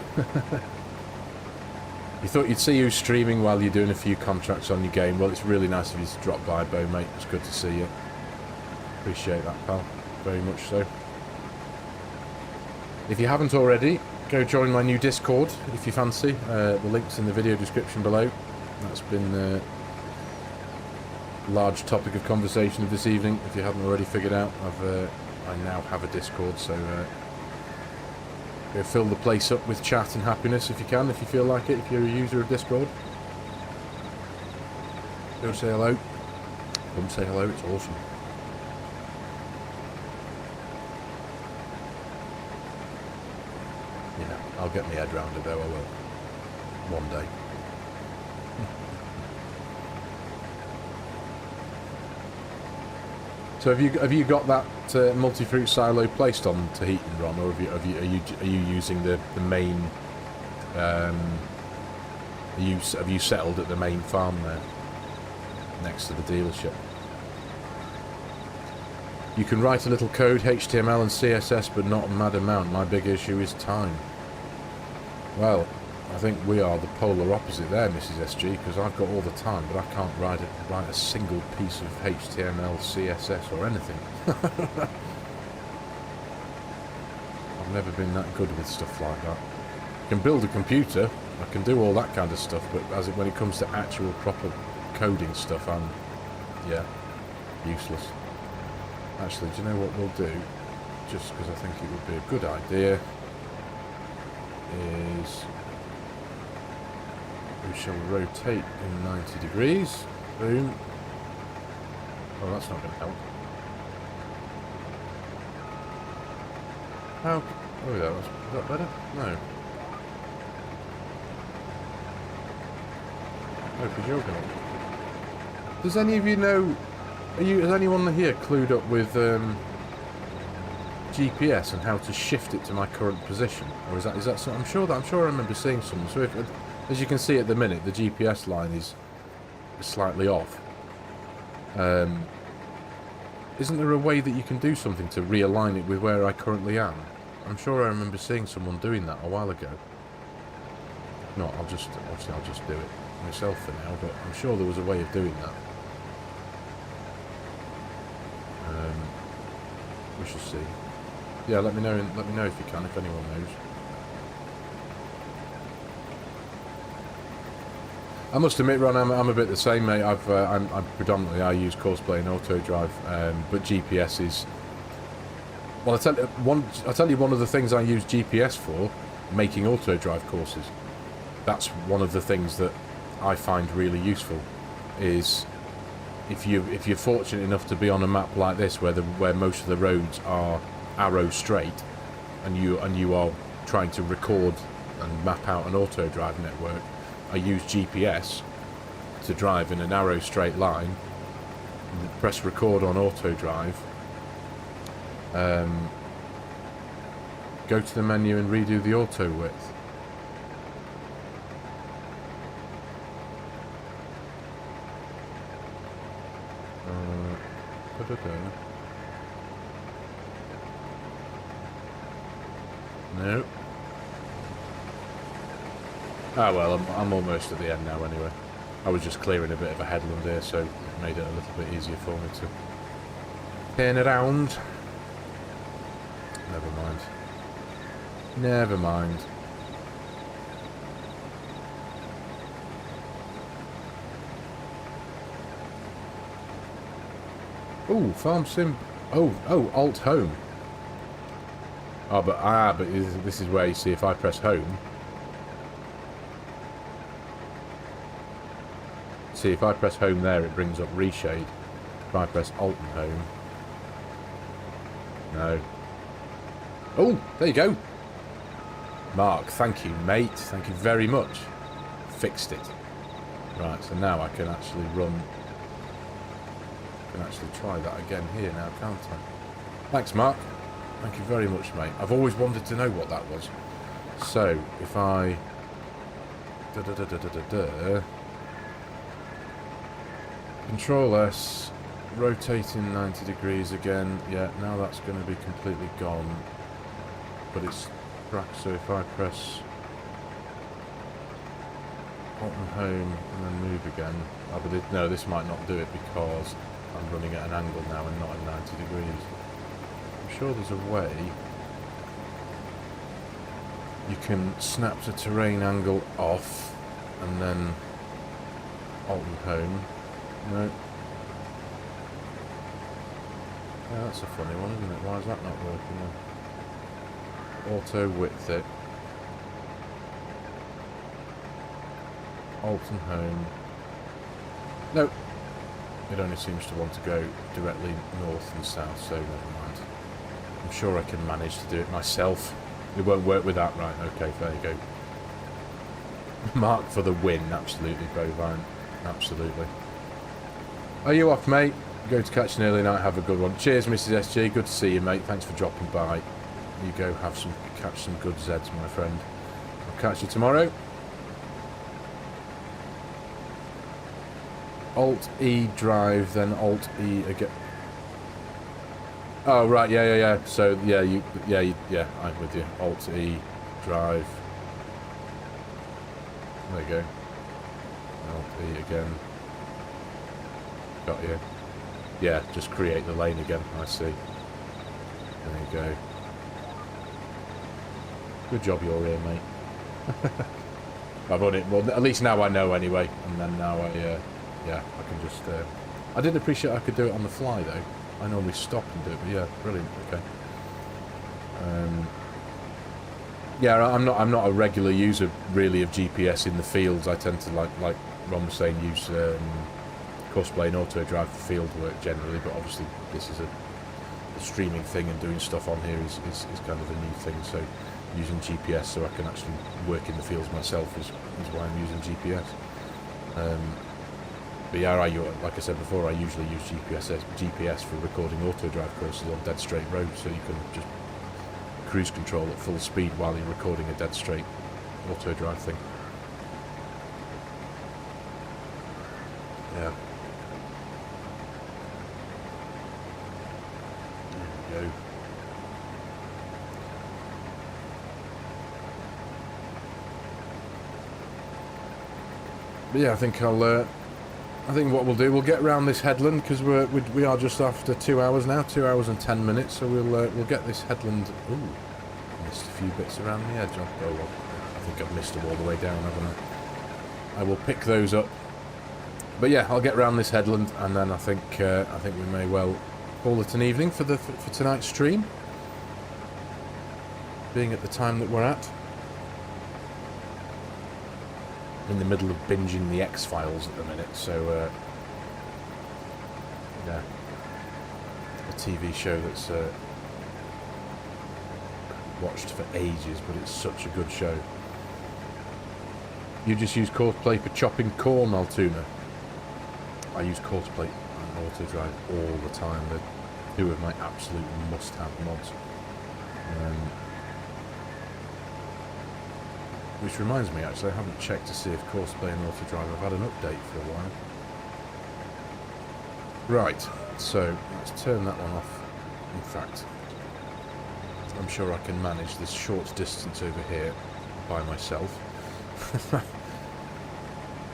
You thought you'd see you streaming while you're doing a few contracts on your game. Well, it's really nice of you to drop by, Bo, mate. It's good to see you. Appreciate that, pal. Very much so. If you haven't already, go join my new Discord if you fancy. The link's in the video description below. That's been a large topic of conversation of this evening. If you haven't already figured out, I now have a Discord, so go fill the place up with chat and happiness if you can, if you feel like it, if you're a user of Discord. Go say hello. Come say hello, it's awesome. Yeah, I'll get my head round it though, I will. One day. So have you got that multi-fruit silo placed on to heat and run, or are you using the main? Have you settled at the main farm there, next to the dealership? You can write a little code, HTML and CSS, but not a mad amount. My big issue is time. Well, I think we are the polar opposite there, Mrs. SG, because I've got all the time, but I can't write a single piece of HTML, CSS, or anything. I've never been that good with stuff like that. I can build a computer, I can do all that kind of stuff, but when it comes to actual proper coding stuff, I'm, yeah, useless. Actually, do you know what we'll do? Just because I think it would be a good idea, is we shall rotate in 90 degrees. Boom. Oh, that's not going to help. How? Oh, yeah, is that better? No. Oh, because you're going to... Does any of you know... Is anyone here clued up with GPS and how to shift it to my current position, or is that something? I'm sure I remember seeing something. So as you can see at the minute, the GPS line is slightly off. Isn't there a way that you can do something to realign it with where I currently am? I'm sure I remember seeing someone doing that a while ago. No, I'll just do it myself for now, but I'm sure there was a way of doing that. We shall see. Yeah, let me know if you can, if anyone knows. I must admit, Ron, I'm a bit the same, mate. I use Courseplay and Auto Drive, but GPS is. Well, I'll tell you one of the things I use GPS for, making Auto Drive courses. That's one of the things that I find really useful. Is if you're fortunate enough to be on a map like this, where most of the roads are arrow straight, and you are trying to record and map out an auto drive network, I use GPS to drive in an arrow straight line, press record on auto drive, go to the menu and redo the auto width. No. Ah, well, I'm almost at the end now anyway. I was just clearing a bit of a headland here, so it made it a little bit easier for me to turn around. Never mind. Never mind. Oh, farm sim. Oh, alt home. Oh, but this is where you see if I press home. See, if I press home there, it brings up reshade. If I press alt and home. No. Oh, there you go. Mark, thank you, mate. Thank you very much. Fixed it. Right, so now I can actually run. I can actually try that again here now, can't I? Thanks, Mark. Thank you very much, mate. I've always wanted to know what that was. So, if I... Control S, rotating 90 degrees again. Yeah, now that's going to be completely gone. But it's track, so if I press Alt and home and then move again. Oh, but no, this might not do it because I'm running at an angle now and not at 90 degrees. I'm sure there's a way you can snap the terrain angle off and then Alt and home. No. Yeah, that's a funny one, isn't it? Why is that not working then? Auto width it. Alt and home. No. It only seems to want to go directly north and south, so never mind. I'm sure I can manage to do it myself. It won't work with that, right? Okay, there you go. Mark for the win, absolutely, bovine. Absolutely. Are you off, mate? Going to catch an early night, have a good one. Cheers, Mrs. SG, good to see you, mate. Thanks for dropping by. You go catch some good Zeds, my friend. I'll catch you tomorrow. Alt-E drive, then Alt-E again. Oh, right, yeah. So, yeah, I'm with you. Alt-E drive. There you go. Alt-E again. Got you. Yeah, just create the lane again, I see. There you go. Good job you're here, mate. I've run it, well, at least now I know anyway. And then now yeah, I can just... I didn't appreciate I could do it on the fly, though. I normally stop and do it, but yeah, brilliant, okay. Yeah, I'm not a regular user, really, of GPS in the fields. I tend to, like Ron was saying, use Courseplay and auto drive for field work generally, but obviously this is a streaming thing, and doing stuff on here is kind of a new thing, so using GPS so I can actually work in the fields myself is why I'm using GPS. But yeah, like I said before, I usually use GPS for recording auto drive courses on dead straight roads, so you can just cruise control at full speed while you're recording a dead straight auto drive thing. Yeah. There we go. But yeah, I think what we'll do, we'll get around this headland, because we are just after 2 hours now, 2 hours and 10 minutes, so we'll get this headland. Ooh, missed a few bits around the edge. Oh well, I think I've missed them all the way down, haven't I? I will pick those up. But yeah, I'll get around this headland, and then I think we may well call it an evening for tonight's stream, being at the time that we're at. In the middle of binging the X-Files at the minute, so yeah, a TV show that's watched for ages, but it's such a good show. You just use Courseplay for chopping corn, Altoona? I use Courseplay and auto drive all the time. They're two of my absolute must-have mods. Which reminds me, actually, I haven't checked to see if Courseplay and Auto Drive have had an update for a while. Right, so let's turn that one off. In fact, I'm sure I can manage this short distance over here by myself.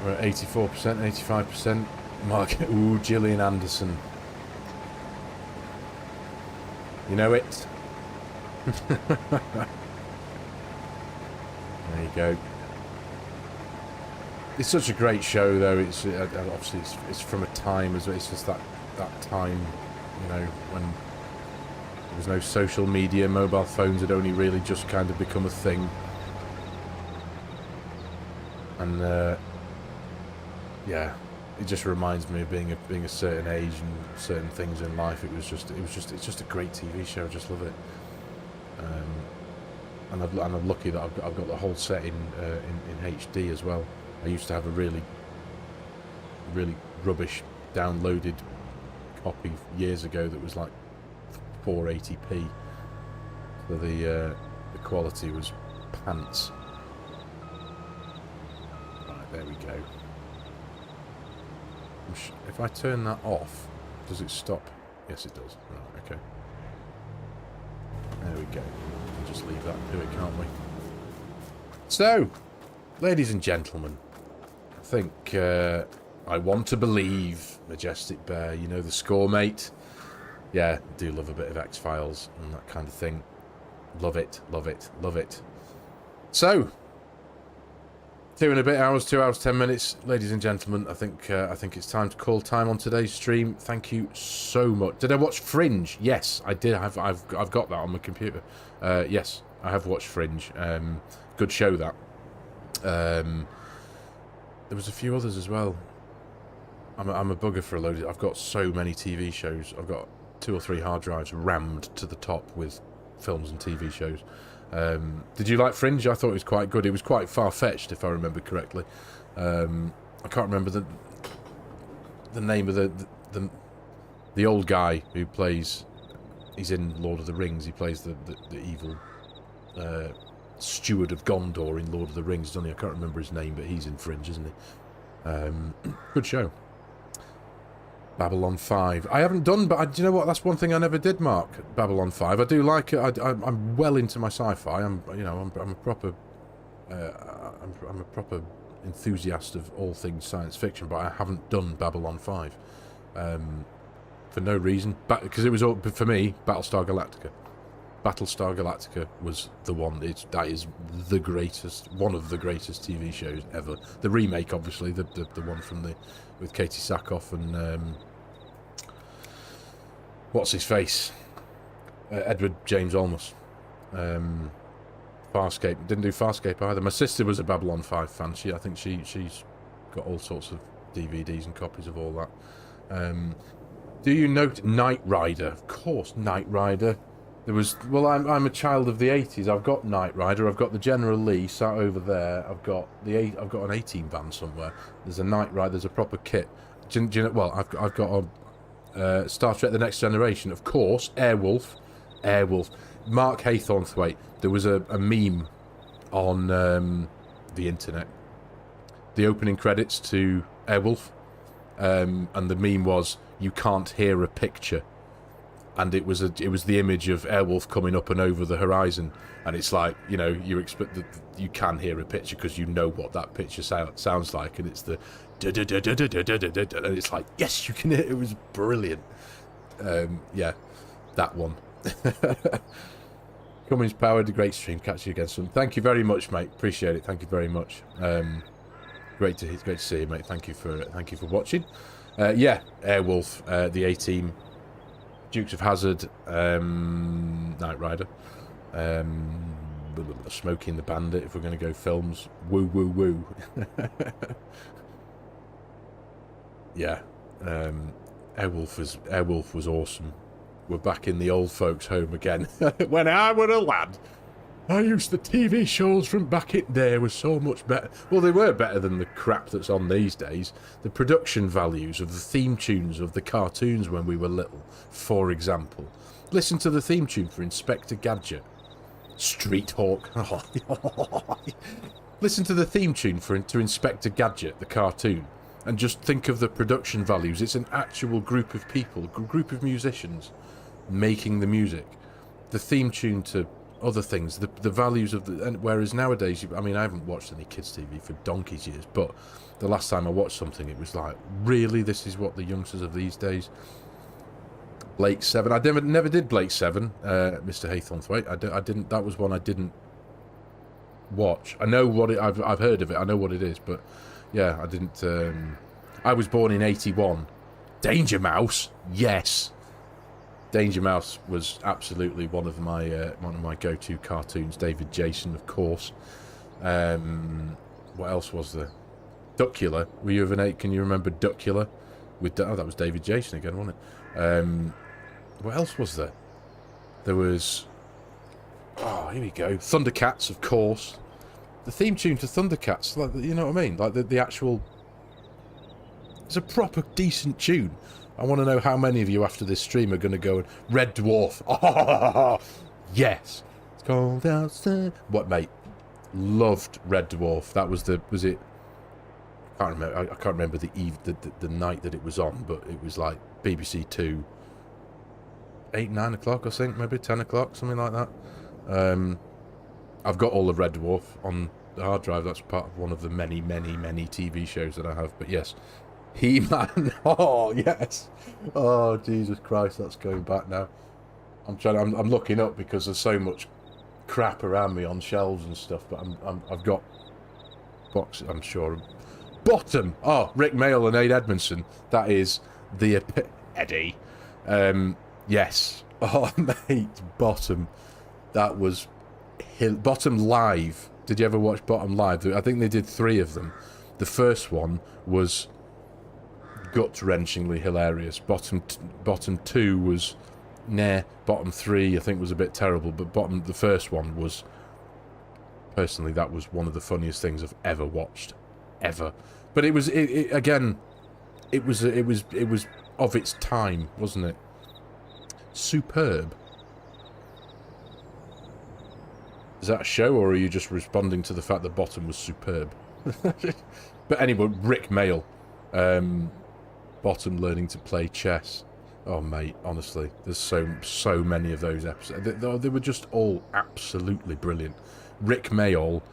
We're at 84%, 85%. Mark, ooh, Gillian Anderson. You know it. There you go. It's such a great show, though. It's obviously it's from a time as well. It's just that time, you know, when there was no social media, mobile phones had only really just kind of become a thing, and yeah, it just reminds me of being a certain age and certain things in life. It's just a great TV show. I just love it. And I'm lucky that I've got the whole set in HD as well. I used to have a really rubbish downloaded copy years ago that was like 480p. So the quality was pants. Right, there we go. If I turn that off, does it stop? Yes, it does. Right, okay. There we go. We'll just leave that and do it, can't we? So, ladies and gentlemen, I think I want to believe Majestic Bear, you know, the score mate. Yeah, I do love a bit of X-Files and that kind of thing. Love it, love it, love it. So, 2 and a bit hours, 2 hours, 10 minutes, ladies and gentlemen. I think it's time to call time on today's stream. Thank you so much. Did I watch Fringe? Yes, I did. I've got that on my computer. Yes, I have watched Fringe. Good show that. There was a few others as well. I'm a bugger for a load. I've got so many TV shows. I've got 2 or 3 hard drives rammed to the top with films and TV shows. Did you like Fringe? I thought it was quite good. It was quite far-fetched, if I remember correctly. I can't remember the name of the old guy who plays. He's in Lord of the Rings. He plays the evil steward of Gondor in Lord of the Rings, doesn't he? I can't remember his name, but he's in Fringe, isn't he? Good show. Babylon 5. I haven't done, but do you know what? That's one thing I never did, Mark. Babylon 5. I do like it. I'm well into my sci-fi. I'm a proper enthusiast of all things science fiction, but I haven't done Babylon 5 for no reason. Because it was all, for me, Battlestar Galactica. Battlestar Galactica was the one. That is the greatest, one of the greatest TV shows ever. The remake, obviously, the one from with Katie Sackhoff and what's his face, Edward James Olmos. Farscape, didn't do Farscape either. My sister was a Babylon 5 fan. I think she's got all sorts of DVDs and copies of all that. Do you note Knight Rider? Of course, Knight Rider. There was, well, I'm a child of the 80s. I've got Knight Rider. I've got the General Lee sat over there. I've got an 18 band somewhere. There's a Knight Rider. There's a proper kit. Do you know? Well, I've got a Star Trek: The Next Generation, of course. Airwolf. Mark Haythornthwaite. There was a meme on the internet. The opening credits to Airwolf, and the meme was, "You can't hear a picture." And it was the image of Airwolf coming up and over the horizon, and it's like, you know, you expect that you can hear a picture because you know what that picture sounds like, and it's the and it's like, yes, you can hear. It was brilliant. Yeah, that one. Cummins powered, great stream. Catch you again soon. Thank you very much, mate. Appreciate it. Thank you very much. Great to see you, mate. Thank you for watching. Yeah, Airwolf, the A-Team. Dukes of Hazzard, Knight Rider, Smokey and the Bandit, if we're going to go films. Woo, woo, woo. Yeah, Airwolf was awesome. We're back in the old folks' home again. When I was a lad, I used the TV shows from back in there were so much better. Well, they were better than the crap that's on these days. The production values of the theme tunes of the cartoons when we were little, for example. Listen to the theme tune for Inspector Gadget. Street Hawk. Listen to the theme tune to Inspector Gadget, the cartoon, and just think of the production values. It's an actual group of people, a group of musicians making the music. The theme tune to other things, the values of the... And whereas nowadays, I mean, I haven't watched any kids' TV for donkey's years, but the last time I watched something, it was like, really, this is what the youngsters of these days... Blake 7. I never did Blake 7, Mr. Haythornthwaite. I didn't. That was one I didn't watch. I know what it... I've heard of it. I know what it is, but yeah, I didn't... I was born in 81. Danger Mouse? Yes. Danger Mouse was absolutely one of my go-to cartoons. David Jason, of course. What else was there? Duckula. Were you of an 8? Can you remember Duckula? Oh, that was David Jason again, wasn't it? What else was there? There was... Oh, here we go. Thundercats, of course. The theme tune to Thundercats, like, you know what I mean? Like the actual... It's a proper decent tune. I want to know how many of you after this stream are going to go and... Red Dwarf. Oh, yes. It's cold outside. What, mate? Loved Red Dwarf. That was the... Was it... I can't remember the night that it was on, but it was like BBC 2... 8, 9 o'clock, I think, maybe 10 o'clock, something like that. I've got all of Red Dwarf on the hard drive. That's part of one of the many, many, many TV shows that I have. But yes, He-Man. Oh yes. Oh Jesus Christ, that's going back now. I'm looking up because there's so much crap around me on shelves and stuff. But I've got boxes. I'm sure. Bottom. Oh, Rick Mayall and Aid Edmondson. That is the Eddie. Yes. Oh, mate, Bottom. That was... Bottom Live. Did you ever watch Bottom Live? I think they did 3 of them. The first one was gut-wrenchingly hilarious. Bottom 2 was... Nah. Bottom 3, I think, was a bit terrible. But the first one was... Personally, that was one of the funniest things I've ever watched. Ever. But it was... Again, it was of its time, wasn't it? Superb. Is that a show, or are you just responding to the fact that Bottom was superb? But anyway, Rick Mayall. Bottom learning to play chess. Oh, mate, honestly, there's so many of those episodes. They were just all absolutely brilliant. Rick Mayall.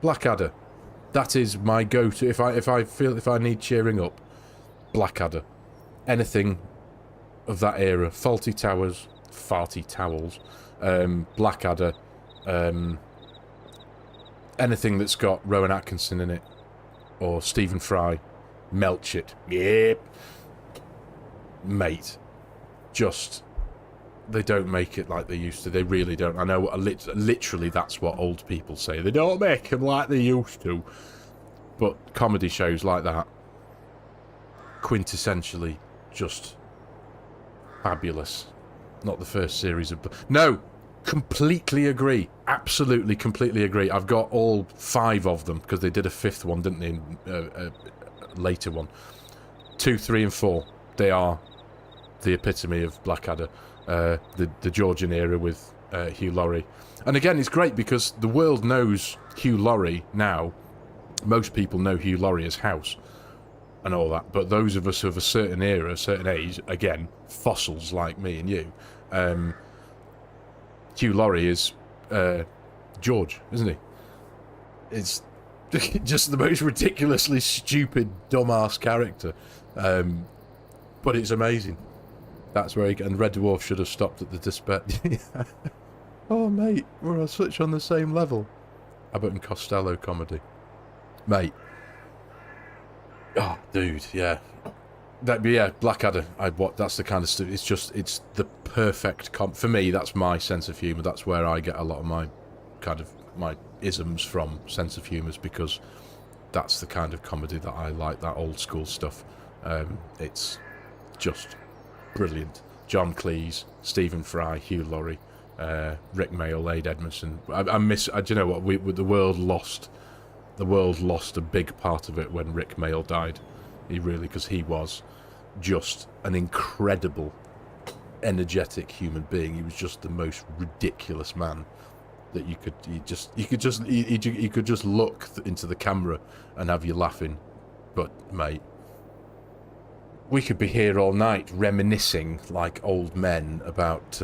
Blackadder. That is my go-to. If I need cheering up, Blackadder. Anything of that era. Faulty Towers, Farty Towels, Blackadder, anything that's got Rowan Atkinson in it, or Stephen Fry, Melchett. Yep. Mate, just... They don't make it like they used to. They really don't. I know, literally, that's what old people say. They don't make them like they used to. But comedy shows like that, quintessentially just fabulous. Not the first series of... No! Completely agree. Absolutely, completely agree. I've got all 5 of them, because they did a 5th one, didn't they? A later one. 2, 3, and 4. They are the epitome of Blackadder. The Georgian era with Hugh Laurie. And again, it's great because the world knows Hugh Laurie now. Most people know Hugh Laurie as House and all that, but those of us of a certain era, a certain age, again, fossils like me and you, Hugh Laurie is George, isn't he? It's just the most ridiculously stupid, dumbass character. But it's amazing. That's where and Red Dwarf should have stopped at the despair. Oh, mate, we're such on the same level. Abbott and Costello comedy. Mate. Oh, dude, yeah. Yeah, Blackadder. That's the kind of stuff. It's the perfect for me. That's my sense of humour. That's where I get a lot of my my isms from. Sense of humours, because that's the kind of comedy that I like. That old school stuff. It's just brilliant. John Cleese, Stephen Fry, Hugh Laurie, Rick Mayall, Aid Edmondson. I miss. Do you know what? The world lost. The world lost a big part of it when Rick Mayall died. Because he was just an incredible, energetic human being. He was just the most ridiculous man that you could just look into the camera and have you laughing. But mate, we could be here all night reminiscing like old men about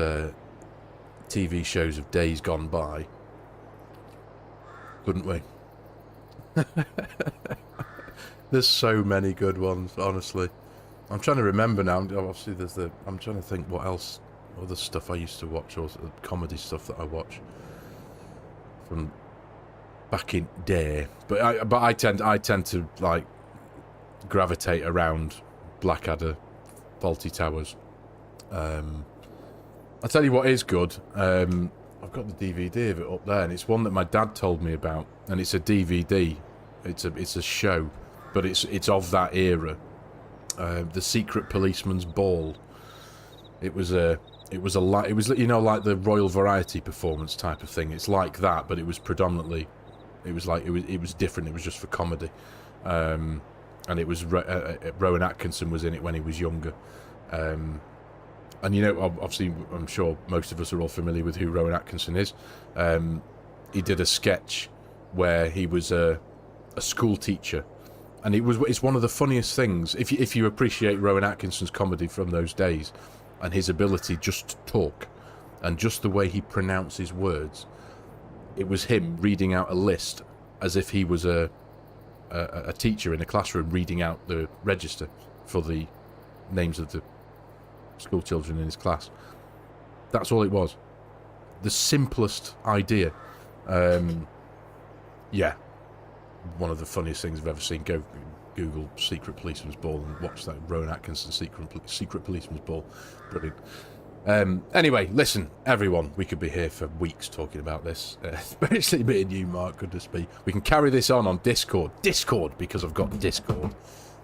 TV shows of days gone by. Couldn't we? There's so many good ones, honestly. I'm trying to remember now. Obviously, I'm trying to think what else, other stuff I used to watch, or comedy stuff that I watch from back in day. But I tend to like gravitate around Blackadder, Faulty Towers. I'll tell you what is good. I've got the DVD of it up there, and it's one that my dad told me about, and it's a DVD. It's a show, but it's of that era. The Secret Policeman's Ball. It was you know, like the Royal Variety performance type of thing. It's like that, but it was predominantly, it was different. It was just for comedy, and it was Rowan Atkinson was in it when he was younger. And you know, obviously, I'm sure most of us are all familiar with who Rowan Atkinson is. He did a sketch where he was a school teacher, and it's one of the funniest things if you appreciate Rowan Atkinson's comedy from those days, and his ability just to talk, and just the way he pronounces words. It was him reading out a list as if he was a teacher in a classroom reading out the register for the names of the school children in his class. That's all it was. The simplest idea. Yeah, one of the funniest things I've ever seen. Go Google Secret Policeman's Ball and watch that Rowan Atkinson Secret Policeman's Ball. Brilliant. Anyway, listen, everyone, we could be here for weeks talking about this, especially me and you, Mark. Goodness me, we can carry this on Discord, because I've got Discord.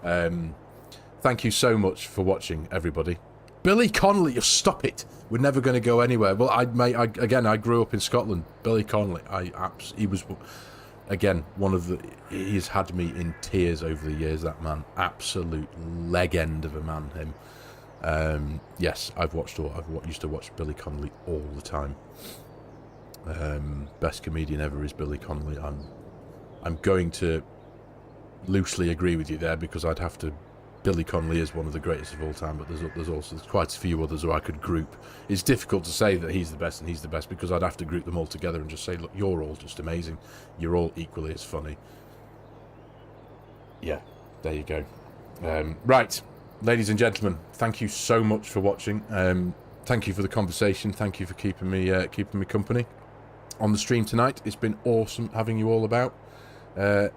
Thank you so much for watching, everybody. Billy Connolly, you stop it. We're never going to go anywhere. Well, I grew up in Scotland. Billy Connolly, he was, again, he's had me in tears over the years, that man. Absolute legend of a man, him. Yes, I used to watch Billy Connolly all the time. Best comedian ever is Billy Connolly. I'm going to loosely agree with you there, because I'd have to. Billy Connolly is one of the greatest of all time, but there's quite a few others who I could group. It's difficult to say that he's the best, because I'd have to group them all together and just say, look, you're all just amazing. You're all equally as funny. Yeah, there you go. Right, ladies and gentlemen, thank you so much for watching. Thank you for the conversation. Thank you for keeping me company on the stream tonight. It's been awesome having you all about. If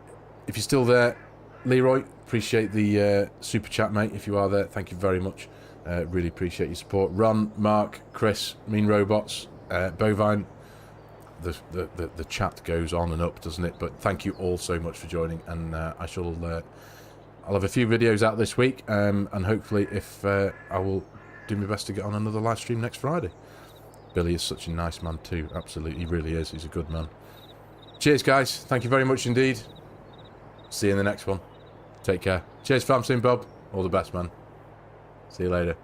you're still there, Leroy, appreciate the super chat, mate. If you are there, thank you very much. Really appreciate your support. Ron, Mark, Chris, Mean Robots, Bovine. The chat goes on and up, doesn't it? But thank you all so much for joining, and I'll have a few videos out this week, and hopefully, if I will do my best to get on another live stream next Friday. Billy is such a nice man too. Absolutely, he really is. He's a good man. Cheers, guys. Thank you very much indeed. See you in the next one. Take care. Cheers, FARMERSIM Bob. All the best, man. See you later.